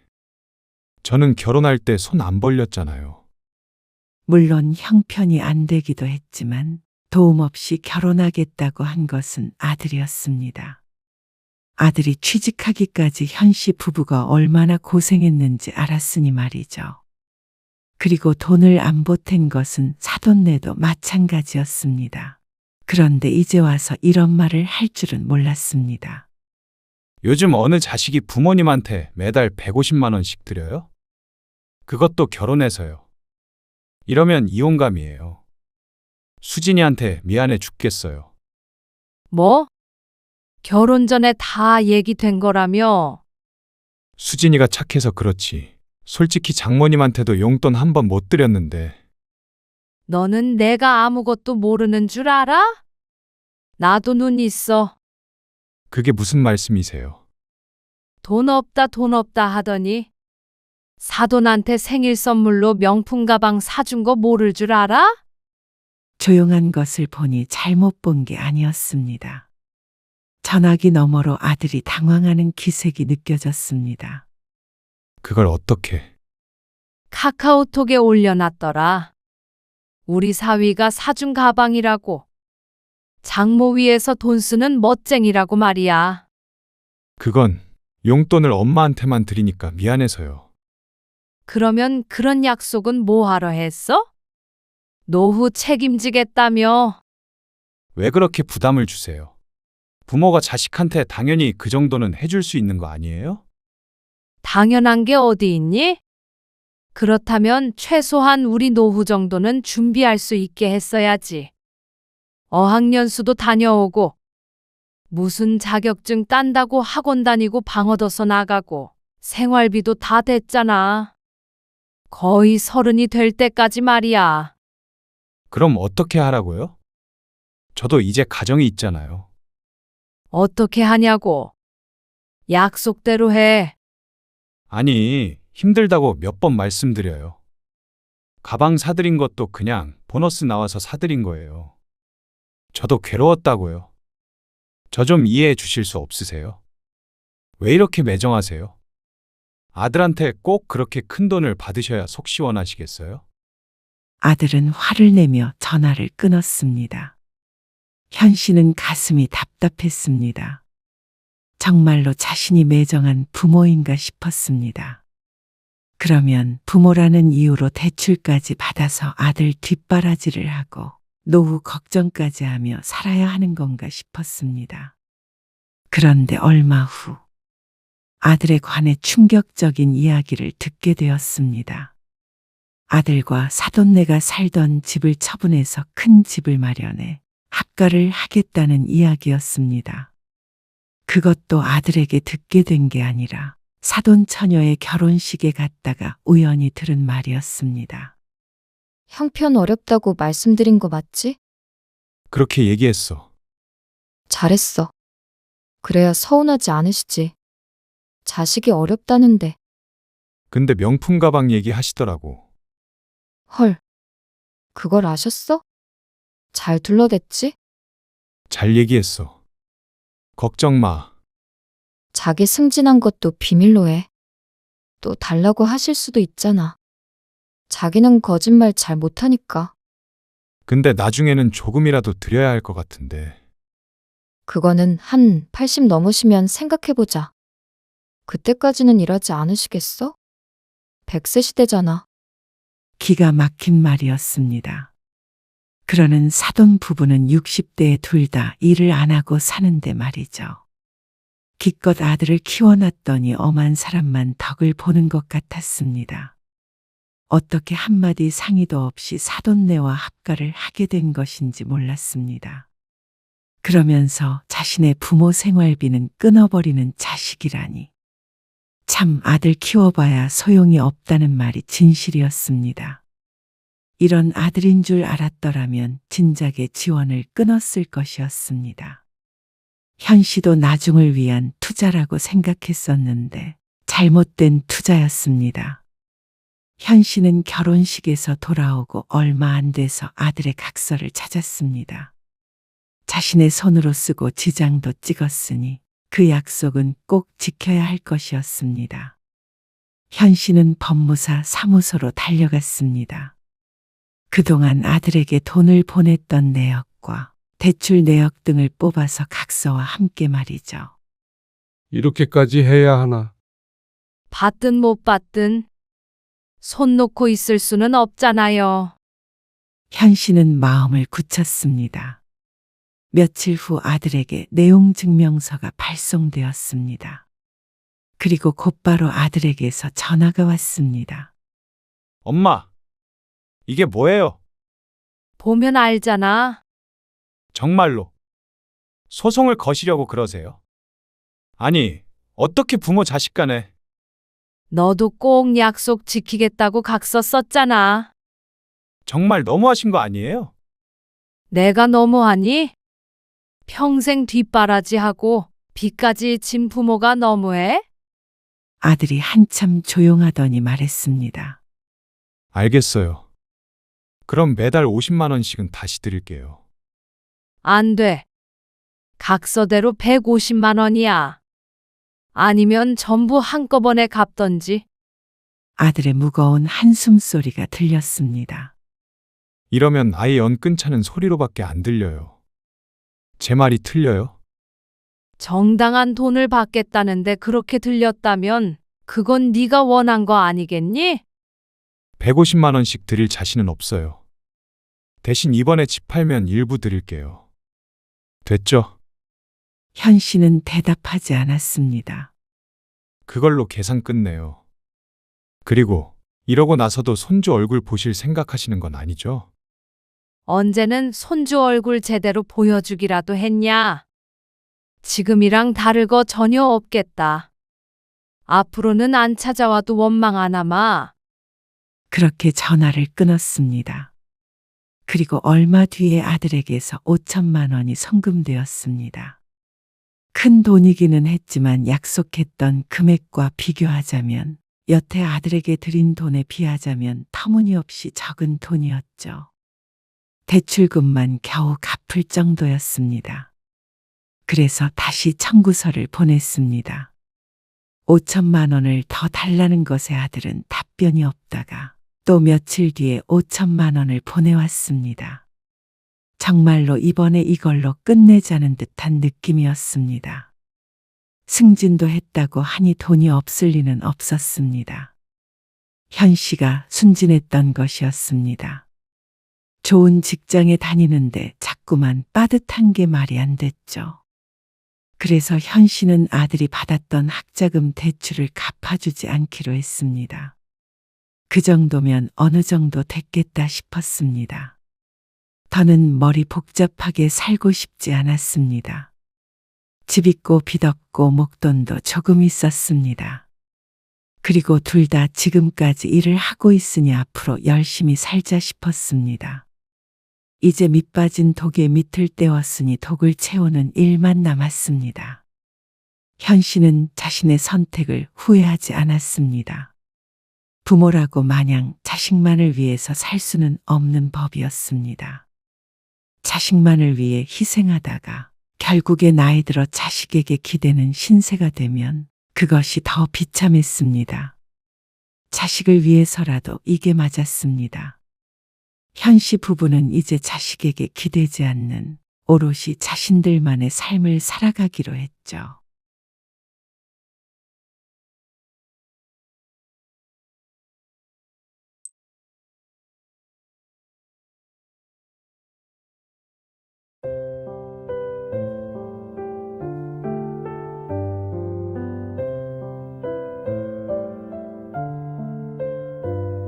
저는 결혼할 때 손 안 벌렸잖아요. 물론 형편이 안 되기도 했지만 도움 없이 결혼하겠다고 한 것은 아들이었습니다. 아들이 취직하기까지 현 씨 부부가 얼마나 고생했는지 알았으니 말이죠. 그리고 돈을 안 보탠 것은 사돈네도 마찬가지였습니다. 그런데 이제 와서 이런 말을 할 줄은 몰랐습니다. 요즘 어느 자식이 부모님한테 매달 150만 원씩 드려요? 그것도 결혼해서요. 이러면 이혼감이에요. 수진이한테 미안해 죽겠어요. 뭐? 결혼 전에 다 얘기된 거라며? 수진이가 착해서 그렇지. 솔직히 장모님한테도 용돈 한 번 못 드렸는데. 너는 내가 아무것도 모르는 줄 알아? 나도 눈 있어. 그게 무슨 말씀이세요? 돈 없다 하더니 사돈한테 생일 선물로 명품 가방 사준 거 모를 줄 알아? 조용한 것을 보니 잘못 본 게 아니었습니다. 전화기 너머로 아들이 당황하는 기색이 느껴졌습니다. 그걸 어떻게? 카카오톡에 올려놨더라. 우리 사위가 사준 가방이라고. 장모 위에서 돈 쓰는 멋쟁이라고 말이야. 그건 용돈을 엄마한테만 드리니까 미안해서요. 그러면 그런 약속은 뭐하러 했어? 노후 책임지겠다며. 왜 그렇게 부담을 주세요? 부모가 자식한테 당연히 그 정도는 해줄 수 있는 거 아니에요? 당연한 게 어디 있니? 그렇다면 최소한 우리 노후 정도는 준비할 수 있게 했어야지. 어학연수도 다녀오고, 무슨 자격증 딴다고 학원 다니고 방 얻어서 나가고, 생활비도 다 됐잖아. 거의 30이 될 때까지 말이야. 그럼 어떻게 하라고요? 저도 이제 가정이 있잖아요. 어떻게 하냐고. 약속대로 해. 아니, 힘들다고 몇 번 말씀드려요. 가방 사드린 것도 그냥 보너스 나와서 사드린 거예요. 저도 괴로웠다고요. 저 좀 이해해 주실 수 없으세요? 왜 이렇게 매정하세요? 아들한테 꼭 그렇게 큰 돈을 받으셔야 속 시원하시겠어요? 아들은 화를 내며 전화를 끊었습니다. 현 씨는 가슴이 답답했습니다. 정말로 자신이 매정한 부모인가 싶었습니다. 그러면 부모라는 이유로 대출까지 받아서 아들 뒷바라지를 하고 노후 걱정까지 하며 살아야 하는 건가 싶었습니다. 그런데 얼마 후 아들에 관해 충격적인 이야기를 듣게 되었습니다. 아들과 사돈네가 살던 집을 처분해서 큰 집을 마련해 합가를 하겠다는 이야기였습니다. 그것도 아들에게 듣게 된 게 아니라 사돈 처녀의 결혼식에 갔다가 우연히 들은 말이었습니다. 형편 어렵다고 말씀드린 거 맞지? 그렇게 얘기했어. 잘했어. 그래야 서운하지 않으시지. 자식이 어렵다는데. 근데 명품 가방 얘기하시더라고. 헐. 그걸 아셨어? 잘 둘러댔지? 잘 얘기했어. 걱정 마. 자기 승진한 것도 비밀로 해. 또 달라고 하실 수도 있잖아. 자기는 거짓말 잘 못하니까. 근데 나중에는 조금이라도 드려야 할 것 같은데. 그거는 한 80 넘으시면 생각해보자. 그때까지는 일하지 않으시겠어? 100세 시대잖아. 기가 막힌 말이었습니다. 그러는 사돈 부부는 60대에 둘 다 일을 안 하고 사는데 말이죠. 기껏 아들을 키워놨더니 엄한 사람만 덕을 보는 것 같았습니다. 어떻게 한마디 상의도 없이 사돈네와 합가를 하게 된 것인지 몰랐습니다. 그러면서 자신의 부모 생활비는 끊어버리는 자식이라니. 참 아들 키워봐야 소용이 없다는 말이 진실이었습니다. 이런 아들인 줄 알았더라면 진작에 지원을 끊었을 것이었습니다. 현 씨도 나중을 위한 투자라고 생각했었는데 잘못된 투자였습니다. 현 씨는 결혼식에서 돌아오고 얼마 안 돼서 아들의 각서를 찾았습니다. 자신의 손으로 쓰고 지장도 찍었으니 그 약속은 꼭 지켜야 할 것이었습니다. 현 씨는 법무사 사무소로 달려갔습니다. 그동안 아들에게 돈을 보냈던 내역과 대출 내역 등을 뽑아서 각서와 함께 말이죠. 이렇게까지 해야 하나? 받든 못 받든 손 놓고 있을 수는 없잖아요. 현 씨는 마음을 굳혔습니다. 며칠 후 아들에게 내용 증명서가 발송되었습니다. 그리고 곧바로 아들에게서 전화가 왔습니다. 엄마, 이게 뭐예요? 보면 알잖아. 정말로. 소송을 거시려고 그러세요? 아니, 어떻게 부모 자식 간에. 너도 꼭 약속 지키겠다고 각서 썼잖아. 정말 너무하신 거 아니에요? 내가 너무하니? 평생 뒷바라지하고 빚까지 진 부모가 너무해? 아들이 한참 조용하더니 말했습니다. 알겠어요. 그럼 매달 50만 원씩은 다시 드릴게요. 안 돼. 각서대로 150만 원이야. 아니면 전부 한꺼번에 갚던지. 아들의 무거운 한숨 소리가 들렸습니다. 이러면 아이 연끈차는 소리로밖에 안 들려요. 제 말이 틀려요? 정당한 돈을 받겠다는데 그렇게 들렸다면 그건 네가 원한 거 아니겠니? 150만 원씩 드릴 자신은 없어요. 대신 이번에 집 팔면 일부 드릴게요. 됐죠? 현 씨는 대답하지 않았습니다. 그걸로 계산 끝내요. 그리고 이러고 나서도 손주 얼굴 보실 생각하시는 건 아니죠? 언제는 손주 얼굴 제대로 보여주기라도 했냐? 지금이랑 다를 거 전혀 없겠다. 앞으로는 안 찾아와도 원망 안 하마. 그렇게 전화를 끊었습니다. 그리고 얼마 뒤에 아들에게서 5천만 원이 송금되었습니다. 큰 돈이기는 했지만 약속했던 금액과 비교하자면 여태 아들에게 드린 돈에 비하자면 터무니없이 적은 돈이었죠. 대출금만 겨우 갚을 정도였습니다. 그래서 다시 청구서를 보냈습니다. 5천만 원을 더 달라는 것에 아들은 답변이 없다가 또 며칠 뒤에 5천만 원을 보내왔습니다. 정말로 이번에 이걸로 끝내자는 듯한 느낌이었습니다. 승진도 했다고 하니 돈이 없을 리는 없었습니다. 현 씨가 순진했던 것이었습니다. 좋은 직장에 다니는데 자꾸만 빠듯한 게 말이 안 됐죠. 그래서 현 씨는 아들이 받았던 학자금 대출을 갚아주지 않기로 했습니다. 그 정도면 어느 정도 됐겠다 싶었습니다. 더는 머리 복잡하게 살고 싶지 않았습니다. 집 있고 빚 없고 목돈도 조금 있었습니다. 그리고 둘 다 지금까지 일을 하고 있으니 앞으로 열심히 살자 싶었습니다. 이제 밑 빠진 독에 밑을 떼었으니 독을 채우는 일만 남았습니다. 현 씨는 자신의 선택을 후회하지 않았습니다. 부모라고 마냥 자식만을 위해서 살 수는 없는 법이었습니다. 자식만을 위해 희생하다가 결국에 나이 들어 자식에게 기대는 신세가 되면 그것이 더 비참했습니다. 자식을 위해서라도 이게 맞았습니다. 현 씨 부부는 이제 자식에게 기대지 않는 오롯이 자신들만의 삶을 살아가기로 했죠.